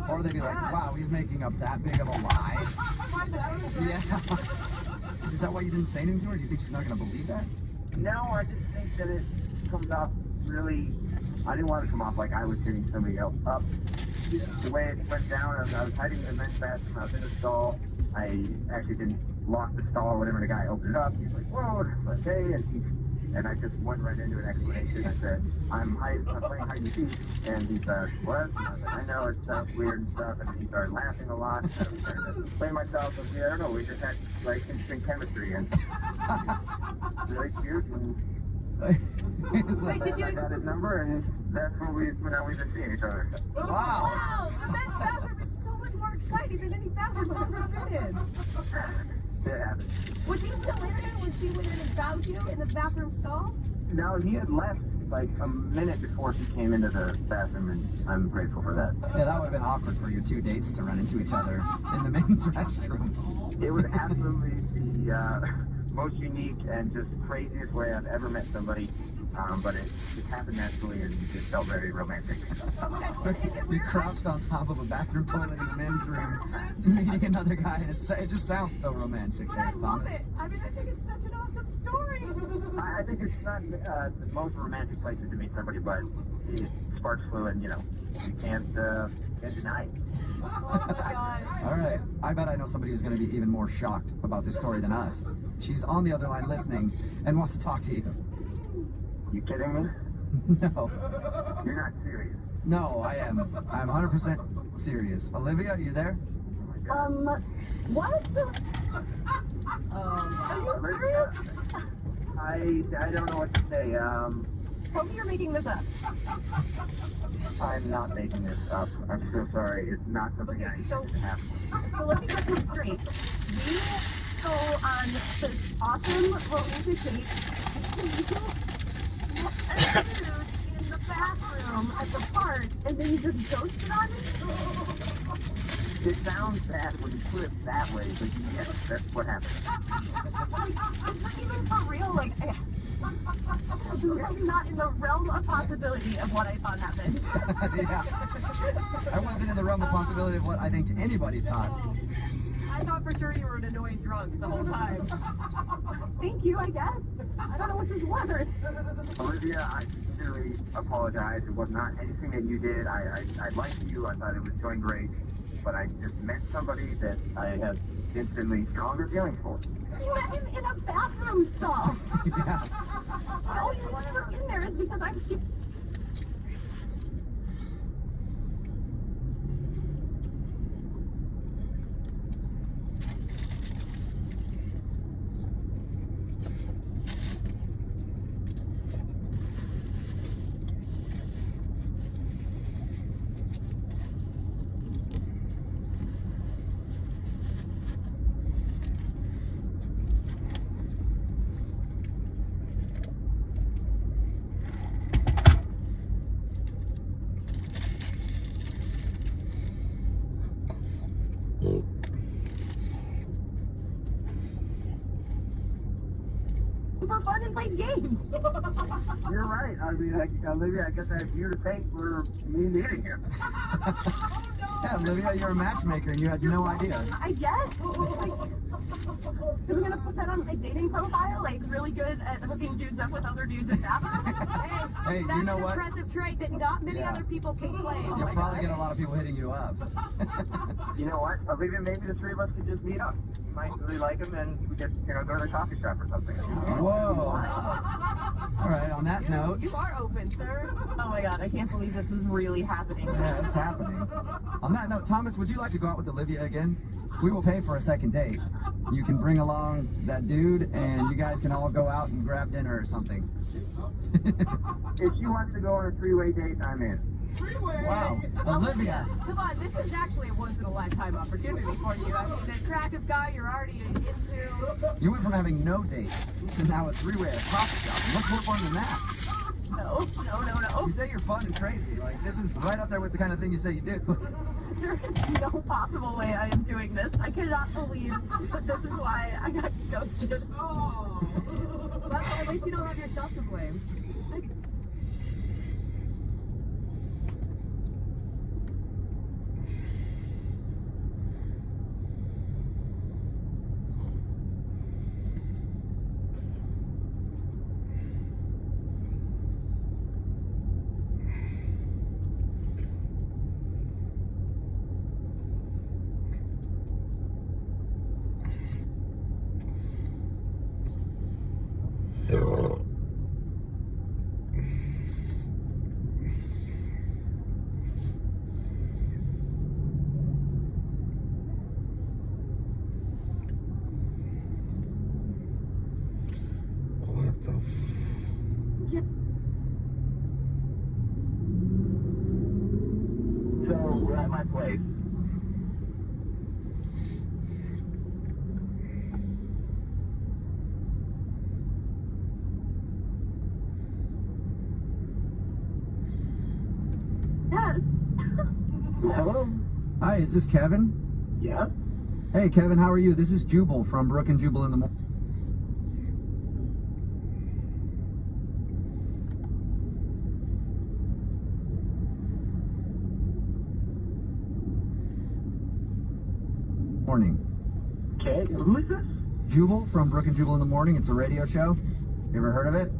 Speaker 15: Or they'd be like, wow, he's making up that big of a lie. Yeah. Is that why you didn't say anything to her? Do you think she's not gonna believe that?
Speaker 3: No, I just think that it comes off really, I didn't want to come off like I was hitting somebody else up.
Speaker 19: Yeah.
Speaker 3: The way it went down, I was hiding in the men's bathroom, I was in the stall. I actually didn't lock the stall or whatever. The guy opened it up. He's like, whoa, okay. And I just went right into an explanation. I said, I'm playing hide and seek. And he said, what? And I was like, I know, it sounds weird and stuff. And he started laughing a lot. And I was trying to explain myself. I was like, I don't know, we just had like interesting chemistry and really cute. And
Speaker 4: Wait, did
Speaker 3: I
Speaker 4: you?
Speaker 3: got his number, and that's when now we've been seeing each other.
Speaker 4: Wow, the men's bathroom is so much more exciting than any bathroom I've ever been in.
Speaker 3: It happened.
Speaker 4: Was he still in there when she went in and found you in the bathroom stall?
Speaker 3: No, he had left like a minute before she came into the bathroom, and I'm grateful for that.
Speaker 15: Yeah, that would have been awkward for your two dates to run into each other in the men's restroom.
Speaker 3: It was absolutely the most unique and just craziest way I've ever met somebody. But it happened naturally and it felt very romantic.
Speaker 15: You crouched on top of a bathroom toilet in the men's room, meeting another guy, and it just sounds so romantic.
Speaker 4: But
Speaker 15: there,
Speaker 4: I love
Speaker 15: Thomas.
Speaker 4: it. I mean, I think it's such an awesome story.
Speaker 3: I think it's not the most romantic places to meet somebody, but it sparks fluid, you can't deny it.
Speaker 4: Oh my God.
Speaker 15: All right, I bet I know somebody who's going to be even more shocked about this story than us. She's on the other line listening and wants to talk to you.
Speaker 3: You kidding me?
Speaker 15: No.
Speaker 3: You're not serious.
Speaker 15: No, I am. I'm 100% serious. Olivia, you there?
Speaker 7: What?
Speaker 4: Are
Speaker 7: you serious?
Speaker 3: I don't know what to say.
Speaker 7: Tell me you're making this up.
Speaker 3: I'm not making this up. I'm so sorry. It's not something I intended to happen.
Speaker 7: So let me get this straight. We go on this awesome romantic date. And you met a dude in the bathroom at the park, and then you just ghosted on me?
Speaker 3: It sounds bad when you put it that way, but yes, that's what happened.
Speaker 7: Is this even for real? Like, this is really not in the realm of possibility of what I thought happened.
Speaker 15: Yeah. I wasn't in the realm of possibility of what I think anybody thought.
Speaker 4: I thought for sure you were an annoying drunk the whole time.
Speaker 7: Thank you, I guess. I don't know which is worse.
Speaker 3: Olivia, I sincerely apologize. It was not anything that you did. I liked you. I thought it was going great. But I just met somebody that I have instantly stronger feelings for.
Speaker 7: You met him in a bathroom stall.
Speaker 15: Yeah.
Speaker 7: The only reason you're in there is because I'm... super fun and play games.
Speaker 3: You're right. I mean, Olivia, I guess I have you to thank for me meeting him.
Speaker 15: Yeah, Olivia, you're a matchmaker and you had no idea.
Speaker 7: I guess. Are we gonna put that on my dating profile? Like, really good at hooking dudes up with other dudes in bathrooms?
Speaker 15: Hey,
Speaker 4: That's
Speaker 15: you know
Speaker 4: an
Speaker 15: what?
Speaker 4: impressive trait that not many
Speaker 15: Yeah.
Speaker 4: other people can claim.
Speaker 15: You'll probably get a lot of people hitting you up.
Speaker 3: You know what? Olivia, maybe the three of us could just meet up. You might really like him, and we could, go to a coffee shop or something.
Speaker 15: Whoa. All right, on that note.
Speaker 4: You are open, sir.
Speaker 7: Oh my god, I can't believe this is really happening.
Speaker 15: Yeah, it's happening. On that note, Thomas, would you like to go out with Olivia again? We will pay for a second date. You can bring along that dude, and you guys can all go out and grab dinner or something.
Speaker 3: If she wants to go on a three-way date, I'm in.
Speaker 15: Wow. Olivia.
Speaker 4: Come on, this is actually a once-in-a-lifetime opportunity for you. I mean, an attractive guy you're already into.
Speaker 15: You went from having no dates to now a three-way at a coffee shop. What's more fun than that?
Speaker 7: No.
Speaker 15: You say you're fun and crazy. Like, this is right up there with the kind of thing you say you do.
Speaker 7: There is no possible way I am doing this. I cannot believe that this is why I got ghosted.
Speaker 4: Oh. Well, at least you don't have yourself to blame.
Speaker 3: at my place.
Speaker 17: Yes.
Speaker 3: Hello?
Speaker 15: Hi, is this Kevin?
Speaker 3: Yeah?
Speaker 15: Hey, Kevin, how are you? This is Jubal from Brook and Jubal in the Morning.
Speaker 3: Okay, who is this?
Speaker 15: Jubal from Brook and Jubal in the Morning. It's a radio show. You ever heard of it?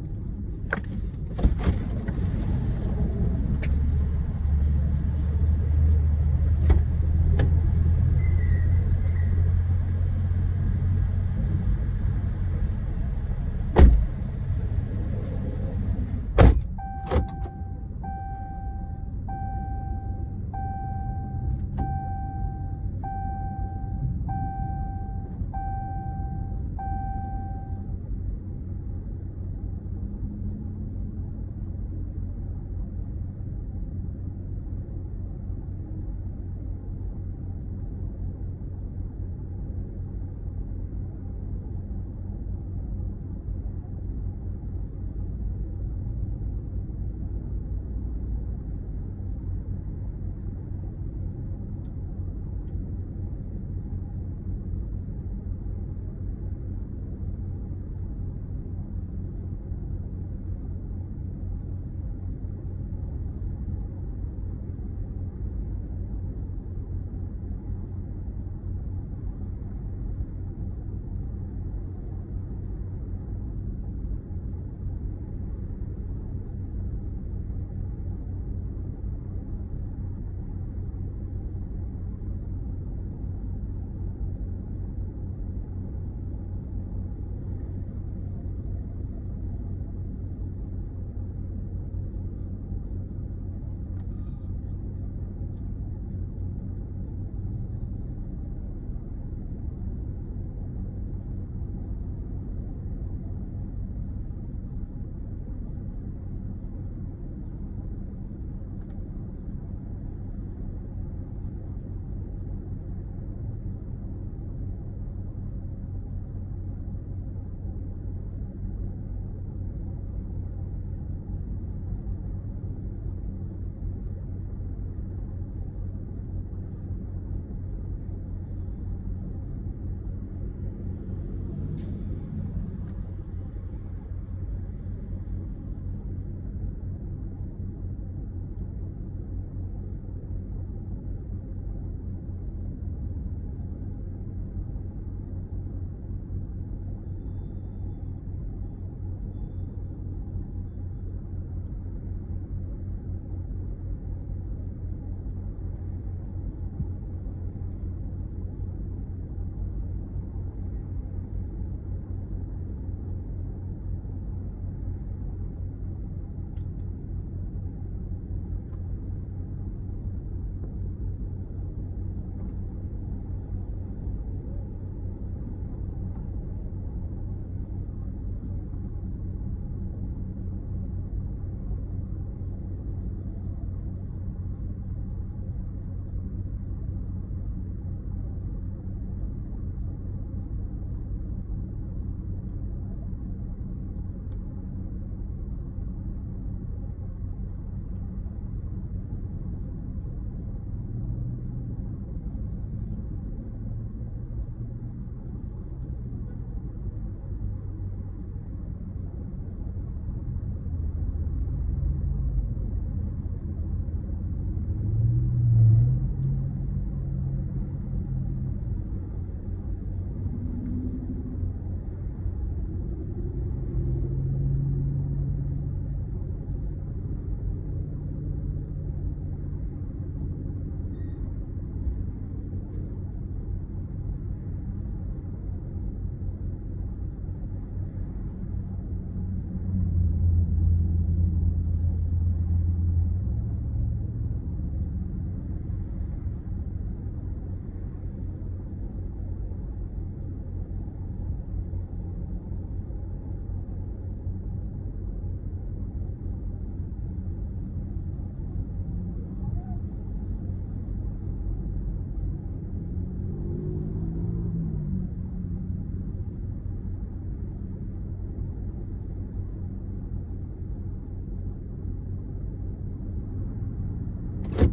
Speaker 6: Well,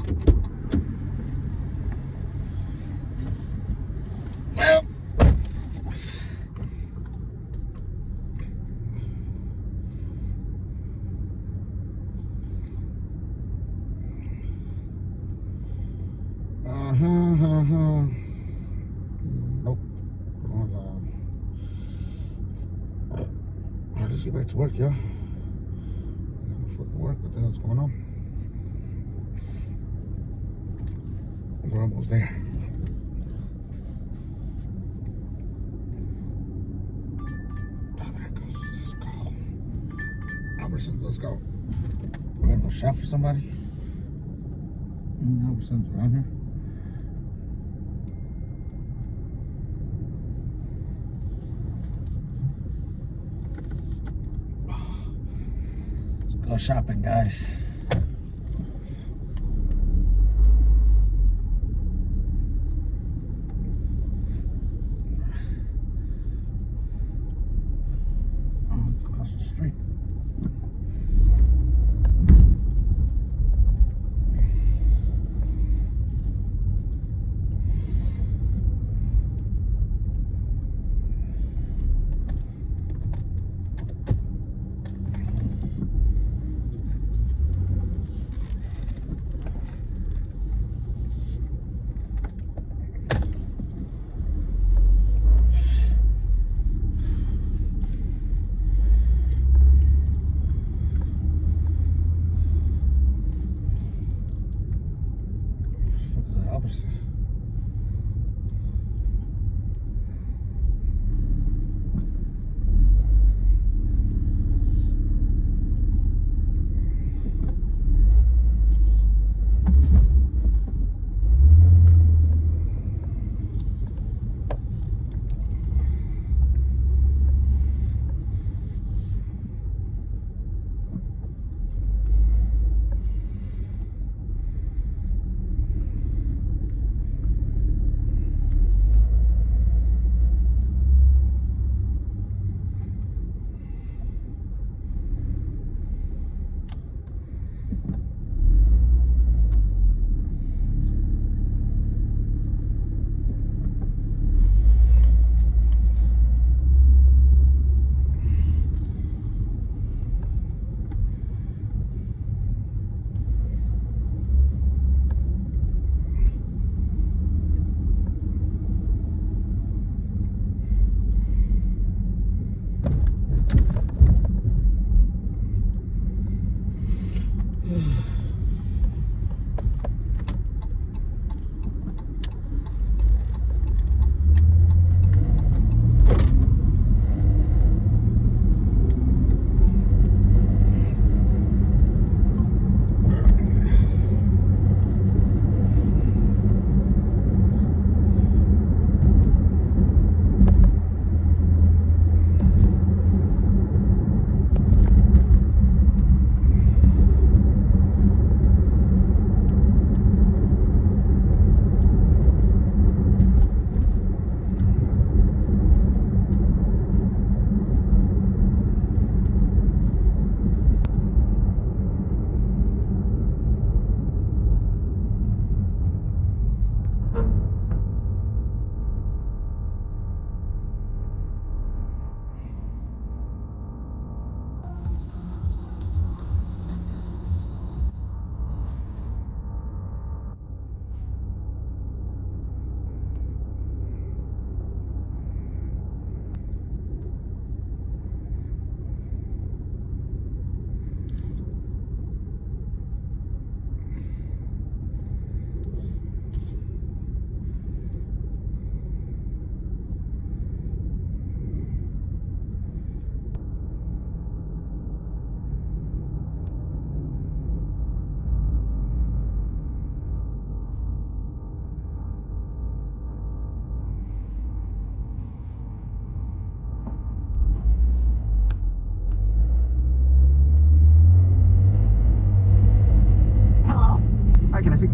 Speaker 6: nope. Let's get back to work, y'all. Fucking work. What the hell's going on? We're almost there. Oh, there it goes. Let's go. Albertsons, let's go. We're gonna go shop for somebody. Albertsons around here. Go shopping, guys. Across the street.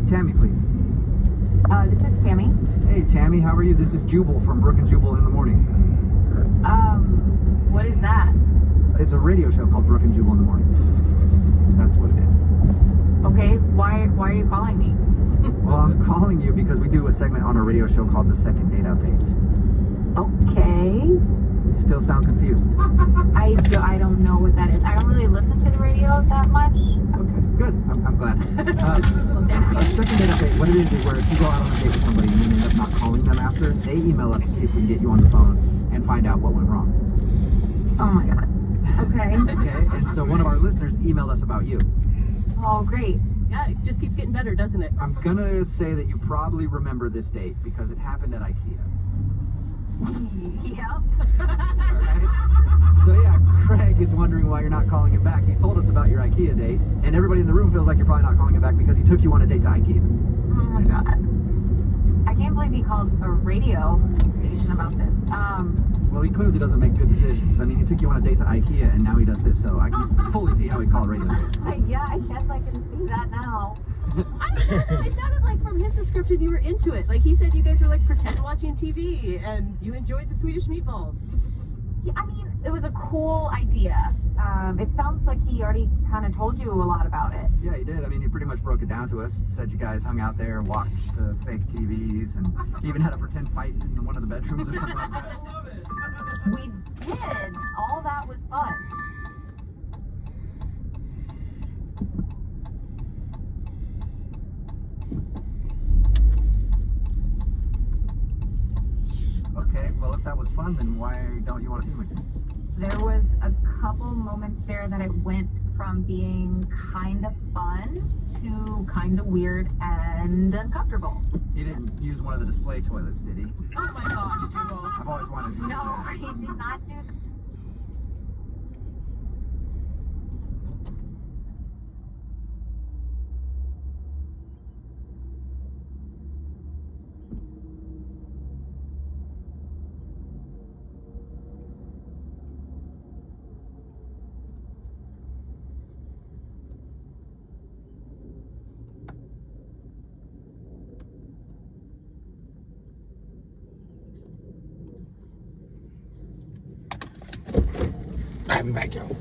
Speaker 15: Tammy, please.
Speaker 17: This is Tammy.
Speaker 15: Hey, Tammy, how are you? This is Jubal from Brook and Jubal in the Morning.
Speaker 17: What is that?
Speaker 15: It's a radio show called Brook and Jubal in the Morning. That's what it is.
Speaker 17: Okay, why Why are you calling me?
Speaker 15: Well, I'm calling you because we do a segment on our radio show called The Second Date Update.
Speaker 17: Okay.
Speaker 15: You still sound confused.
Speaker 17: I don't know what that is. I don't really listen to the radio that much.
Speaker 15: Okay, good. I'm glad. A second date update, what it is where if you go out on a date with somebody and you end up not calling them after, they email us to see if we can get you on the phone and find out what went wrong.
Speaker 17: Oh my god. Okay.
Speaker 15: Okay, and so one of our listeners emailed us about you.
Speaker 17: Oh, great.
Speaker 4: Yeah, it just keeps getting better, doesn't it?
Speaker 15: I'm gonna say that you probably remember this date because it happened at IKEA.
Speaker 17: Yep.
Speaker 15: So yeah, Craig is wondering why you're not calling him back. He told us about your IKEA date, and everybody in the room feels like you're probably not calling him back because he took you on a date to IKEA.
Speaker 17: Oh my god. I can't believe he called a radio station about this.
Speaker 15: Well, he clearly doesn't make good decisions. I mean, he took you on a date to IKEA, and now he does this, so I can fully see how he'd call a radio station.
Speaker 17: Yeah, I guess I can see that now.
Speaker 4: I don't know. It sounded like from his description you were into it. Like he said you guys were like pretend watching TV and you enjoyed the Swedish meatballs.
Speaker 17: Yeah, I mean, it was a cool idea. It sounds like he already kind of told you a lot about it.
Speaker 15: Yeah, he did. I mean, he pretty much broke it down to us. Said you guys hung out there, watched the fake TVs, and even had a pretend fight in one of the bedrooms or something like that.
Speaker 17: We did. All that was fun.
Speaker 15: Okay, well, if that was fun, then why don't you want to see him again?
Speaker 17: There was a couple moments there that it went from being kind of fun to kind of weird and uncomfortable.
Speaker 15: He didn't use one of the display toilets, did he?
Speaker 17: Oh my gosh, Jubal.
Speaker 15: I've always wanted to do
Speaker 17: No,
Speaker 15: that.
Speaker 17: he did not do that.
Speaker 6: I'm back, yo.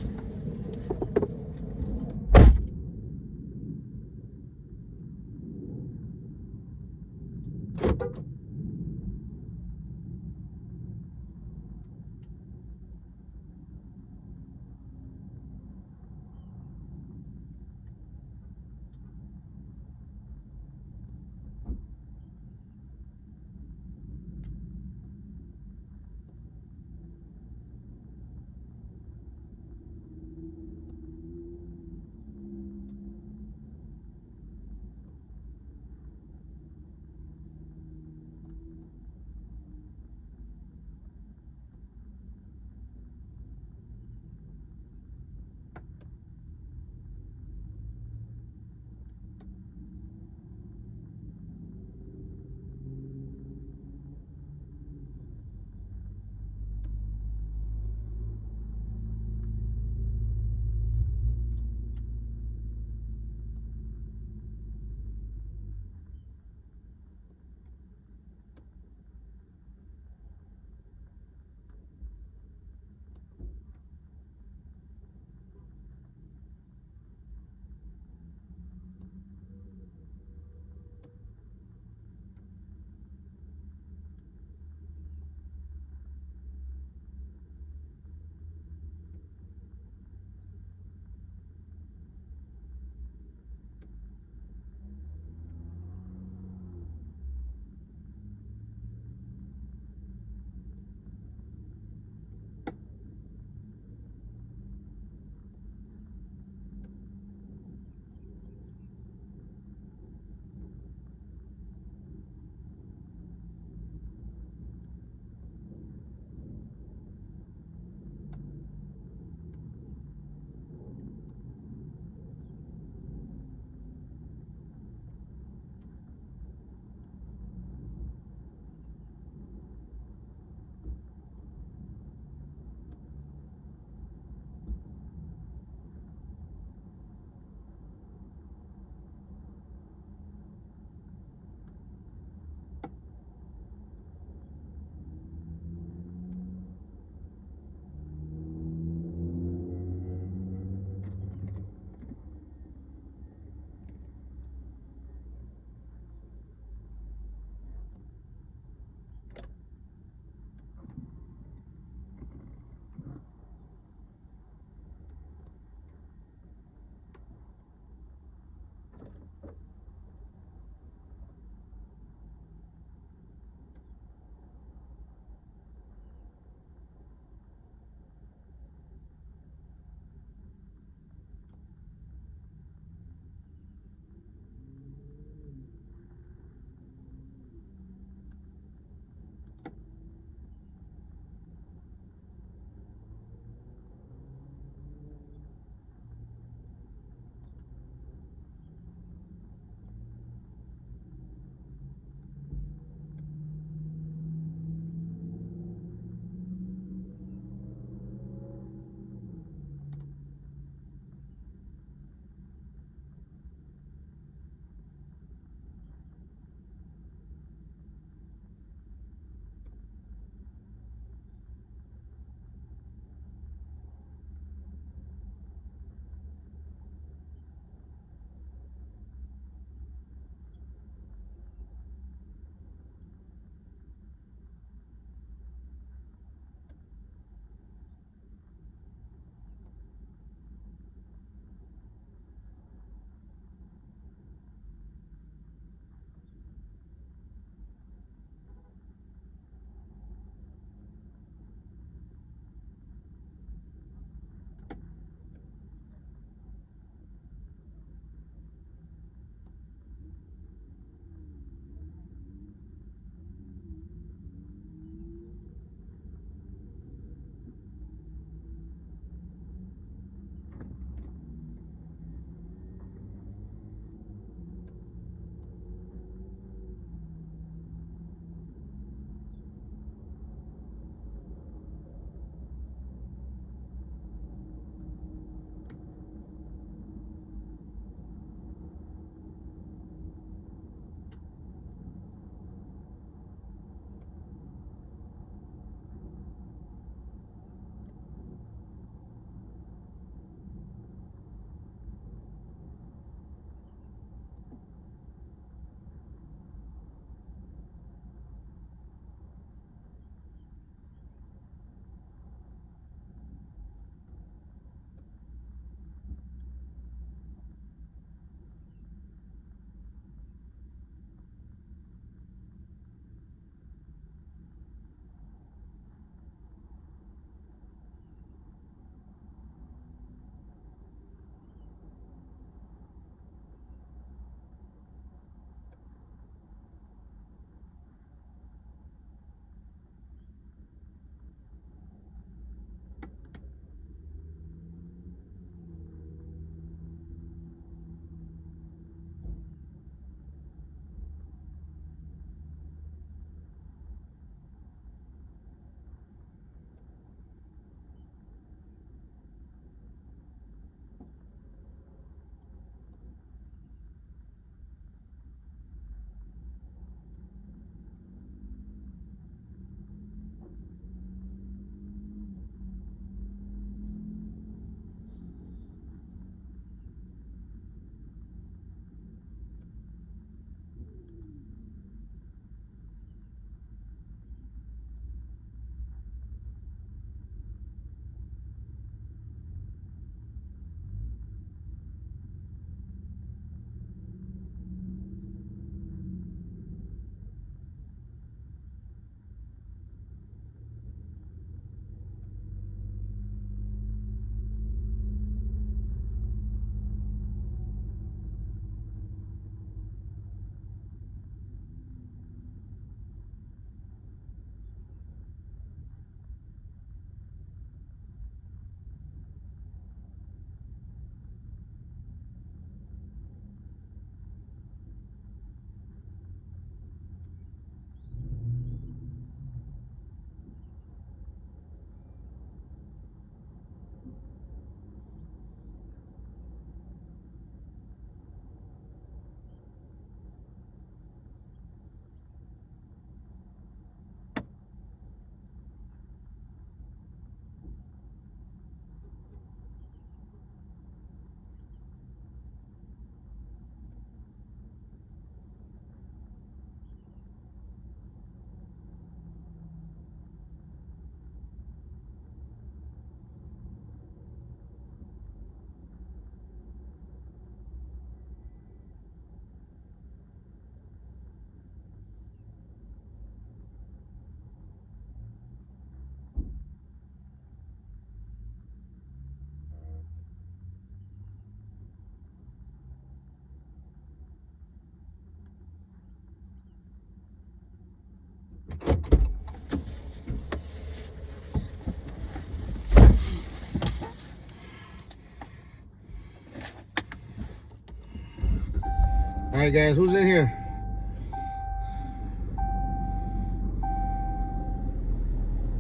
Speaker 6: All right, guys, who's in here?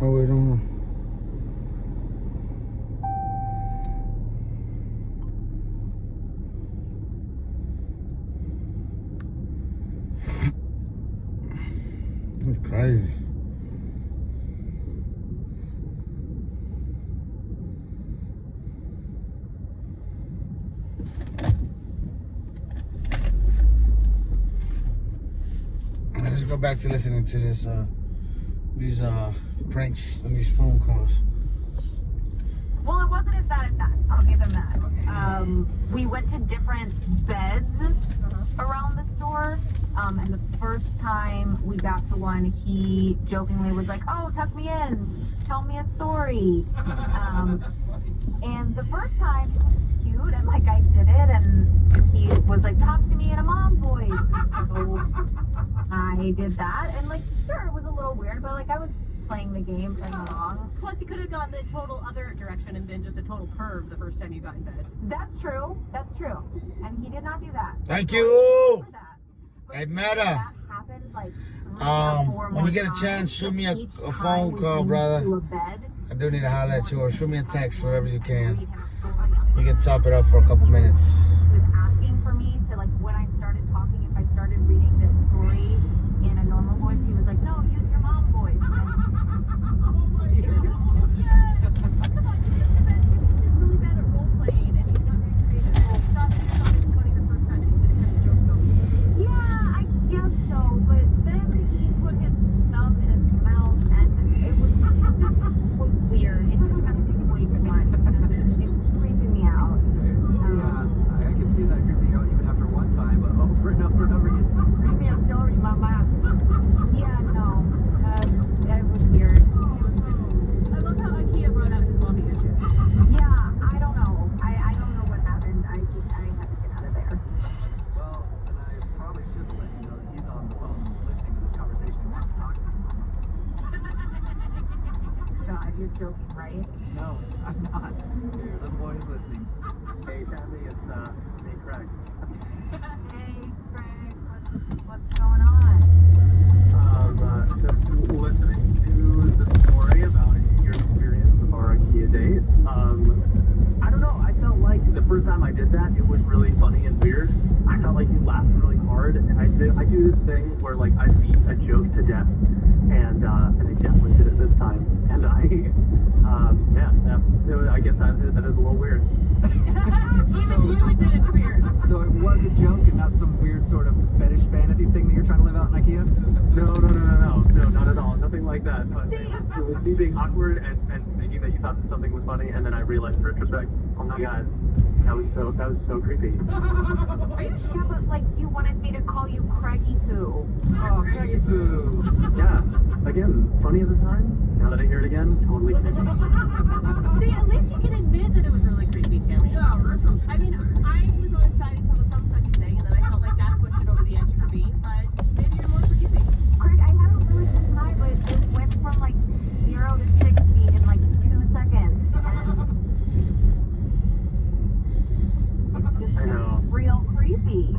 Speaker 6: Oh, we don't know. That's crazy. Let's go back to listening to this, these pranks and these phone calls.
Speaker 17: Well, it wasn't as bad as that. I'll give him that. We went to different beds around the store, and the first time we got to one, he jokingly was like, "Oh, tuck me in, tell me a story." And the first time it was cute, and like I did it, and he was like, "Talk to me in a mom voice." So I did that, and like, sure, it was a little weird, but like I was playing the game, playing along.
Speaker 4: Plus, you could have gone the total other direction and been just a total perv the first time you got in bed.
Speaker 17: That's true. That's true. And he did not do that.
Speaker 6: Thank you. Hey, Meta.
Speaker 17: That happened like
Speaker 6: when you get a chance, shoot me a phone call, brother. I do need to holler at you, or shoot me a text, whatever you can. You can top it up for a couple minutes.
Speaker 17: He was asking for me to, like, when I started talking, if I started reading this story in a normal voice, he was like, "No, use your mom voice." Yeah, I guess so, but then he put his thumb in his mouth, and it was weird. It just got way too much, and it's creeping me out.
Speaker 15: Yeah, I can see that creeping out even after one time, but over and over and over again. Read me a story, mama.
Speaker 17: Yeah, no, it was weird.
Speaker 4: I love how Ikea brought out his mommy issues.
Speaker 17: Yeah, I don't know. I don't know what happened. I had to get out of there.
Speaker 15: Well, then I probably should let you know that he's on the phone listening to this conversation and wants to talk to you.
Speaker 17: God, you're joking, right?
Speaker 15: No, I'm not. Here, the boy is listening.
Speaker 3: Hey, family, it's Craig.
Speaker 17: Hey, Craig, what's going on?
Speaker 3: Just listening to the story about your experience with our IKEA date. I don't know, I felt like the first time I did that, it was really funny and weird. I felt like you laughed really hard, and I do this thing where, like, I beat a joke to death, and I definitely did it this time. And I guess that is a little weird.
Speaker 4: Even you admit it's weird.
Speaker 15: So it was a joke and not some weird sort of fetish fantasy thing that you're trying to live out in IKEA?
Speaker 3: No, not at all. Nothing like that. But it was me being awkward and thinking that you thought something was funny, and then I realized in retrospect, oh my god, that was so creepy.
Speaker 17: Are you sure? But like, you wanted me to call you Craigie Poo.
Speaker 15: Oh, Craigie Poo.
Speaker 3: Yeah. Again, funny at the time. Now that I hear it again, totally creepy.
Speaker 4: See, at least you can admit that it was really creepy, Tammy. Yeah, I mean, I was on his side until the thumb sucking thing, and then I felt like that pushed it over the edge for me, but maybe you're more forgiving.
Speaker 17: Craig, I had a really good time, but it went from like 0 to 60 in like 2 seconds. And
Speaker 3: I know.
Speaker 17: real creepy.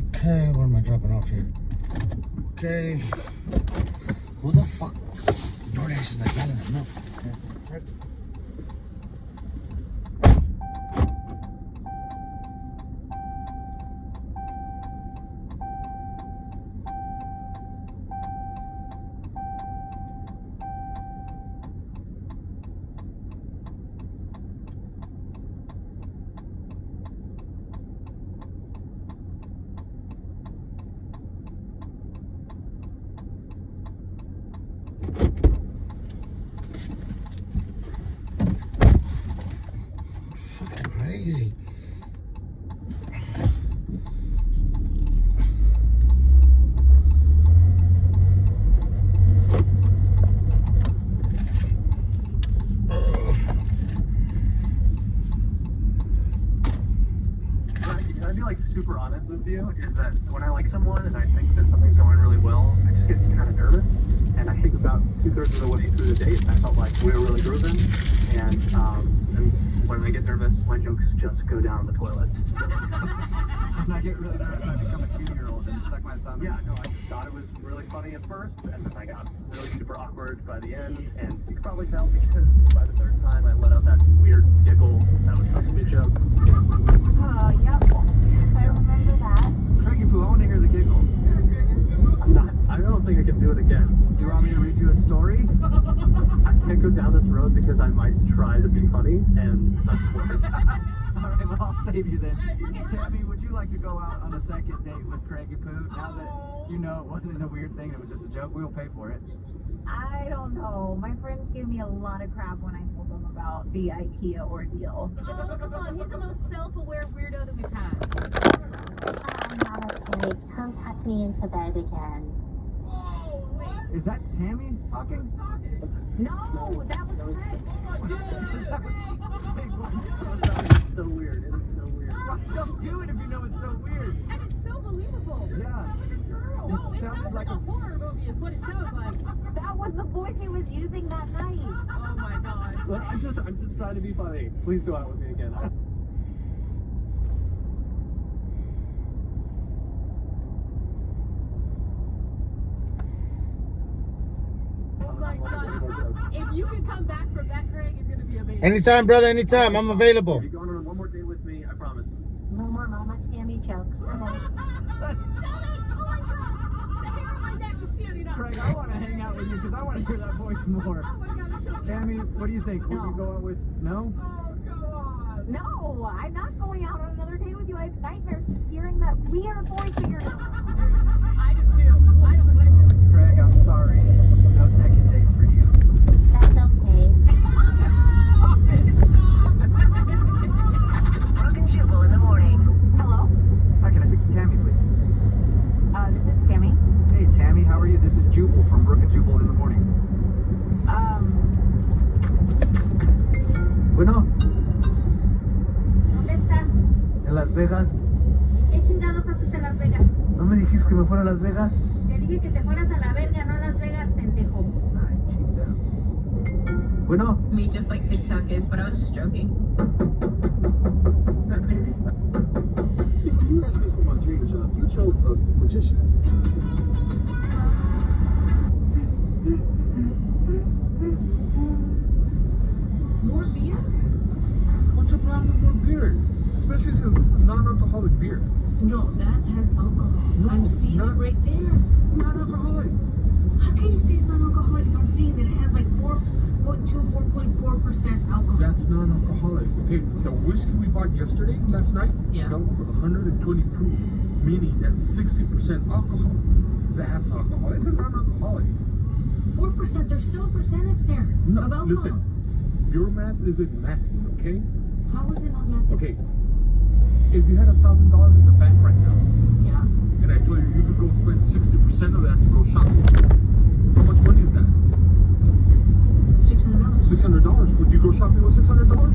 Speaker 6: Okay, what am I dropping off here? Okay. Who the fuck? DoorDash is like yelling at me. Okay. Fucking crazy.
Speaker 3: Can I be like super honest with you? Is that when I like someone and I think that something's going really well, I just get kind of nervous, and I think about 2/3 of the way through the date, I felt like we were really grooving. And when I get nervous, my jokes just go down the toilet.
Speaker 15: When I get really nervous, I become a 2-year-old and suck my thumb.
Speaker 3: Yeah, no, I thought it was really funny at first, and then I got really super awkward by the end. And you can probably tell because by the third time I let out that weird giggle that was supposed to be a joke.
Speaker 7: Oh, yep. I remember that.
Speaker 15: Craigie Poo, I want to hear the giggle.
Speaker 3: I don't think I can do it again.
Speaker 15: Do you want me to read you a story?
Speaker 3: I can't go down this road because I might try to be funny and not work.
Speaker 15: Alright, well, I'll save you then. Tammy, would you like to go out on a second date with Craigie Poo? Now that you know it wasn't a weird thing, it was just a joke, we'll pay for it.
Speaker 7: I don't know. My friends gave me a lot of crap when I told them about the IKEA ordeal.
Speaker 18: Oh, come on. He's the most self-aware weirdo that we've had.
Speaker 7: Come tuck me into bed again.
Speaker 15: Is that Tammy talking?
Speaker 7: No, that was Craig.
Speaker 3: It's so weird. It is so weird.
Speaker 15: Don't do it if you know it's so weird.
Speaker 18: And it's so believable.
Speaker 15: Yeah.
Speaker 18: It sounds like a horror movie is what it sounds like.
Speaker 7: That was the voice he was using that night.
Speaker 18: Oh my god.
Speaker 3: Look, I'm just trying to be funny. Please go out with me again.
Speaker 18: Oh my god. If you can come back from that, Craig, it's gonna be amazing.
Speaker 6: Anytime, brother, anytime. I'm available.
Speaker 3: You're going on one more date with me, I promise.
Speaker 7: No more Mama Tammy jokes.
Speaker 15: Craig, I want to hang out with you because I want to hear that voice more. Tammy, what do you think? Would you go out with... No?
Speaker 7: No, I'm not going out on another date with you. I have nightmares just hearing that weird voice of yours.
Speaker 18: I do too. I don't blame you.
Speaker 15: Craig, I'm sorry. No second date for you.
Speaker 7: That's okay.
Speaker 20: Brooke and Jubal in the morning.
Speaker 7: Hello?
Speaker 15: Hi, can I speak to Tammy, please?
Speaker 7: This is Tammy.
Speaker 15: Hey, Tammy, how are you? This is Jubal from Brooke and Jubal in the morning. Bueno.
Speaker 20: ¿Dónde estás?
Speaker 15: En Las Vegas.
Speaker 20: ¿Qué chingados haces en Las Vegas?
Speaker 15: ¿No me dijiste que me fuera a Las Vegas?
Speaker 20: Te dije que te fueras a la verga, no a Las Vegas, pendejo.
Speaker 15: Ay, chinga. Bueno.
Speaker 4: Me just like TikTok is, but I was just joking.
Speaker 9: See, when you asked me for my dream job, you chose a magician.
Speaker 20: More beer?
Speaker 19: What's the problem with more beer? Especially since this is non-alcoholic beer.
Speaker 20: No, that has alcohol.
Speaker 19: No,
Speaker 20: I'm seeing it right there.
Speaker 19: Non-alcoholic.
Speaker 20: How can you say it's non-alcoholic if I'm seeing that it has like 4.4% alcohol?
Speaker 19: That's non-alcoholic. Okay, the whiskey we bought yesterday, last night, that was 120 proof, meaning that's 60% alcohol. That's alcohol. It's a non-alcoholic.
Speaker 20: 4%, there's still a percentage there
Speaker 19: No,
Speaker 20: of alcohol.
Speaker 19: listen. Your math isn't mathing, okay?
Speaker 20: How is it not math?
Speaker 19: Okay. If you had $1,000 in the bank right now,
Speaker 20: Yeah.
Speaker 19: and I told you you could go spend 60% of that to go shopping, how much money is that?
Speaker 20: $600.
Speaker 19: $600. Would you go shopping with $600?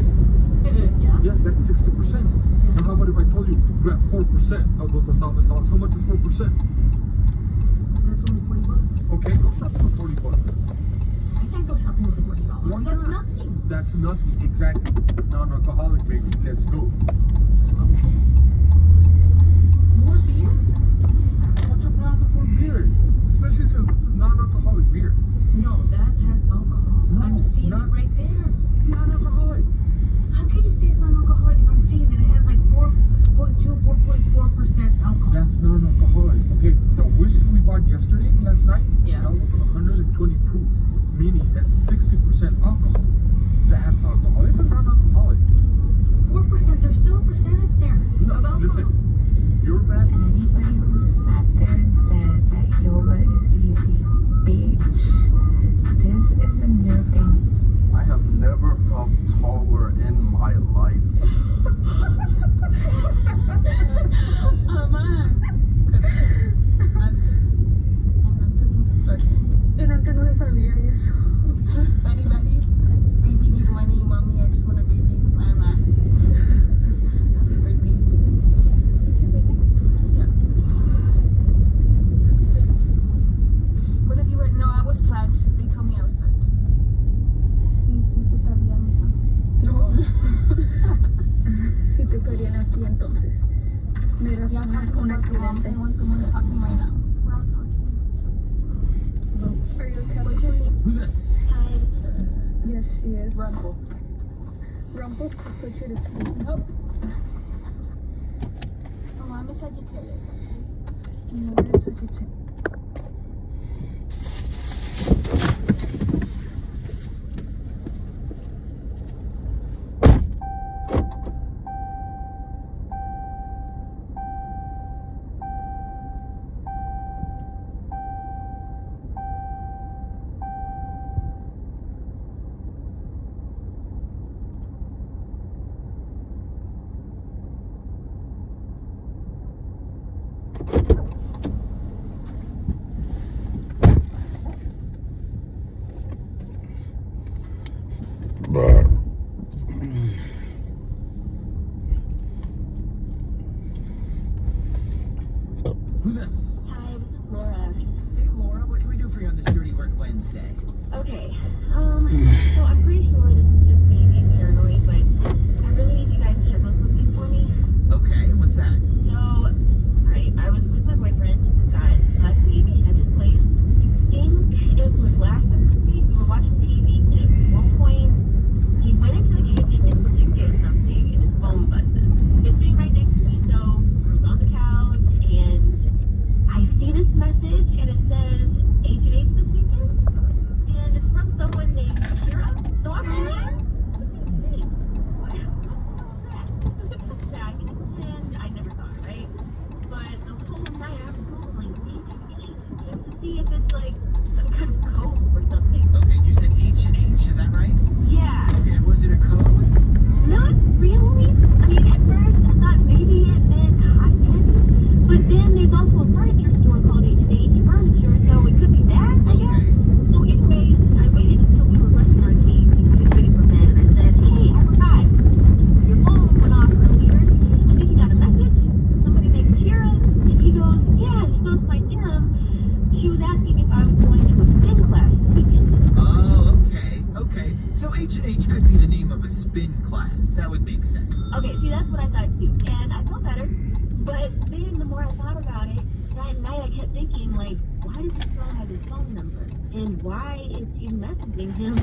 Speaker 20: Yeah.
Speaker 19: Yeah, that's 60%. Now, how about if I told you you got 4% of those $1,000? How much is 4%?
Speaker 20: That's only $40.
Speaker 19: Okay, go shopping with $40.
Speaker 20: I can't go shopping with $40.
Speaker 19: Why
Speaker 20: That's
Speaker 19: not?
Speaker 20: nothing.
Speaker 19: That's nothing. Exactly. Non-alcoholic, baby. Let's go.
Speaker 20: More beer?
Speaker 19: What's the problem with more beer? Especially since this is non-alcoholic beer.
Speaker 20: No, that has alcohol.
Speaker 19: No,
Speaker 20: I'm seeing it right there.
Speaker 19: Non-alcoholic.
Speaker 20: How can you say it's non-alcoholic if I'm seeing that it has like 4.4% alcohol?
Speaker 19: That's non-alcoholic. Okay, the whiskey we bought yesterday, last night, that was 120 proof, meaning that's 60% alcohol. That's alcohol. It's a non-alcoholic.
Speaker 20: 4%, there's still a percentage there
Speaker 19: No,
Speaker 20: of alcohol.
Speaker 19: listen. Your math.
Speaker 5: Anybody who sat there and said that yoga is easy, bitch, this is a new thing.
Speaker 9: I have never felt taller in my life.
Speaker 4: Antes no se sabía eso. Buddy, baby need money, mommy, I just want a baby. Mama. Happy birthday. Yeah.
Speaker 11: Si te querían aquí entonces. No eras un accidente. Are you okay?
Speaker 14: Who's this?
Speaker 11: Yes, she is. Rumble. Rumble could put you to sleep. Nope.
Speaker 4: Oh, I'm a Sagittarius, actually.
Speaker 11: No, it's Sagittarius.
Speaker 14: Who's this?
Speaker 1: Hi, this is Laura.
Speaker 14: Hey, Laura, what can we do for you on this Dirty Work Wednesday?
Speaker 1: Okay, so I'm pretty sure this is just me being paranoid, but I really need you guys to check on something for me.
Speaker 14: Okay, what's that?
Speaker 1: So, alright, I was with my boyfriend, Scott, last week at his place. I think it was last week, we were watching TV, and at one point, he went into the kitchen to get something, and his phone buzzed. It's sitting right next to me, so I was on the couch, and I see this message, and it says, H&H this weekend? And it's from someone named Kira. So I'm like, hey, what the hell is that? Yeah, I mean, it's 10, I never thought, right? But the whole night I was going like, just to see if it's like some kind of code or something.
Speaker 14: Okay, you said H&H, is that right?
Speaker 1: Yeah.
Speaker 14: Okay, and was it a code?
Speaker 1: Not really. I mean, at first I thought maybe it meant hot pets, but then there's also a furniture store called H&H Furniture, so it could be that, I guess. So anyways, I waited until we were brushing our teeth and we were waiting for bed, and I said, hey, I forgot. Your phone went off earlier. I think you got a message. Somebody named Kira, and he goes, yeah, she goes to my gym. She was asking if I was going to a spin class this weekend.
Speaker 14: Oh, okay. So H&H could be the name of a spin class. That would make sense.
Speaker 1: Okay, see, that's what I thought too, and I felt better. But then the more I thought about it, that night I kept thinking, like, why does this girl have his phone number? And why is she messaging him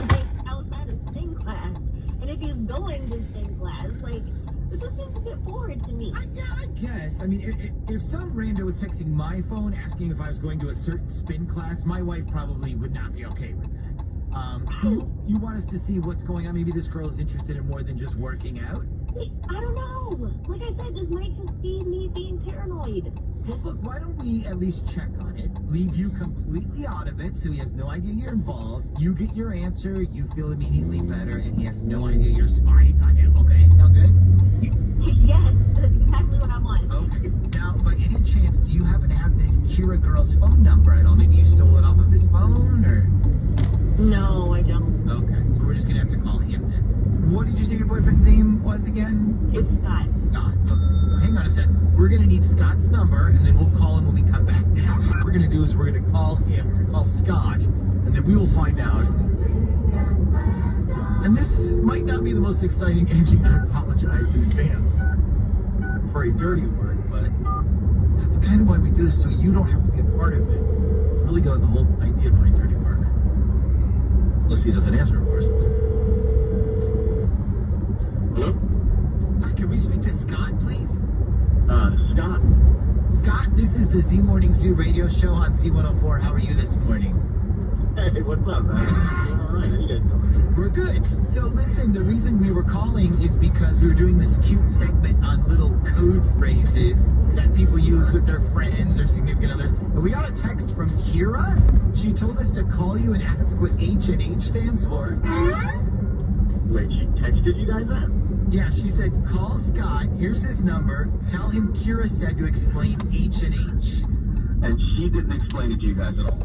Speaker 1: like outside of spin class? And if he's going to spin class, like, this just seems a bit forward to me.
Speaker 14: Yeah, I guess. I mean, if some rando was texting my phone asking if I was going to a certain spin class, my wife probably would not be okay with that. So you want us to see what's going on? Maybe this girl is interested in more than just working out?
Speaker 1: I don't know. Like I said, this might just be me being paranoid.
Speaker 14: Well, look, why don't we at least check on it? Leave you completely out of it so he has no idea you're involved. You get your answer, you feel immediately better, and he has no idea you're spying on him. Okay, sound good?
Speaker 1: Yes, that's exactly what I want.
Speaker 14: Okay. Now, by any chance, do you happen to have this Kira girl's phone number at all? Maybe you stole it off of his phone, or?
Speaker 1: No, I don't.
Speaker 14: Okay, so we're just gonna have to call him then. What did you say your boyfriend's name was again?
Speaker 1: It's Scott.
Speaker 14: Scott. Okay, so hang on a sec. We're gonna need Scott's number, and then we'll call him when we come back. Now, what we're gonna do is we're gonna call him. We're gonna call Scott, and then we will find out. And this might not be the most exciting ending. I apologize in advance for a dirty work, but that's kind of why we do this, so you don't have to be a part of it. It's really got the whole idea behind dirty work. Unless he doesn't answer, of course. Hello? Can we speak to Scott, please?
Speaker 3: Scott.
Speaker 14: Scott, this is the Z Morning Zoo radio show on Z104. How are you this morning?
Speaker 3: Hey, what's up, man? All right, how you guys doing?
Speaker 14: We're good. So listen, the reason we were calling is because we were doing this cute segment on little code phrases that people use with their friends or significant others. And we got a text from Kira. She told us to call you and ask what H&H stands for.
Speaker 3: Wait, she texted you guys that?
Speaker 14: Yeah, she said, call Scott. Here's his number. Tell him Kira said to explain H&H.
Speaker 3: And she didn't explain it to you guys at all?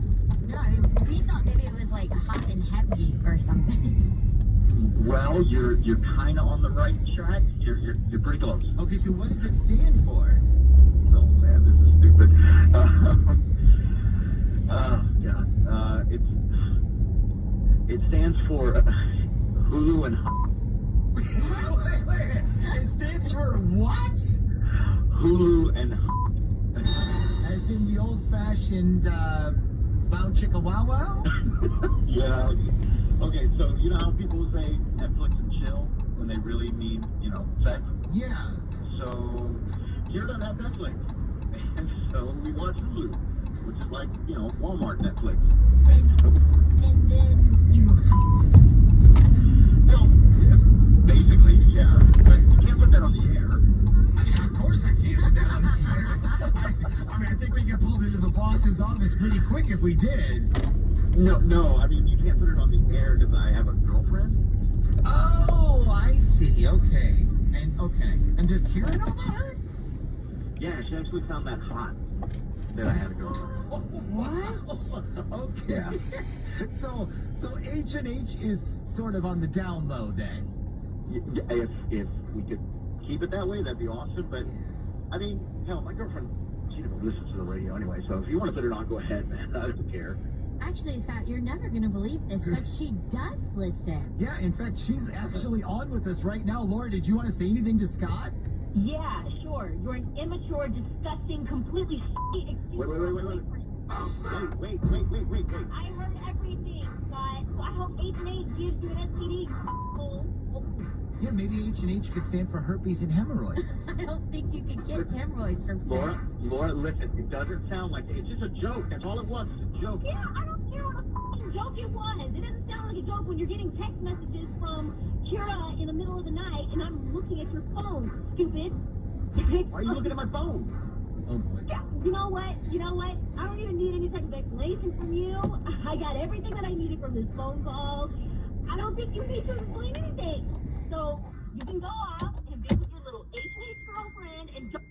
Speaker 21: No, we thought maybe it was like hot and heavy or something.
Speaker 3: Well, you're kind of on the right track. You're pretty close.
Speaker 14: Okay, so what does it stand for?
Speaker 3: Oh man, this is stupid. God, it stands for Hulu and.
Speaker 14: Wait. It stands for what?
Speaker 3: Hulu and
Speaker 14: As in the old-fashioned, bow chicka wow wow?
Speaker 3: yeah. Okay, so you know how people say Netflix and chill when they really mean, sex?
Speaker 14: Yeah.
Speaker 3: So here doesn't have Netflix. And so we watch Hulu, which is like, Walmart Netflix.
Speaker 21: And then you.
Speaker 3: Well, yeah, basically, yeah. But you can't put that on the air.
Speaker 14: Of course I can't put that on the air. I think we could pull into the boss's office pretty quick if we did.
Speaker 3: No, I mean, you can't put it on the air because I have a girlfriend.
Speaker 14: Oh, I see. Okay. And does Kira know about her?
Speaker 3: Yeah, she actually found that hot that I had a girlfriend.
Speaker 14: What? Okay.
Speaker 3: Yeah.
Speaker 14: So H&H is sort of on the down low then.
Speaker 3: If we could keep it that way, that'd be awesome. But, I mean, hell, my girlfriend, she never listens to the radio anyway, so if you want to put it on, go ahead, man. I don't care.
Speaker 21: Actually, Scott, you're never going to believe this, but she does listen.
Speaker 14: Yeah, in fact, she's actually on with us right now. Laura, did you want to say anything to Scott?
Speaker 1: Yeah, sure. You're an immature, disgusting, completely
Speaker 3: Wait.
Speaker 1: Wait. I heard everything, Scott. So I hope H&H gives you an STD.
Speaker 14: Yeah, maybe H&H could stand for herpes and hemorrhoids.
Speaker 21: I don't think you could get hemorrhoids from sex.
Speaker 3: Laura, listen, it doesn't sound like it. It's just a joke. That's all it was. It's a joke.
Speaker 1: Yeah, I don't care what a f***ing joke it was. It doesn't sound like a joke when you're getting text messages from Kira in the middle of the night and I'm looking at your phone, stupid.
Speaker 3: Why are you looking at my phone?
Speaker 14: Oh boy.
Speaker 1: Yeah, you know what? I don't even need any type of explanation from you. I got everything that I needed from this phone call. I don't think you need to explain anything. So you can go off and be with your little H&H girlfriend and don't.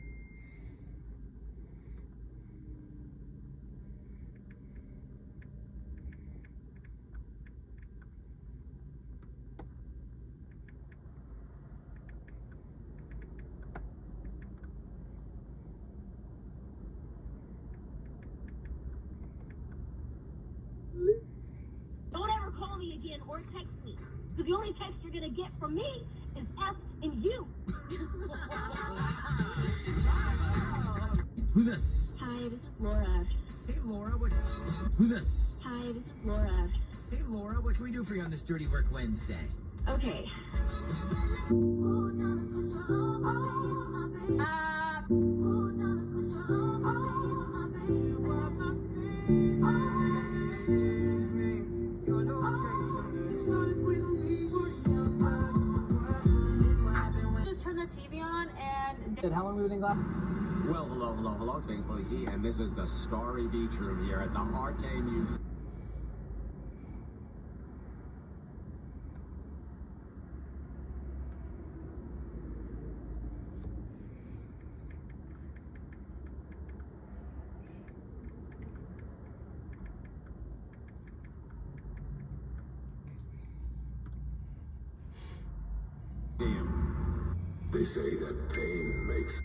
Speaker 1: Don't ever call me again or text me. Because the only text you're going to get from me is F and you.
Speaker 14: Who's this?
Speaker 1: Hi, this is Laura.
Speaker 14: Hey, Laura, what? Who's this?
Speaker 1: Hi, this is Laura.
Speaker 14: Hey, Laura, what can we do for you on this Dirty Work Wednesday?
Speaker 1: Okay.
Speaker 4: Just turn the TV on and.
Speaker 15: How long have we been in Glass?
Speaker 8: Well, hello. It's Vegas Police, and this is the Starry Beach Room here at the Arte Museum.
Speaker 9: They say that pain makes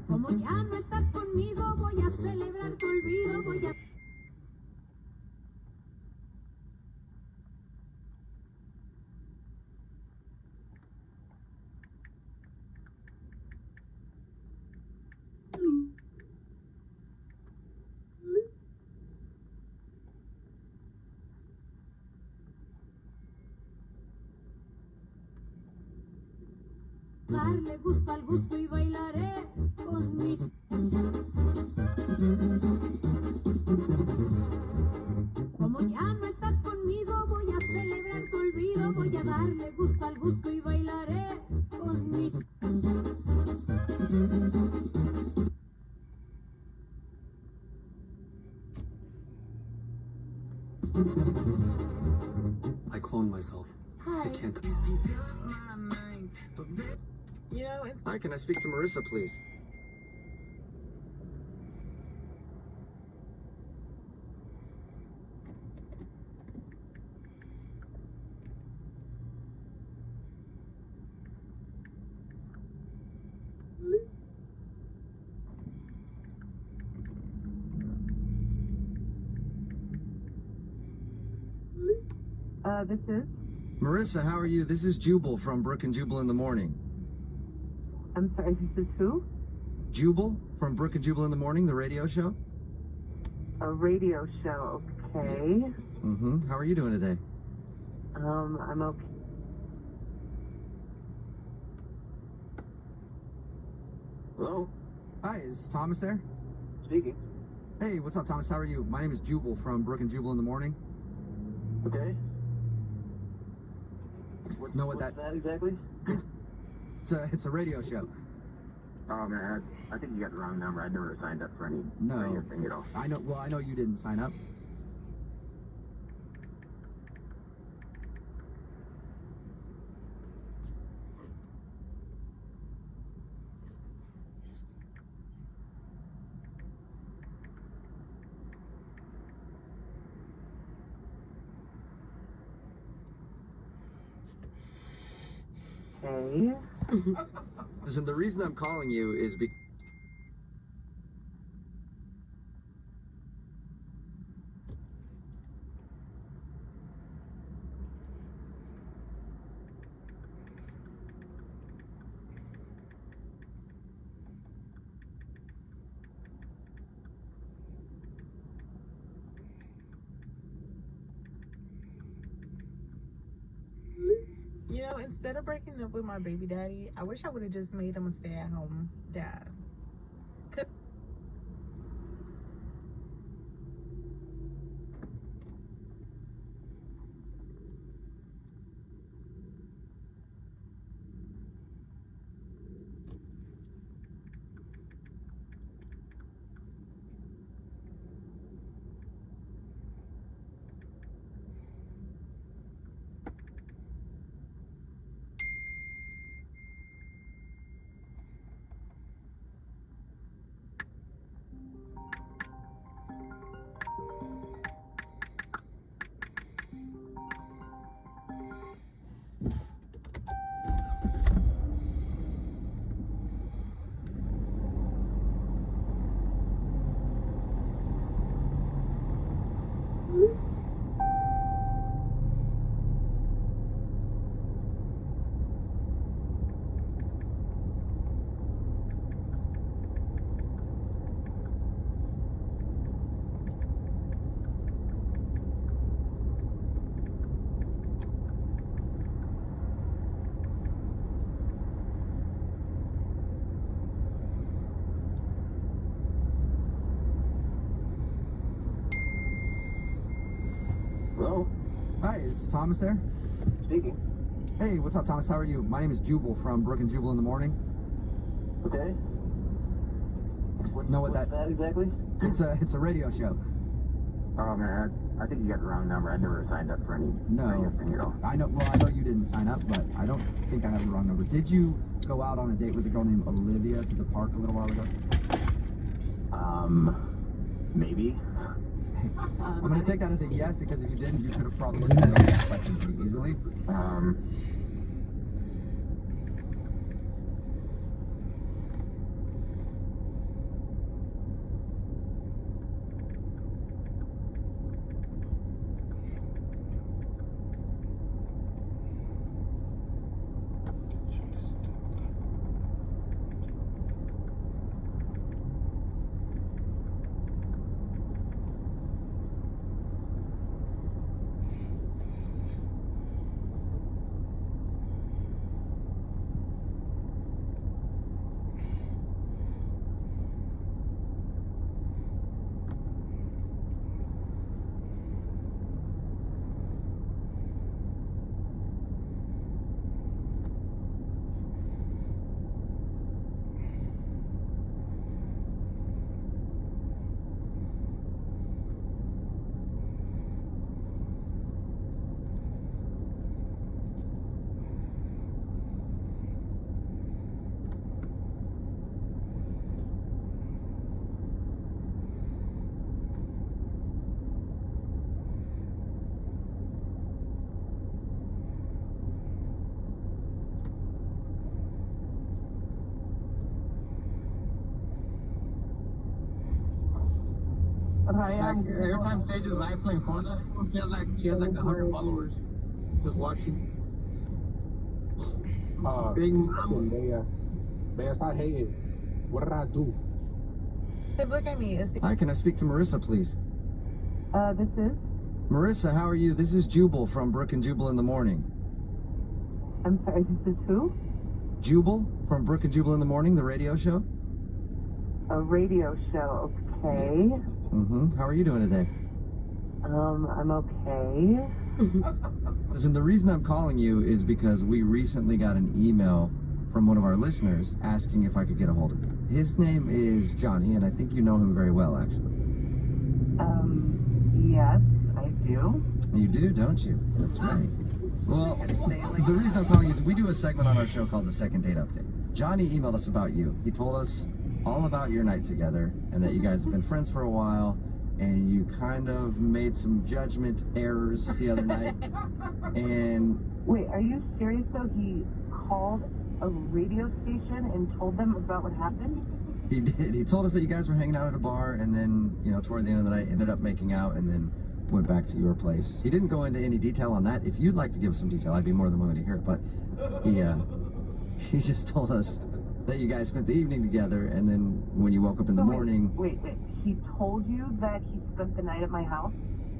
Speaker 11: Como ya no estás conmigo, voy a celebrar tu olvido, voy a... Darle gusto al gusto y bailaré con mis... Como ya no estás conmigo, voy a celebrar tu olvido, voy a darle gusto al gusto y bailaré con mis...
Speaker 15: I cloned myself.
Speaker 21: Hi.
Speaker 15: I can't. You know, hi, can I speak to Marissa, please?
Speaker 17: This is?
Speaker 15: Marissa, how are you? This is Jubal from Brook and Jubal in the Morning.
Speaker 17: I'm sorry, this is who?
Speaker 15: Jubal from Brook and Jubal in the Morning, the radio show.
Speaker 17: A radio show, okay.
Speaker 15: Mm-hmm. How are you doing today?
Speaker 17: I'm okay.
Speaker 3: Hello?
Speaker 15: Hi, is Thomas there?
Speaker 3: Speaking.
Speaker 15: Hey, what's up, Thomas? How are you? My name is Jubal from Brook and Jubal in the Morning.
Speaker 3: Okay.
Speaker 15: Know what
Speaker 3: What's that exactly?
Speaker 15: It's a radio show.
Speaker 3: Oh man, I think you got the wrong number. I never signed up for any
Speaker 15: No.
Speaker 3: radio thing at all.
Speaker 15: I know. Well, I know you didn't sign up.
Speaker 17: Okay.
Speaker 15: Listen, the reason I'm calling you is because.
Speaker 12: You know, instead of breaking up with my baby daddy, I wish I would have just made him a stay-at-home dad.
Speaker 3: Hello?
Speaker 15: Hi, is Thomas there?
Speaker 3: Speaking.
Speaker 15: Hey, what's up, Thomas? How are you? My name is Jubal from Brook and Jubal in the Morning.
Speaker 3: Okay.
Speaker 15: Know what
Speaker 3: What's that exactly?
Speaker 15: It's a radio show.
Speaker 3: Oh man, I think you got the wrong number. I never signed up for any radio thing at all.
Speaker 15: I know. Well, I know you didn't sign up, but I don't think I have the wrong number. Did you go out on a date with a girl named Olivia to the park a little while ago?
Speaker 3: Maybe.
Speaker 15: I'm gonna take that as a yes, because if you didn't, you could have probably said no to that question pretty easily.
Speaker 22: Like, every time Sage is live playing Fortnite, she has like 100 followers.
Speaker 10: Just watching.
Speaker 19: Big Mama.
Speaker 10: Man, stop hating. What did I do?
Speaker 12: Hey, look at me.
Speaker 15: Hi, can I speak to Marissa, please?
Speaker 17: This is?
Speaker 15: Marissa, how are you? This is Jubal from Brook and Jubal in the Morning.
Speaker 17: I'm sorry, this is who?
Speaker 15: Jubal from Brook and Jubal in the Morning, the radio show?
Speaker 17: A radio show, okay.
Speaker 15: Mm-hmm. How are you doing today?
Speaker 17: I'm okay.
Speaker 15: Listen, the reason I'm calling you is because we recently got an email from one of our listeners asking if I could get a hold of him. His name is Johnny, and I think you know him very well, actually.
Speaker 17: Yes, I do.
Speaker 15: You do, don't you? That's right. Well, the reason I'm calling is we do a segment on our show called the Second Date Update. Johnny emailed us about you. He told us all about your night together and that you guys have been friends for a while and you kind of made some judgment errors the other night. And
Speaker 17: wait, are you serious though? He called a radio station and told them about what happened?
Speaker 15: he did. He told us that you guys were hanging out at a bar and then, you know, toward the end of the night ended up making out and then went back to your place. He didn't go into any detail on that. If you'd like to give some detail, I'd be more than willing to hear it. But he just told us that you guys spent the evening together, and then when you woke up in the morning...
Speaker 17: Wait. He told you that he spent the night at my house?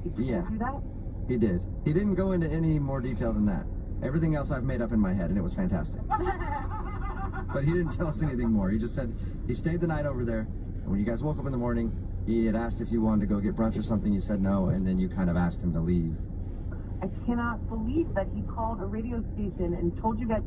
Speaker 17: He told you that?
Speaker 15: He did. He didn't go into any more detail than that. Everything else I've made up in my head, and it was fantastic. But he didn't tell us anything more. He just said he stayed the night over there, and when you guys woke up in the morning, he had asked if you wanted to go get brunch or something. You said no, and then you kind of asked him to leave.
Speaker 17: I cannot believe that he called a radio station and told you guys...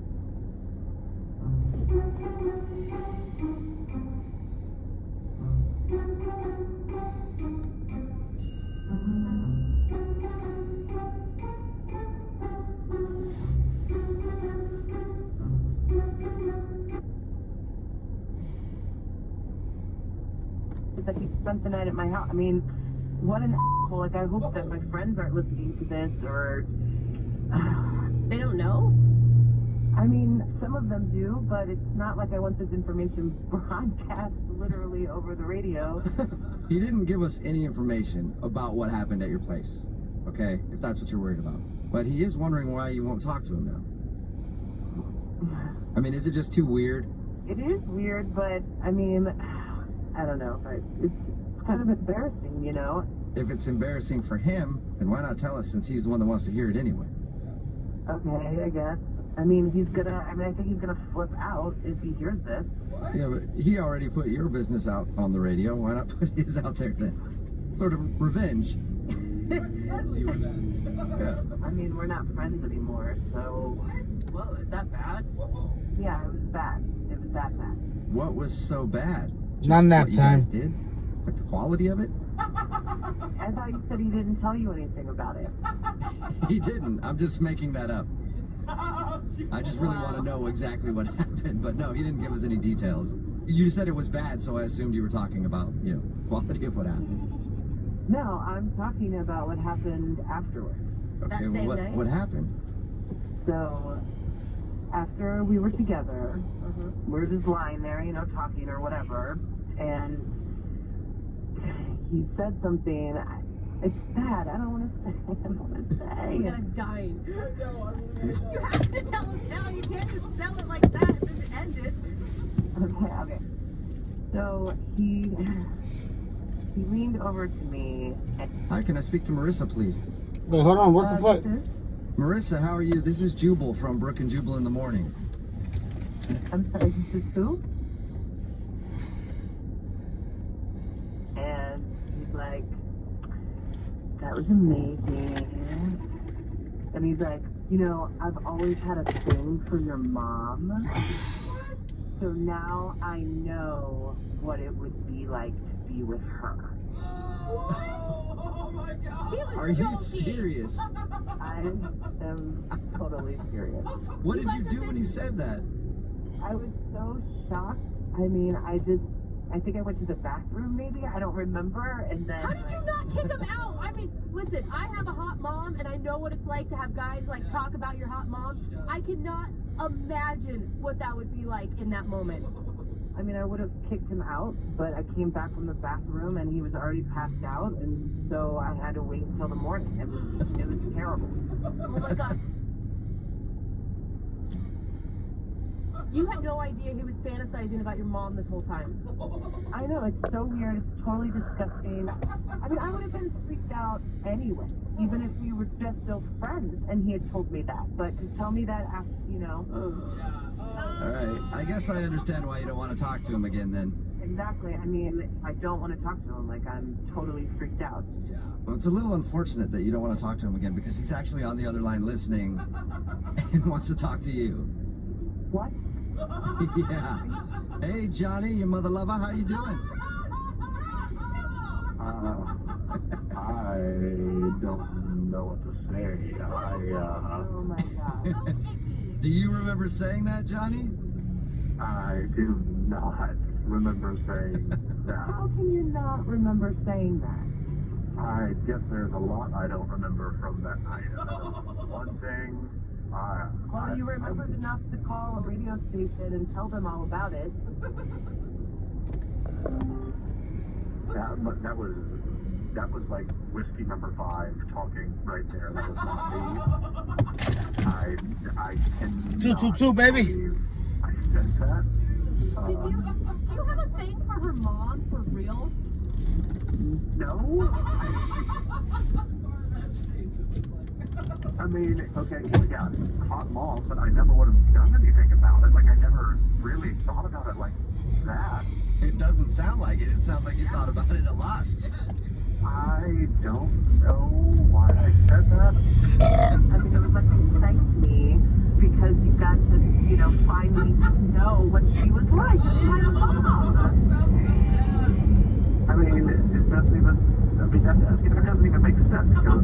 Speaker 17: that he spent the night at my house. I mean, what an asshole. Like, I hope that my friends aren't listening to this, or...
Speaker 4: They don't know?
Speaker 17: I mean, some of them do, but it's not like I want this information broadcast literally over the radio.
Speaker 15: He didn't give us any information about what happened at your place, okay? If that's what you're worried about. But he is wondering why you won't talk to him now. I mean, is it just too weird?
Speaker 17: It is weird, but, I mean, I don't know. It's kind of embarrassing, you know?
Speaker 15: If it's embarrassing for him, then why not tell us since he's the one that wants to hear it anyway?
Speaker 17: Okay, I guess. I think he's gonna flip out if he hears this.
Speaker 15: Yeah, but he already put your business out on the radio. Why not put his out there then? Sort of revenge.
Speaker 17: Yeah. I mean, we're not friends anymore, so...
Speaker 4: Whoa, is that bad?
Speaker 17: Yeah, it was bad. It was that bad.
Speaker 15: What was so bad?
Speaker 6: None that
Speaker 15: what you
Speaker 6: time.
Speaker 15: guys did? Like the quality of it?
Speaker 17: I thought you said he didn't tell you anything about it.
Speaker 15: He didn't. I'm just making that up. I just really want to know exactly what happened, but no, he didn't give us any details. You said it was bad, so I assumed you were talking about, you know, quality of what happened.
Speaker 17: No, I'm talking about what happened afterwards.
Speaker 15: Okay, well, what happened?
Speaker 17: So, after we were together, we're just lying there, you know, talking or whatever, and he said something. It's bad. I don't want to say.
Speaker 4: I'm gonna die. You have to tell us now. You can't just sell it like that and then end it.
Speaker 17: Okay. So he leaned over to me.
Speaker 15: Hi, can I speak to Marissa, please?
Speaker 6: Wait, hold on. What the fuck?
Speaker 15: Marissa, how are you? This is Jubal from Brook and Jubal in the Morning.
Speaker 17: I'm sorry, this is who? And he's like, that was amazing. And he's like, you know, I've always had a thing for your mom. So now I know what it would be like to be with her.
Speaker 4: Oh my God.
Speaker 15: Are you serious?
Speaker 17: I am totally serious.
Speaker 15: What did you do when he said that?
Speaker 17: I was so shocked. I mean, I think I went to the bathroom maybe. I don't remember. And then...
Speaker 4: How did you not kick him out? I mean, listen, I have a hot mom and I know what it's like to have guys like talk about your hot mom. I cannot imagine what that would be like in that moment.
Speaker 17: I mean, I would have kicked him out, but I came back from the bathroom and he was already passed out, and so I had to wait until the morning. It was terrible.
Speaker 4: Oh my God.
Speaker 18: You had no idea he was fantasizing about your mom this whole time.
Speaker 17: I know, it's so weird. It's totally disgusting. I mean, I would have been freaked out anyway, even if we were just still friends and he had told me that. But to tell me that after, you know.
Speaker 15: All right. I guess I understand why you don't want to talk to him again then.
Speaker 17: Exactly. I mean, I don't want to talk to him. Like, I'm totally freaked out.
Speaker 15: Well, it's a little unfortunate that you don't want to talk to him again because he's actually on the other line listening and wants to talk to you.
Speaker 17: What?
Speaker 15: Yeah. Hey, Johnny, your mother lover, how you doing?
Speaker 3: I don't know what to say.
Speaker 17: Oh my God.
Speaker 15: Do you remember saying that, Johnny?
Speaker 3: I do not remember saying that.
Speaker 17: How can you not remember saying that?
Speaker 3: I guess there's a lot I don't remember from that night. One thing,
Speaker 17: Well, you remembered enough to call a radio station and tell them all about it.
Speaker 3: that was like whiskey number 5 talking right there. That was not me. I cannot
Speaker 6: 222, baby.
Speaker 3: believe I said that.
Speaker 18: Do you have a thing for her mom for real?
Speaker 3: No. I mean, okay, well, yeah, hot mom, but I never would have done anything about it. Like, I never really thought about it like that.
Speaker 15: It doesn't sound like it. It sounds like you thought about it a lot.
Speaker 3: I don't know why I said that.
Speaker 17: I mean, it was like you thanked me because you got to, you know, finally know what she was like. My mom.
Speaker 3: I mean, it doesn't even, it doesn't even make sense. Because,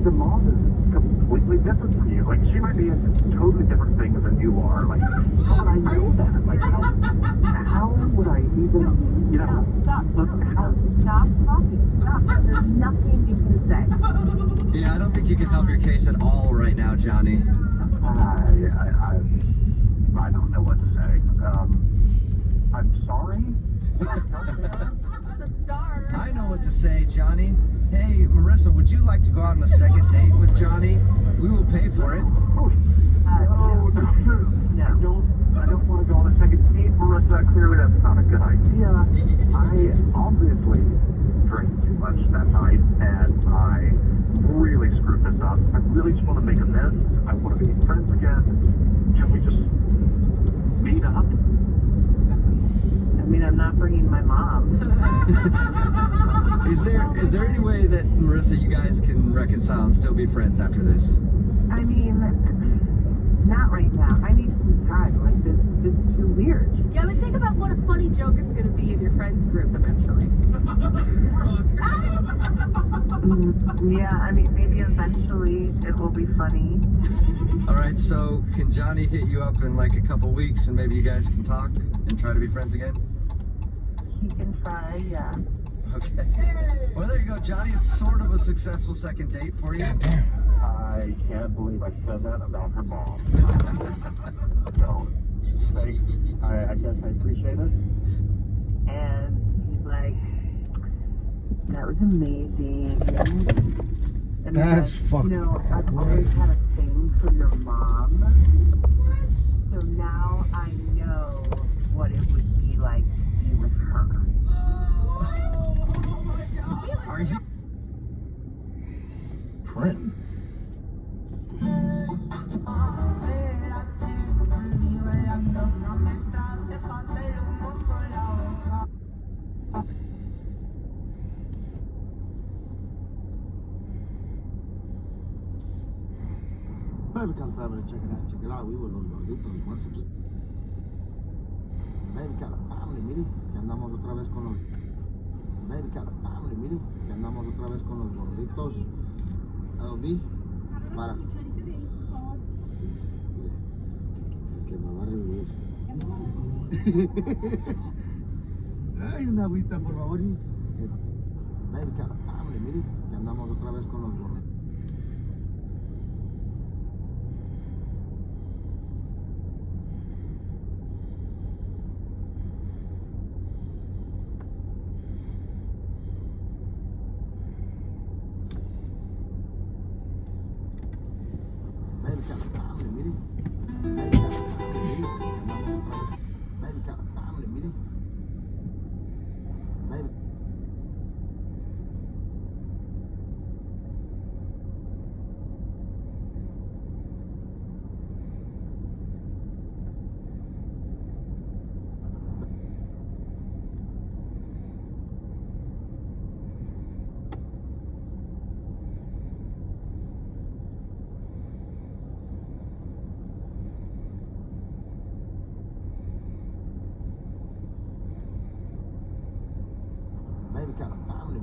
Speaker 3: the mom is completely different from you. Like, she might be into totally different things than you are. Like, how would I know that? Like, how would I even, you know,
Speaker 17: Stop talking. Stop. There's nothing you can say.
Speaker 15: Yeah, I don't think you can help your case at all right now, Johnny.
Speaker 3: I don't know what to say. I'm sorry.
Speaker 18: It's a star.
Speaker 15: I know what to say, Johnny. Hey, Marissa, would you like to go out on a second date with Johnny? We will pay for it.
Speaker 3: No. I don't want to go on a second date, Marissa. Clearly that's not a good idea. I obviously drank too much that night, and I really screwed this up. I really just want to make amends. I want to be friends again. Can we just meet up?
Speaker 17: I mean, I'm not bringing my mom.
Speaker 15: Is there any way that, Marissa, you guys can reconcile and still be friends after this?
Speaker 17: I mean, not right now. I need some time. Like, this is too weird.
Speaker 18: Yeah, but think about what a funny joke it's going to be in your friends group eventually.
Speaker 17: Yeah, I mean, maybe eventually it will be funny.
Speaker 15: All right, so can Johnny hit you up in like a couple weeks and maybe you guys can talk and try to be friends again?
Speaker 17: He can try, yeah.
Speaker 15: Okay. Well, there you go, Johnny. It's sort of a successful second date for you.
Speaker 3: I can't believe I said that about her mom. So, thanks. I guess I appreciate it.
Speaker 17: And he's like, that was amazing. And
Speaker 6: That's
Speaker 17: he's like,
Speaker 6: fucking
Speaker 17: you know, I've always had a thing for your mom. So now I know what it would be like to be with her.
Speaker 15: Are you?
Speaker 2: Friend.
Speaker 9: Baby Cat family, check it out. We were los gorditos once again. Baby Cat family, mire, que andamos otra vez con los. Baby Cat family, mire, que andamos otra vez con los gorditos. LB, para. Sí, mire, el que me va a revivir. Ay, una agüita, por favor. Baby Cat family, mire, que andamos otra vez con los gorditos. Baby Cat family, mire. Baby Cat family, mire.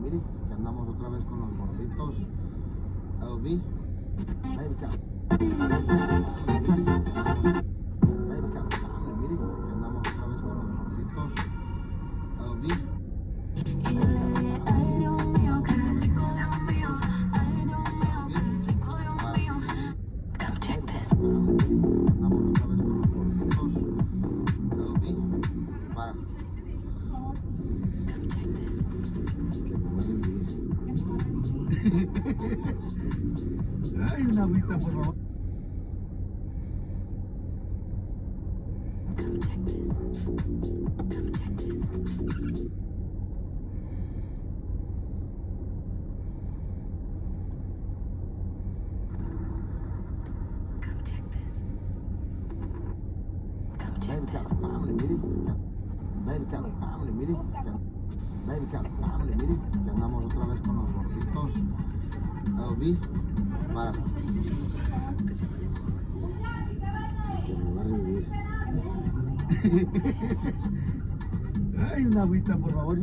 Speaker 6: mire, que andamos otra vez con los gorditos. LV, baby cat. Baby cat, mire, que andamos otra vez con los gorditos. LV. Come check this. Andamos otra vez con los gorditos. LV. Para. Ay, una agüita, por favor. Baby cat family, mire. Baby cat family, mire. Baby cat family, mire. Que andamos otra vez con los gorditos. LV. Para. Que me va a revivir. Ay, una agüita, por favor.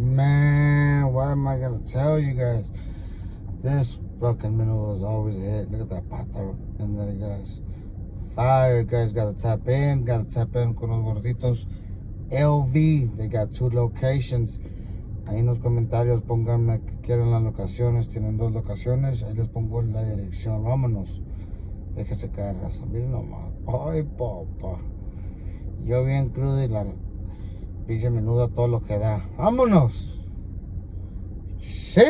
Speaker 6: Man, what am I gonna tell you guys? This fucking menudo is always a hit. Look at that pata in there, guys. Fire, guys. Gotta tap in con los gorditos. LV, they got 2 locations. Ahí en los comentarios pónganme que quieren las locaciones. Tienen 2 locaciones. Ahí les pongo la dirección. Vámonos. Déjese caer, raza. Miren nomás. Ay, papá. Yo bien crudo y la pinche menudo todo lo que da. ¡Vámonos! ¡Sí!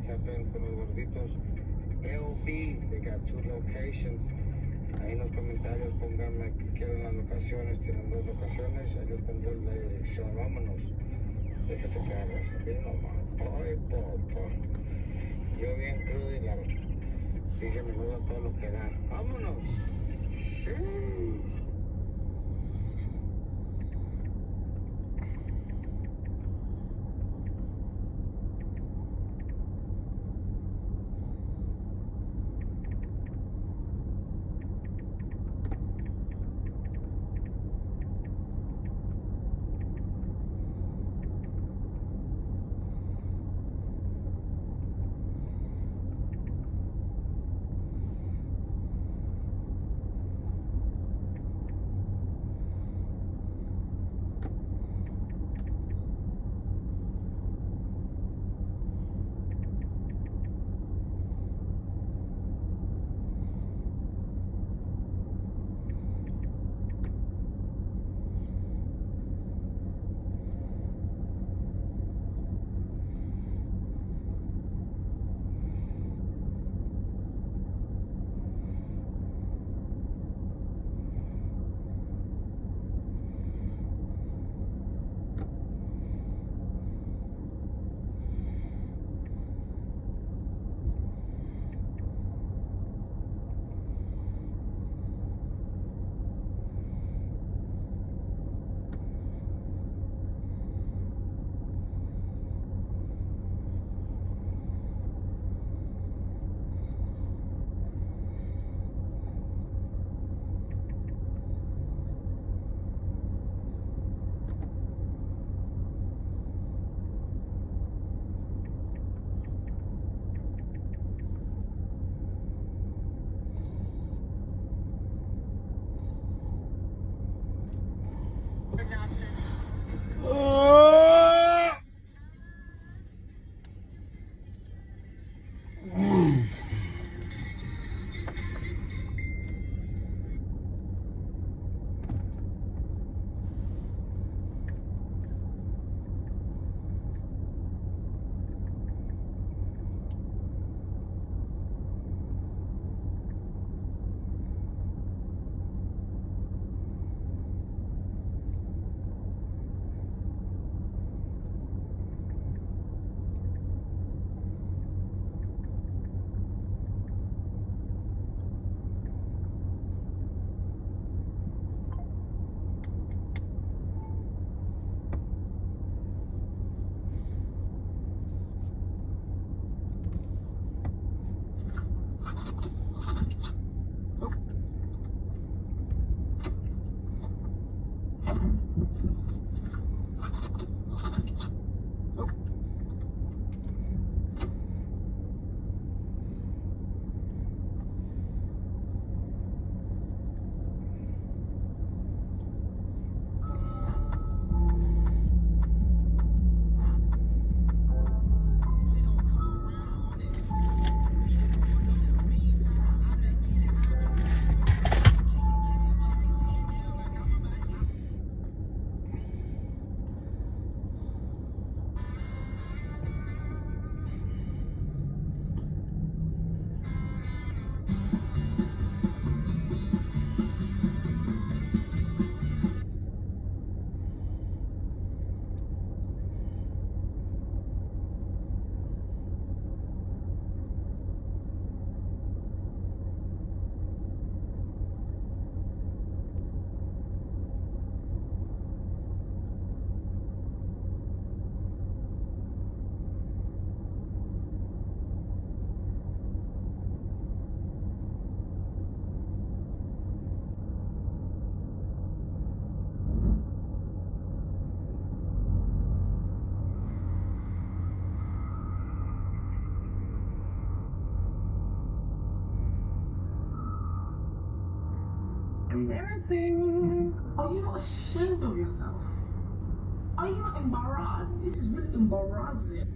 Speaker 6: Tap in con los gorditos. LV, they got 2 locations. Ahí en los comentarios pónganme que quieren las locaciones. Tienen 2 locaciones. Ahí les pongo la dirección. Vámonos. Déjese caer, raza. Miren nomás. Ay, papá. Yo bien crudo y la pinche menudo todo lo que da. Vámonos. Sí.
Speaker 11: Embarrassing. Are you not ashamed of yourself? Are you not embarrassed? This is really embarrassing.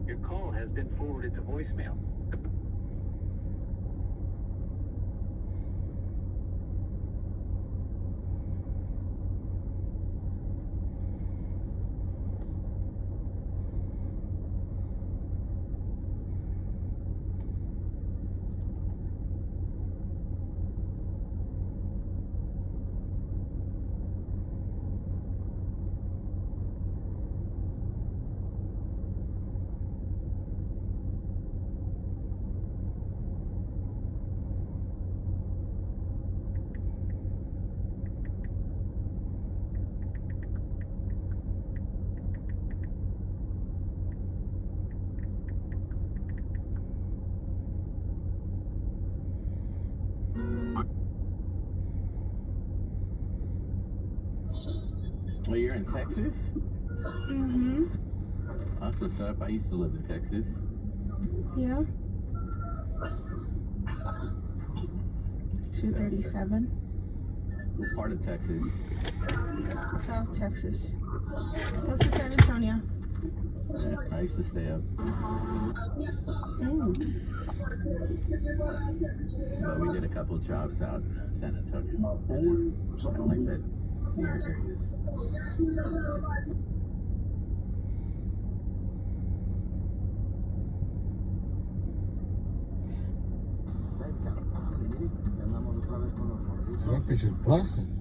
Speaker 13: Your call has been forwarded to voicemail.
Speaker 22: Well, you're in Texas?
Speaker 12: Mm-hmm.
Speaker 22: That's what's up. I used to live in Texas.
Speaker 12: Yeah. 237.
Speaker 22: What part of Texas?
Speaker 12: South Texas. Close to San Antonio.
Speaker 22: Yeah, I used to stay up. But we did a couple of jobs out in San Antonio. Kind of like that Here it is.
Speaker 6: That bitch is busting.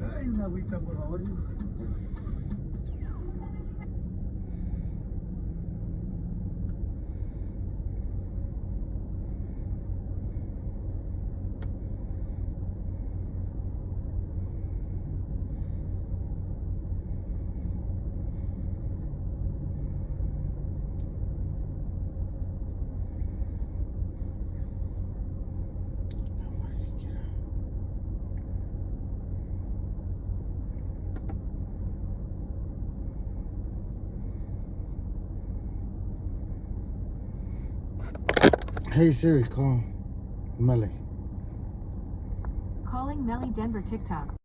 Speaker 10: Ay, una agüita, por favor.
Speaker 6: Hey Siri, call Melly.
Speaker 7: Calling Melly Denver TikTok.